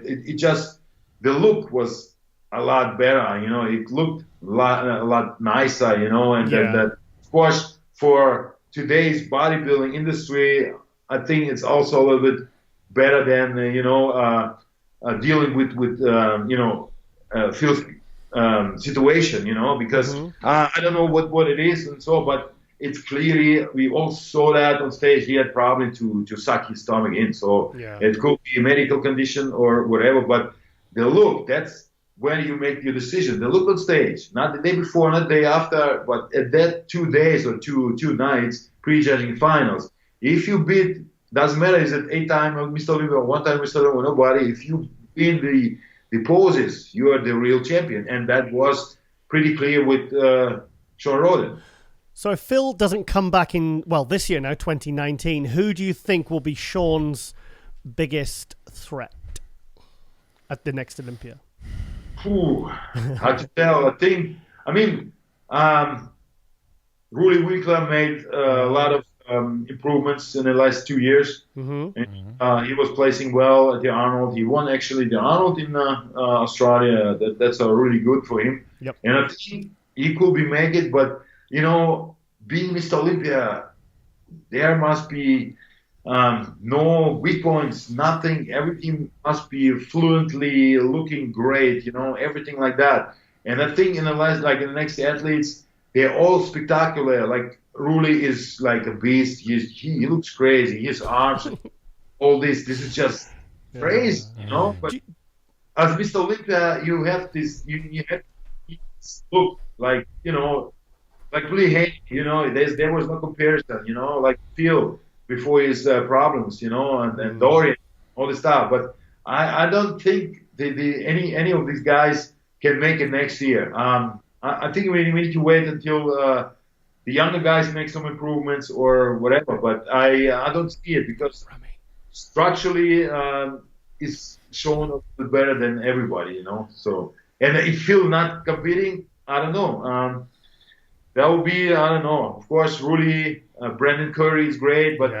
It just, the look was a lot better. It looked a lot nicer. And that of course for today's bodybuilding industry, I think it's also a little bit better than dealing with Phil's situation, because I don't know what it is and so, but it's clearly, we all saw that on stage. He had problem to suck his stomach in, so it could be a medical condition or whatever. But the look, that's when you make your decision. The look on stage, not the day before, not the day after, but at that 2 days or two nights prejudging finals. If you beat, doesn't matter, is it 8-time Mr. Olympia or 1-time Mr. Olympia or nobody. If you win the poses, you are the real champion, and that was pretty clear with Shaun Rhoden. So if Phil doesn't come back in, this year now, 2019, who do you think will be Shaun's biggest threat at the next Olympia? Hard to tell. Ruhl Winkler made a lot of improvements in the last 2 years. And, he was placing well at the Arnold. He won actually the Arnold in Australia. That's really good for him. Yep. And I think he could make it, but being Mr. Olympia, there must be no weak points, nothing. Everything must be fluently looking great, everything like that. And I think in the next athletes, they're all spectacular. Like Ruhl is like a beast. He looks crazy. His arms, all this is just crazy, But as Mr. Olympia, you have this. You have this look like like really hate. There was no comparison. Like Phil before his problems. And Dorian, all this stuff. But I don't think any of these guys can make it next year. I think we need to wait until the younger guys make some improvements or whatever. But I don't see it because structurally is shown a little better than everybody. So, and if Phil not competing, I don't know. That would be, I don't know. Of course, Ruhl, Brandon Curry is great, but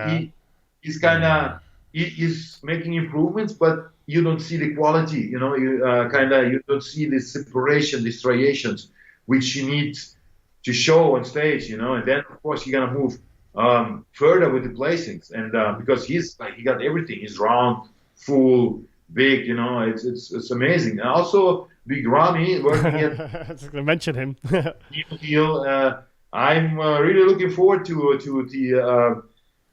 he's he's making improvements, but you don't see the quality. You don't see the separation, the striations, which you need to show on stage. And then of course you're gonna move further with the placings, and because he got everything. He's round, full, big. It's amazing. And also Big Ramy working at. I was going to mention him. I'm really looking forward to the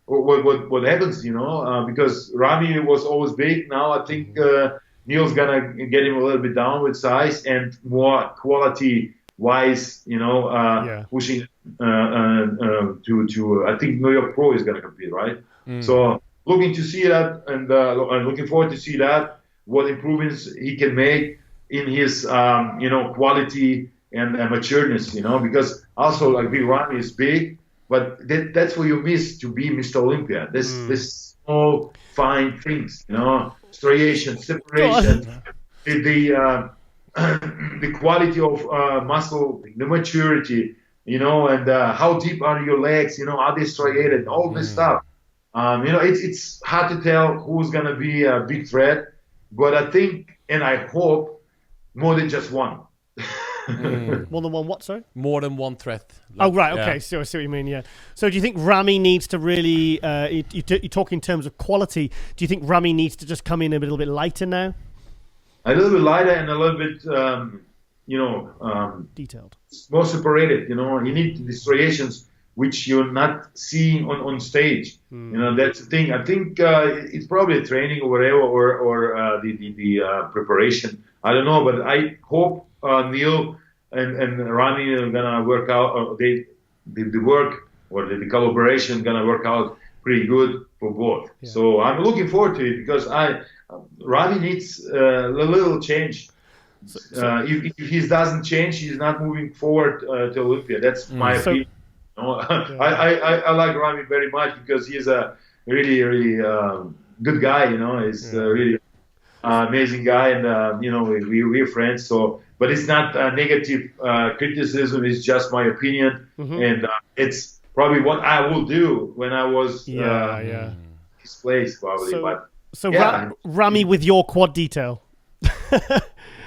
what happens, because Ramy was always big. Now I think Neil's gonna get him a little bit down with size and more quality wise, pushing to I think New York Pro is gonna compete, right? So looking to see that, and looking forward to see that, what improvements he can make in his quality and matureness, because also like Big Ramy is big, but that's what you miss to be Mr. Olympia. This small fine things, striation, separation, the quality of muscle, the maturity, and how deep are your legs, are they striated, all this stuff. It's hard to tell who's gonna be a big threat, but I think and I hope more than just one. More than one what, sorry? More than one threat. Oh, right, okay. So I see what you mean, yeah. So do you think Ramy needs to really, you talk in terms of quality, do you think Ramy needs to just come in a little bit lighter now? A little bit lighter and a little bit, detailed. More separated, you need these variations which you're not seeing on stage. That's the thing. I think it's probably training or whatever, or the preparation. I don't know, but I hope Neil and Ramy are gonna work out. Or the work or the collaboration gonna work out pretty good for both. Yeah. So I'm looking forward to it because Ramy needs a little change. If he doesn't change, he's not moving forward to Olympia. That's my opinion. I like Ramy very much because he's a really, really good guy. He's a really amazing guy, and we're friends. So, but it's not negative criticism. It's just my opinion, and it's probably what I will do when I was his place, probably. Ramy with your quad detail.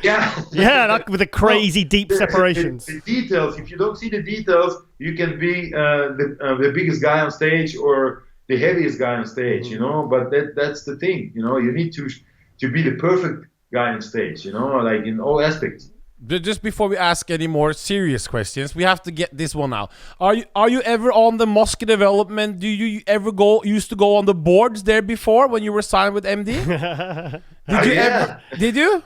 With the crazy deep separations. The details. If you don't see the details, you can be the biggest guy on stage or the heaviest guy on stage. But that's the thing. You need to be the perfect guy on stage. Like in all aspects. Just before we ask any more serious questions, we have to get this one out. Are you ever on the Muscular development? Do you ever used to go on the boards there before when you were signed with MD? Did you?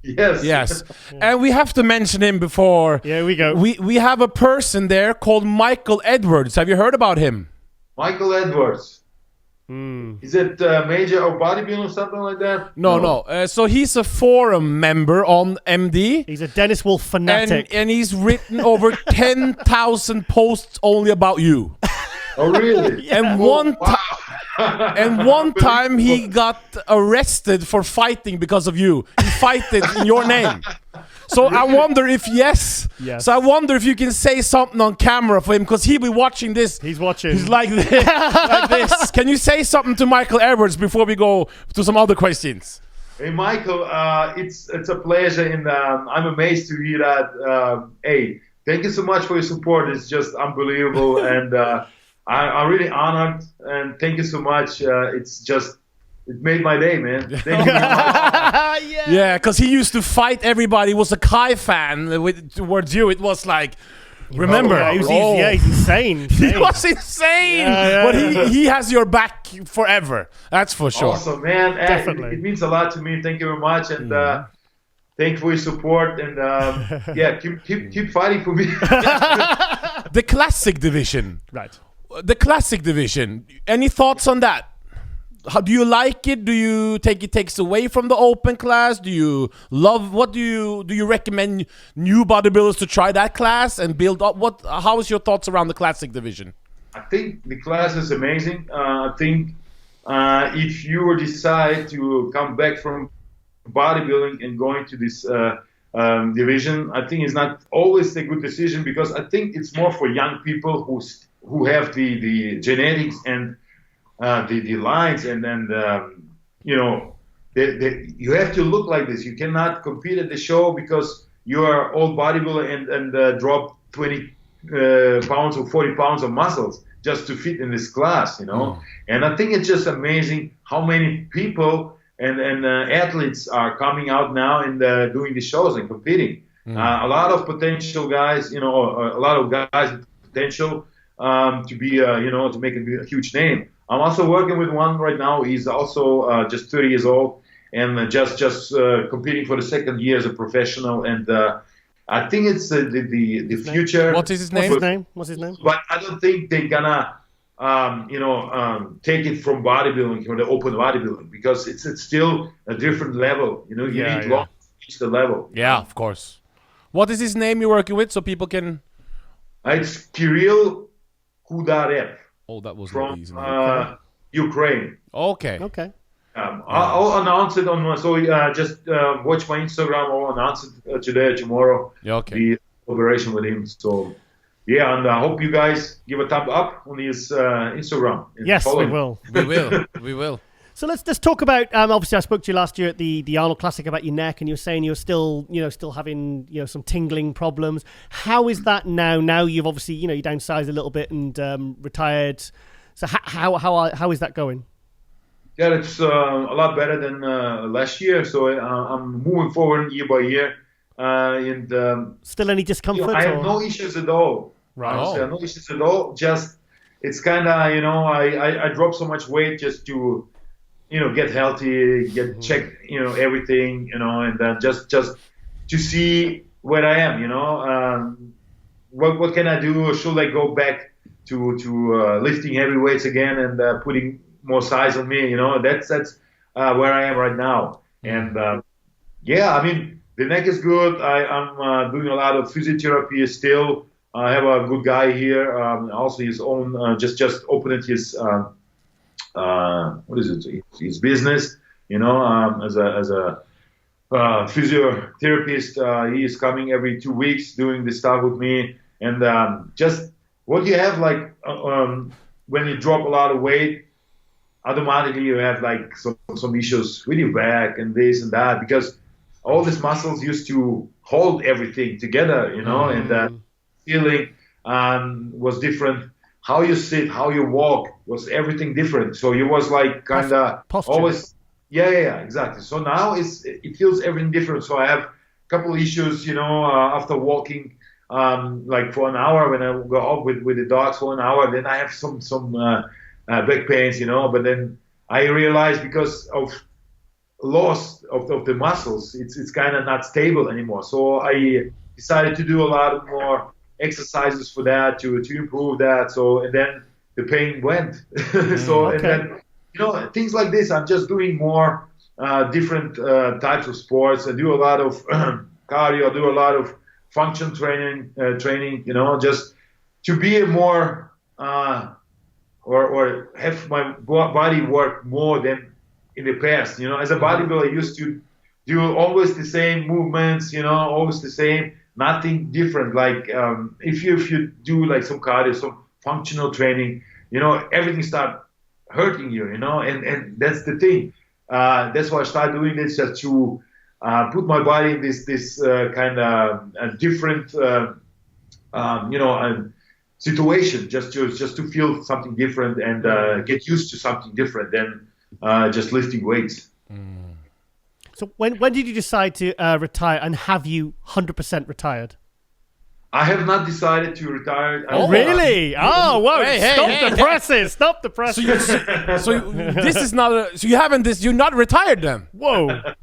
Yes. And we have to mention him before. Yeah, we go. We have a person there called Michael Edwards. Have you heard about him? Michael Edwards. Is it major or bodybuilding or something like that? No. So he's a forum member on MD. He's a Dennis Wolf fanatic. And he's written over 10,000 posts only about you. Oh, really? And one time he got arrested for fighting because of you. He fighted in your name. So I wonder if So I wonder if you can say something on camera for him because he'll be watching this. He's watching. He's like this. Can you say something to Michael Edwards before we go to some other questions? Hey, Michael, it's a pleasure, and I'm amazed to hear that. Hey, thank you so much for your support. It's just unbelievable, and I'm really honored, and thank you so much. It made my day, man. Thank you very much. Yeah, because he used to fight everybody. He was a Kai fan towards you. It was like, remember? He's insane. He was insane. But he has your back forever. That's for sure. Awesome, man. Definitely. It means a lot to me. Thank you very much, and thank you for your support. And keep fighting for me. The classic division, right? The classic division. Any thoughts on that? How do you like it? Do you think it takes away from the open class? Do you love? What do you recommend new bodybuilders to try that class and build up? How is your thoughts around the classic division? I think the class is amazing. I think if you decide to come back from bodybuilding and going to this division, I think it's not always a good decision because I think it's more for young people who have the genetics and the lines, and then you have to look like this. You cannot compete at the show because you are all bodybuilder and drop 20 pounds or 40 pounds of muscles just to fit in this class, And I think it's just amazing how many people and athletes are coming out now and doing the shows and competing. A lot of potential guys, a lot of guys with potential to be, to make a huge name. I'm also working with one right now. He's also just 30 years old and just competing for the second year as a professional. And I think it's the future. What is his name? What's his name? But I don't think they're gonna, take it from bodybuilding or the open bodybuilding because it's still a different level. You need long to reach the level. Yeah, of course. What is his name you're working with so people can? It's Kirill Kudarev. Oh, that was from easy. Ukraine. Okay. I'll announce it on. So just watch my Instagram. I'll announce it today or tomorrow. Yeah, okay. The collaboration with him. So and I hope you guys give a thumb up on his Instagram. Yes, we will. We will. So let's talk about. Obviously, I spoke to you last year at the Arnold Classic about your neck, and you were saying you're still having some tingling problems. How is that now? Now you've obviously you downsized a little bit and retired. So how is that going? Yeah, it's a lot better than last year. So I'm moving forward year by year. And still any discomfort? I have no issues at all. Right. Honestly, I have no issues at all. Just it's kind of I dropped so much weight just to get healthy, check everything, and just to see where I am. What can I do? Should I go back to lifting heavy weights again and putting more size on me? That's where I am right now. And I mean. The neck is good. I'm doing a lot of physiotherapy still. I have a good guy here. Also, his own just opened his his business. As a physiotherapist, he is coming every 2 weeks doing this stuff with me. And just what you have when you drop a lot of weight, automatically you have some issues with your back and this and that because all these muscles used to hold everything together, and feeling was different. How you sit, how you walk was everything different. So it was kind of always, exactly. So now it feels everything different. So I have a couple issues, after walking, for an hour when I go out with the dogs for an hour, then I have some back pains, But then I realized because of loss of the muscles, it's kind of not stable anymore. So I decided to do a lot more exercises for that to improve that. So and then the pain went. And then things like this. I'm just doing more different types of sports. I do a lot of cardio. I do a lot of function training. Just to be a more or have my body work more than in the past. As a bodybuilder, I used to do always the same movements, always the same, nothing different. If you do some cardio, some functional training, everything start hurting you, and that's the thing. That's why I started doing this, just to put my body in this kind of different, situation, just to feel something different and get used to something different than just lifting weights. So when did you decide to retire, and have you 100% retired? I have not decided to retire. Really? Oh, whoa! Stop the presses! So this is not. So you haven't. You're not retired then. Whoa!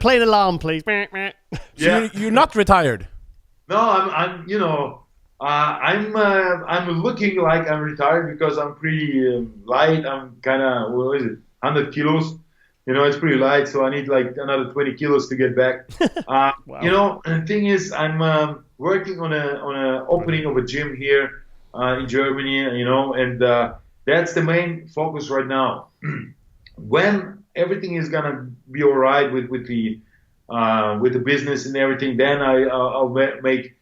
Play an alarm, please. So you're not retired. No, I'm looking like I'm retired because I'm pretty light. I'm kind of 100 kilos. It's pretty light, so I need another 20 kilos to get back. Wow. And the thing is, I'm working on a opening of a gym here in Germany. And that's the main focus right now. When everything is gonna be all right with the business and everything, then I'll make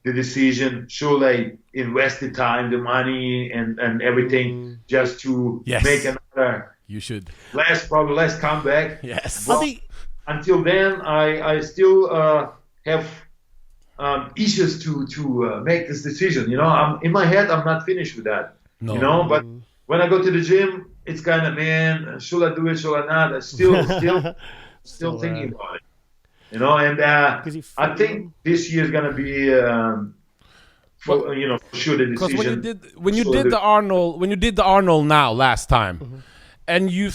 the decision. Should I invest the time, the money, and everything just to make another? You should. Probably less comeback. Yes. But until then, I still have issues to make this decision. I'm in my head. I'm not finished with that. No. But when I go to the gym, it's kind of, man, should I do it? Should I not? I'm still thinking about it. And I think this year is gonna be for sure the decision. Because when you did the Arnold now last time, and we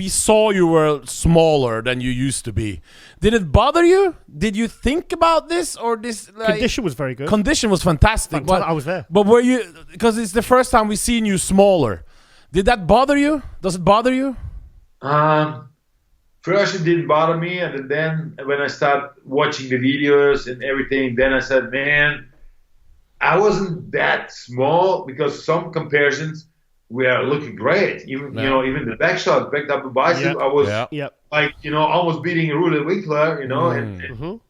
saw you were smaller than you used to be. Did it bother you? Did you think about this, or this? Condition was very good. Condition was fantastic. But I was there. But were you? Because it's the first time we've seen you smaller. Did that bother you? Does it bother you? First, it didn't bother me, and then when I started watching the videos and everything, then I said, man, I wasn't that small, because some comparisons were looking great. Even even the back shot, back double bicep, I was almost beating Ruhl Winkler, and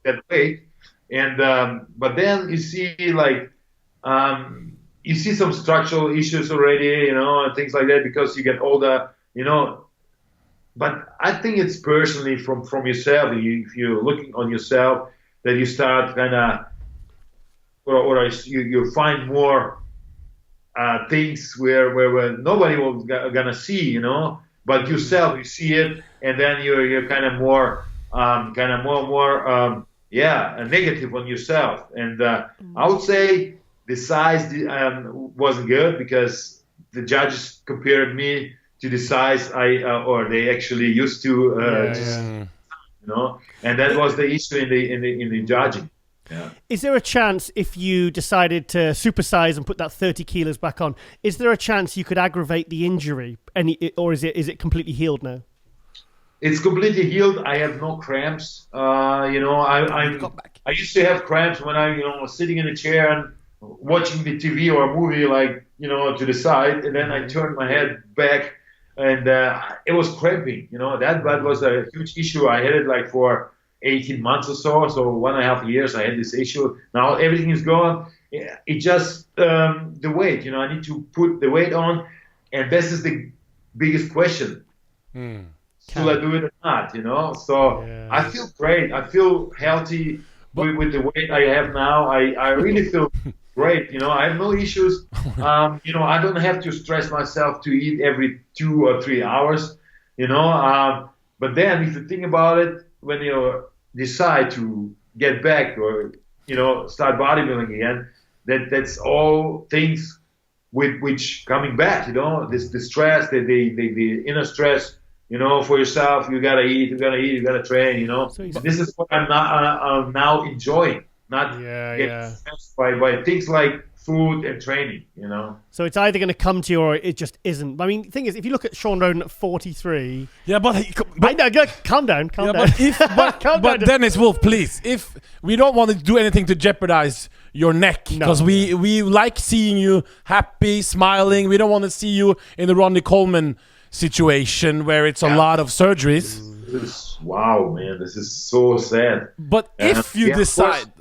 that weight. And but then you see you see some structural issues already, and things like that, because you get older. you know. But I think it's personally from yourself. If you're looking on yourself, that you start kind of, or you find more things where nobody was gonna see, you know. But yourself, you see it, and then you're kind of more negative on yourself. And I would say the size wasn't good because the judges compared me to the size or they actually used to, you know, and that was the issue in the judging. Yeah. Is there a chance if you decided to supersize and put that 30 kilos back on, is there a chance you could aggravate the injury? Or is it completely healed now? It's completely healed. I have no cramps. You know, I used to have cramps when I, you know, was sitting in a chair and watching the TV or a movie, like, you know, to the side, and then I turned my head back, and it was cramping. You know, that was a huge issue. I had it like for 18 months or so 1.5 years. I had this issue. Now everything is gone. It just the weight. You know, I need to put the weight on, and this is the biggest question. Should I do it or not? You know, so I feel great. I feel healthy with the weight I have now. I really feel great. You know, I have no issues. You know, I don't have to stress myself to eat every 2 or 3 hours. You know, but then if you think about it, when you decide to get back or, you know, start bodybuilding again, that's all things with which coming back. You know, the stress, the inner stress. You know, for yourself, you gotta eat, you gotta train. You know, so this is what I'm now enjoying, not getting stressed by things like food and training. You know, so it's either going to come to you or it just isn't. I mean, the thing is, if you look at Shaun Rhoden at 43, calm down. But Dennis Wolf, please, if we don't want to do anything to jeopardize your neck, because we like seeing you happy, smiling. We don't want to see you in the Ronnie Coleman situation where it's a lot of surgeries. Wow, man, this is so sad. But if you decide,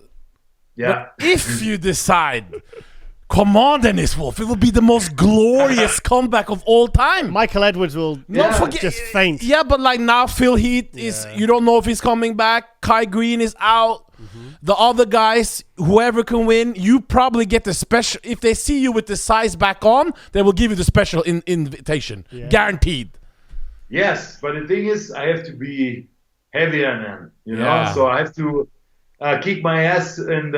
come on, Dennis Wolf, it will be the most glorious comeback of all time. Michael Edwards will just faint. Yeah, but like now Phil Heath is, you don't know if he's coming back. Greene is out. The other guys, whoever can win, you probably get the special. If they see you with the size back on, they will give you the special invitation, guaranteed. Yes, but the thing is, I have to be heavier than them, you know. So I have to kick my ass and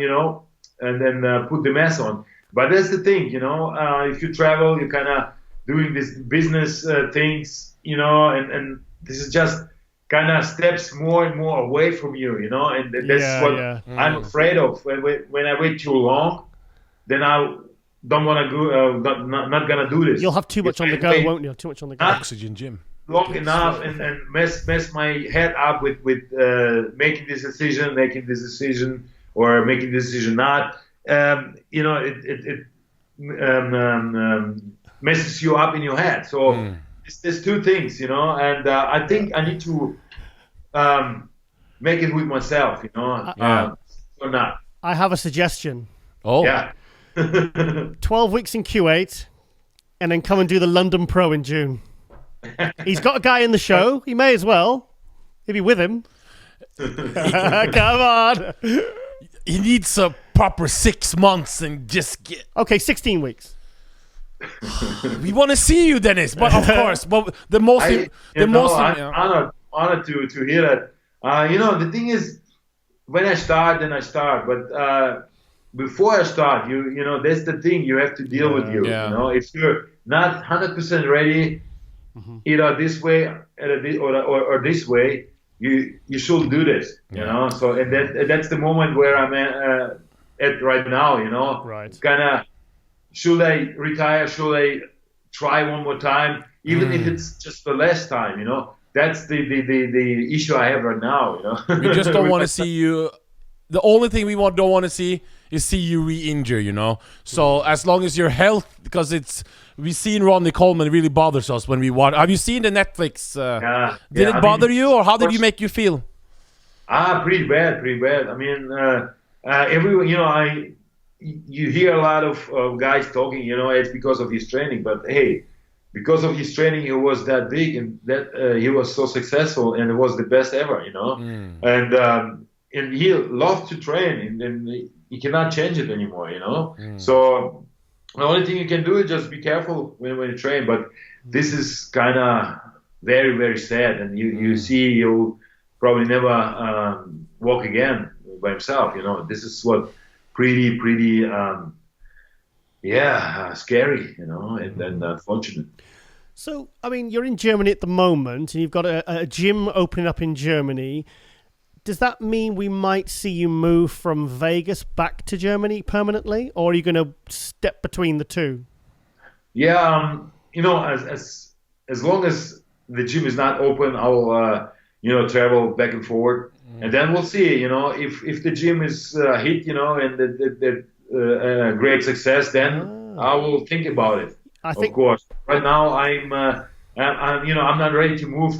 you know, and then put the mass on. But that's the thing, you know. If you travel, you're kind of doing this business things, you know, and this is just kind of steps more and more away from you, you know, and that's what I'm afraid of. When I wait too long, then I don't want to go, not gonna do this. You'll have too much on the go, won't you? Too much on the go. Oxygen gym. Long enough and mess my head up with making this decision, or making this decision not. You know, it messes you up in your head. So. There's two things, you know, and I think I need to make it with myself, you know, or not. I have a suggestion. Oh. Yeah. 12 weeks in Kuwait, and then come and do the London Pro in June. He's got a guy in the show. He may as well. He'll be with him. Come on. He needs a proper 6 months and just get... Okay, 16 weeks. We want to see you, Dennis, but of course, but I'm honored to hear that. You know, the thing is, when I start, then I start. But before I start, you know, that's the thing you have to deal with. You know, if you're not 100% ready, either this way or this way, you should do this. You know, so and that's the moment where I'm at right now. You know, kind of. Should I retire? Should I try one more time? Even if it's just the last time, you know? That's the issue I have right now, you know? We just don't want to see you... The only thing we don't want to see is see you re-injure, you know? So as long as your health... Because we've seen Ronnie Coleman really bothers us when we watch... Have you seen the Netflix? Did it bother you, or how did it make you feel? Pretty bad. I mean, everyone, you know, you hear a lot of guys talking, you know, it's because of his training. But hey, because of his training, he was that big and that he was so successful and it was the best ever, and he loved to train and he cannot change it anymore, So the only thing you can do is just be careful when you train. But this is kind of very, very sad, and you see he'll probably never walk again by himself. This is what pretty scary, and unfortunate. So, I mean, you're in Germany at the moment, and you've got a gym opening up in Germany. Does that mean we might see you move from Vegas back to Germany permanently, or are you going to step between the two? Yeah, as long as the gym is not open, I will, travel back and forth, and then we'll see. If the gym is hit, and the great success, then I will think about it. Of course. Right now, I'm not ready to move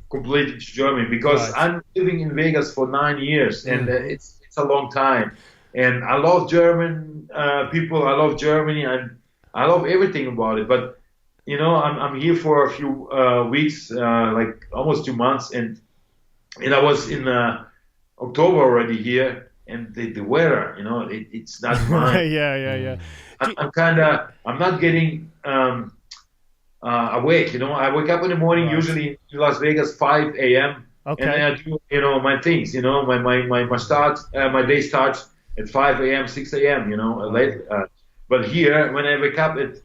completely to Germany because I'm living in Vegas for 9 years, and it's a long time. And I love German people. I love Germany, and I love everything about it. But I'm here for a few weeks, like almost 2 months, and I was in October already here, and the weather, it's not mine. Yeah. I'm not getting awake. I wake up in the morning usually in Las Vegas 5 a.m. Okay. And then I do my things. My day starts at 5 a.m. 6 a.m. Late. But here when I wake up at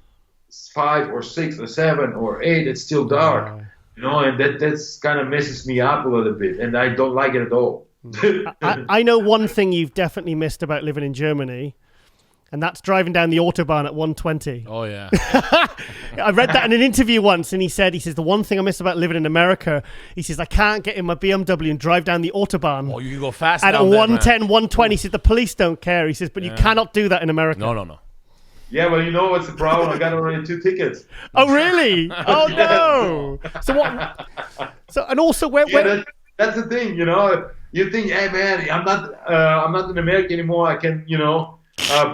5 or 6 or 7 or 8, it's still dark. And that's kind of messes me up a little bit, and I don't like it at all. I know one thing you've definitely missed about living in Germany, and that's driving down the Autobahn at 120. Oh, yeah. I read that in an interview once, and he says, the one thing I miss about living in America, he says, I can't get in my BMW and drive down the Autobahn. Oh, you can go fast at down 110, 120. He says, the police don't care. He says, but you cannot do that in America. No. Yeah, well, what's the problem? I got already 2 tickets. Oh, really? Oh, no. So what? So, and also, where? That's the thing, You think, hey, man, I'm not in America anymore. I can,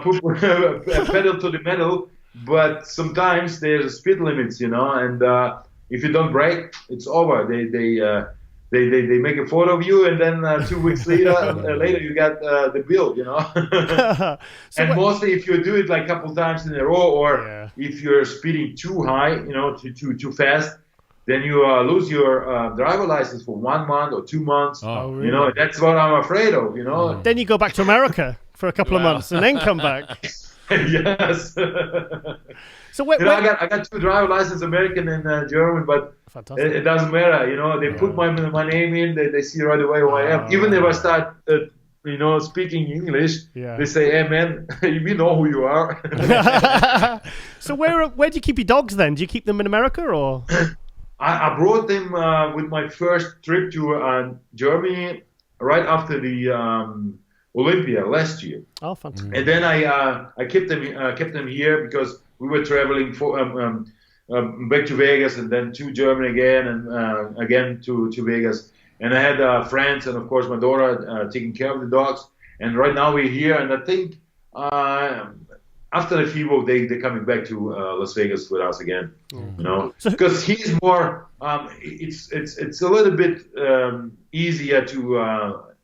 put a pedal to the metal. But sometimes there's speed limits, and if you don't brake, it's over. They make a photo of you, and then 2 weeks later you got the bill, And mostly if you do it like a couple times in a row, or if you're speeding too high, too fast, then you lose your driver license for 1 month or 2 months. Oh, really? That's what I'm afraid of, Then you go back to America for a couple of months and then come back. Yes. So I got 2 driver licenses, American and German, but it doesn't matter. They put my name in, they see right away who I am. Even if I start, speaking English, they say, "Hey, man, we know who you are." So where do you keep your dogs then? Do you keep them in America or? I brought them with my first trip to Germany right after the Olympia last year. Oh, fantastic! And then I kept them here because we were traveling for back to Vegas and then to Germany again and again to Vegas. And I had friends and of course my daughter taking care of the dogs. And right now we're here, and I think after the FIBO they're coming back to Las Vegas with us again. Because he's more. It's a little bit easier to.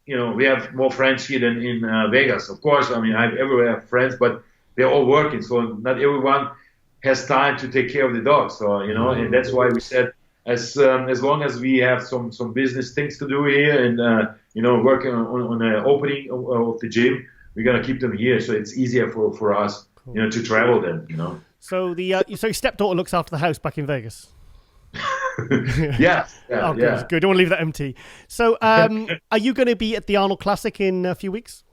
We have more friends here than in Vegas. Of course, I mean, I everywhere have friends, but they're all working, so not everyone has time to take care of the dogs. So, and that's why we said as long as we have some business things to do here and, working on the opening of the gym, we're going to keep them here. So it's easier for us, to travel then, So so your stepdaughter looks after the house back in Vegas? Yeah. Good. Don't want to leave that empty. So, are you going to be at the Arnold Classic in a few weeks?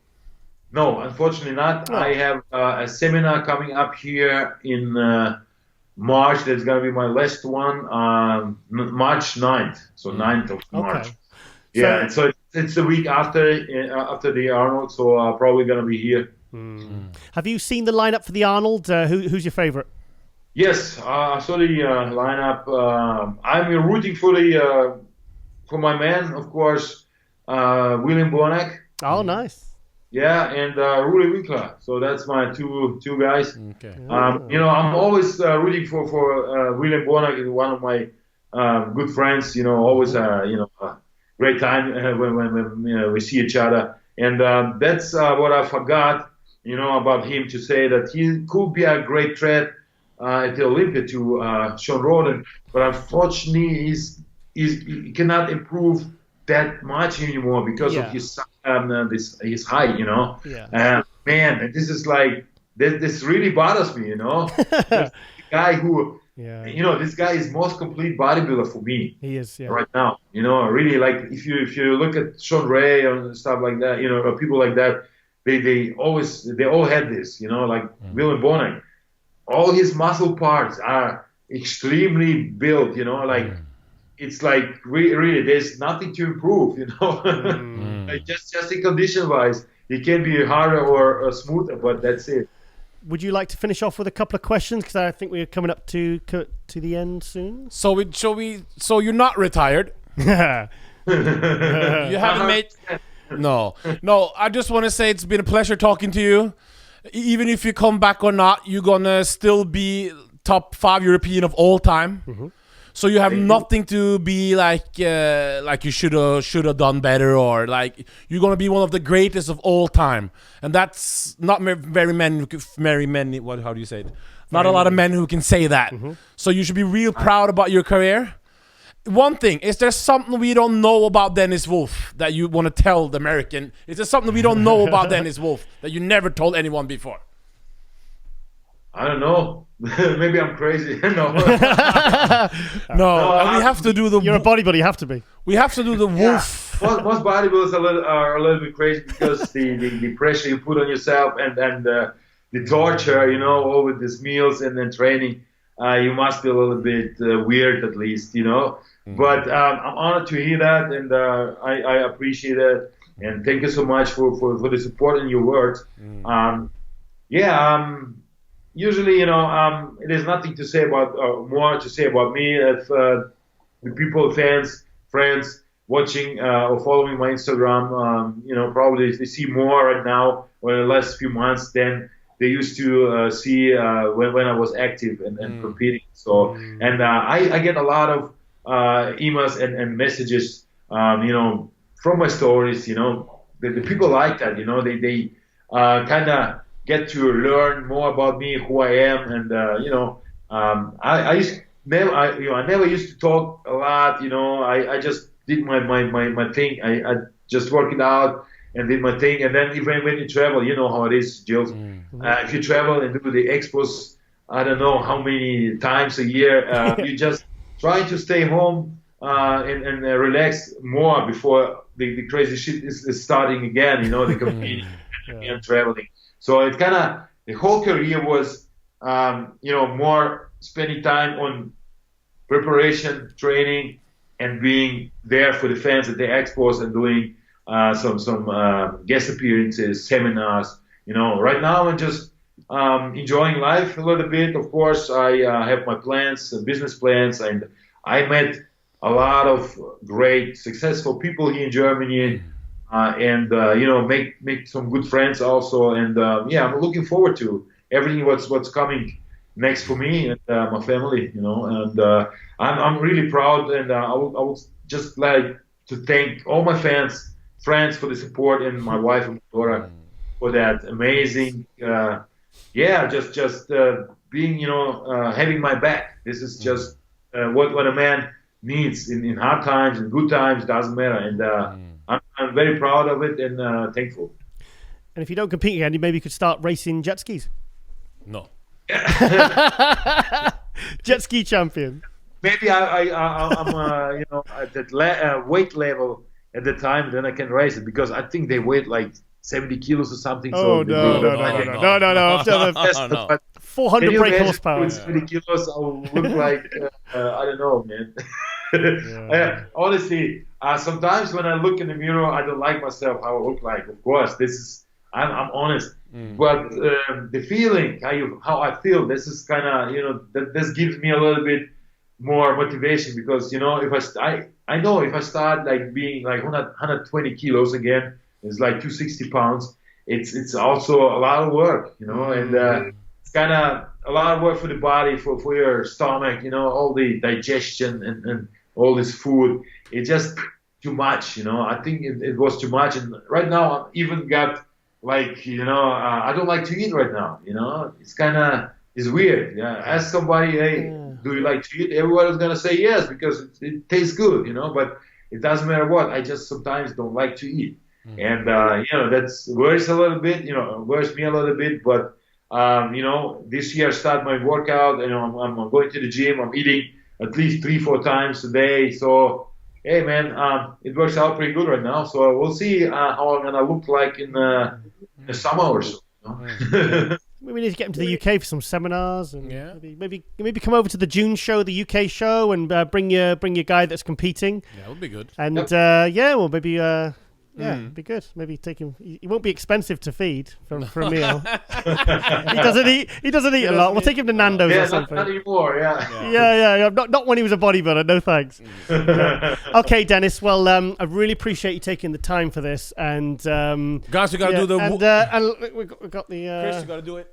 No, unfortunately not. I have a seminar coming up here in March. That's going to be my last one, March 9th. So 9th of March. Okay. Yeah, so it's the week after the Arnold, so probably going to be here. Have you seen the lineup for the Arnold? Who's your favorite? Yes, I saw the lineup. I'm rooting for my man, of course, William Bonac. Oh, nice. yeah, and Ruhl. So that's my two guys. Okay. I'm always rooting for William Bonac, is one of my good friends. Always great time when we see each other. And that's what I forgot, about him, to say that he could be a great threat at the Olympia to Shaun Rhoden, but unfortunately he cannot improve that much anymore because of his his height, Yeah. Man, this is like this really bothers me, The guy who, this guy is most complete bodybuilder for me. He is, yeah. Right now, really, like if you look at Sean Ray and stuff like that, or people like that, they all had this, like William Bonac. All his muscle parts are extremely built, it's like really there's nothing to improve, Like just in condition wise, it can be harder or smoother, but that's it. Would you like to finish off with a couple of questions? Because I think we're coming up to the end soon. So you're not retired. You haven't made. No. I just want to say it's been a pleasure talking to you. Even if you come back or not, you're gonna still be top 5 European of all time. Mm-hmm. So you have nothing to be like you should have done better, or like you're gonna be one of the greatest of all time, and that's not very many. What? How do you say it? Not a lot of men who can say that. Mm-hmm. So you should be real proud about your career. One thing, is there something we don't know about Dennis Wolf that you want to tell the American? Is there something we don't know about Dennis Wolf that you never told anyone before? I don't know. Maybe I'm crazy. No. No, we have to do the... You're a bodybuilder, you have to be. We have to do the Wolf. Most bodybuilders are a little bit crazy because the pressure you put on yourself and the torture, all with these meals and then training, you must be a little bit weird at least, Mm-hmm. But I'm honored to hear that, and I appreciate it. And thank you so much for the support and your words. Mm. Usually, there's nothing to say about more to say about me. If the people, fans, friends watching or following my Instagram, probably they see more right now or in the last few months than they used to see when I was active and competing. So, and I get a lot of emails and messages, from my stories. The people like that. They kind of get to learn more about me, who I am, and I never used to talk a lot. I just did my thing. I just worked it out and did my thing. And then even when you travel, you know how it is, Jill. If you travel and do the expos, I don't know how many times a year, you just try to stay home and relax more before the crazy shit is starting again. The competing and traveling. So it kind of, the whole career was, more spending time on preparation, training, and being there for the fans at the expos and doing some guest appearances, seminars. Right now I'm just enjoying life a little bit. Of course, I have my plans, business plans, and I met a lot of great, successful people here in Germany. And make some good friends also, and I'm looking forward to everything what's coming next for me and my family, and I'm really proud, and I would just like to thank all my friends for the support, and my wife and my daughter for that amazing, just being, having my back. This is just what a man needs in hard times and good times, doesn't matter, and I'm very proud of it and thankful. And if you don't compete again, maybe you could start racing jet skis. No. Jet ski champion. Maybe I'm at that weight level at the time, then I can race it, because I think they weigh like 70 kilos or something. Oh, no. 400 brake horsepower. With 70 kilos, I will look like, I don't know, man. Honestly, sometimes when I look in the mirror, I don't like myself, how I look like. Of course, I'm honest. But the feeling, how I feel, this is kind of, this gives me a little bit more motivation, because, I know if I start like being like 120 kilos again, it's like 260 pounds, it's also a lot of work, and it's kind of a lot of work for the body, for your stomach, all the digestion and all this food. It's just too much, I think it was too much. And right now I even got like, I don't like to eat right now, it's weird. Yeah. Ask somebody, hey, do you like to eat? Everybody's going to say yes, because it tastes good, but it doesn't matter what. I just sometimes don't like to eat. And, that's worse a little bit, worse me a little bit. But, this year I start my workout, and I'm going to the gym. I'm eating at least 3-4 times a day. So, hey, man, it works out pretty good right now. So we'll see how I'm going to look like in the summer or so. We need to get him to the UK for some seminars, and maybe come over to the June show, the UK show, and bring your guy that's competing. Yeah, that would be good. And maybe it'd be good. Maybe take him. He won't be expensive to feed for a meal. He doesn't eat a lot. We'll take him to Nando's or something. Not anymore. Yeah. Not when he was a bodybuilder. No thanks. Okay, Dennis. Well, I really appreciate you taking the time for this. And guys, we got to do the. And we got the. Chris, you got to do it.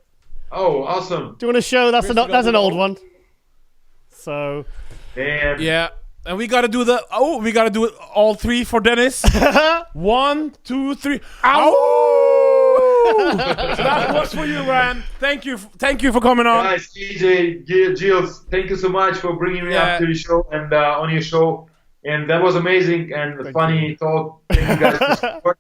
Oh, awesome! Do you want to show? That's an old one. So. Damn. Yeah. And we gotta do it all three for Dennis. 1, 2, 3. Ow! So that was for you, man. Thank you for coming on. Guys, DJ, Gilles, thank you so much for bringing me up to the show and on your show. And that was amazing and funny talk. Thank you guys for support.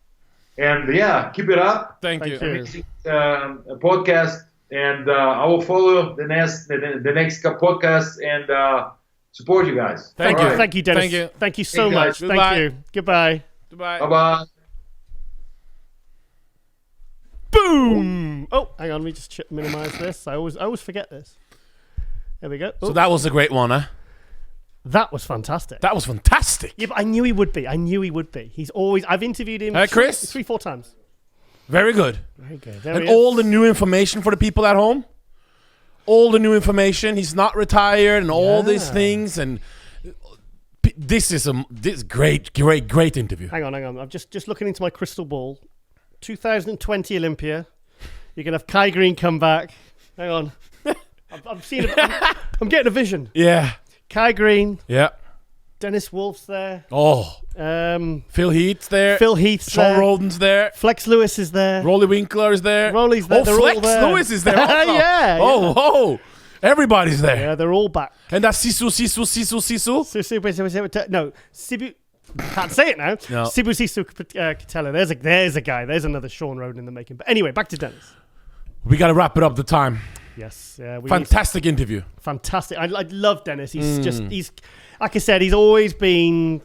And keep it up. Thank you. Amazing podcast. And I will follow the next podcast and. Support you guys. Thank you, Dennis. Thank you so much. Thank you. Goodbye. Bye-bye. Boom! Oh, hang on. Let me just minimize this. I always forget this. There we go. So that was a great one, huh? That was fantastic. Yeah, but I knew he would be. I've interviewed him Chris? 3-4 times. Very good. There and all the new information for the people at home. All the new information. He's not retired, and all these things. And this is great interview. Hang on. I'm just looking into my crystal ball. 2020 Olympia. You're gonna have Kai Greene come back. Hang on. I'm seeing. I'm getting a vision. Yeah. Kai Greene. Yeah. Dennis Wolf's there. Oh. Phil Heath's there. Shaun Rhoden's there. Flex Lewis is there. Rolly Winkler is there. Rolly's there. Oh, Flex Lewis is there also. Yeah. Oh. Everybody's there. Yeah, they're all back. And that's Sisu. No, Sibu. Can't say it now. No. Sibu Sisu Katela. There's a guy. There's another Shaun Rhoden in the making. But anyway, back to Dennis. We got to wrap it up the time. Yes. Fantastic interview. Fantastic. I love Dennis. He's like I said, he's always been.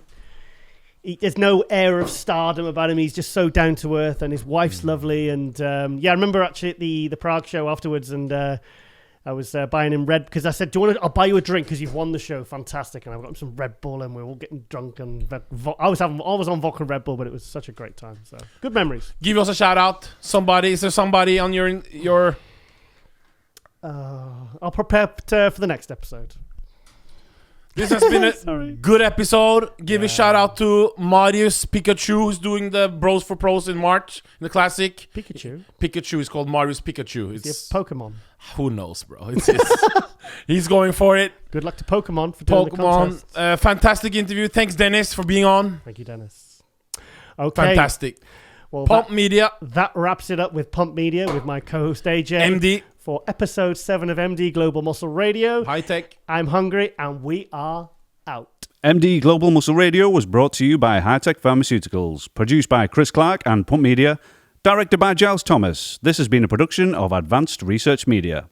There's no air of stardom about him. He's just so down to earth, and his wife's lovely. And I remember actually at the Prague show afterwards, and I was buying him Red because I said, "Do you want? I'll buy you a drink because you've won the show. Fantastic!" And I got him some Red Bull, and we were all getting drunk. And I was on vodka and Red Bull, but it was such a great time. So good memories. Give us a shout out. Is there somebody on your? I'll prepare for the next episode. This has been a good episode. Give a shout out to Marius Pikachu, who's doing the Bros for Pros in March in the Classic. Pikachu is called Marius Pikachu. It's Pokemon. Who knows, bro? He's going for it. Good luck to Pokemon for doing the contest. Fantastic interview. Thanks, Dennis, for being on. Thank you, Dennis. Okay. Fantastic. Well, Pump Media. That wraps it up with Pump Media with my co-host AJ. MD. For episode 7 of MD Global Muscle Radio. High Tech. I'm hungry, and we are out. MD Global Muscle Radio was brought to you by High Tech Pharmaceuticals, produced by Chris Clark and Pump Media, directed by Giles Thomas. This has been a production of Advanced Research Media.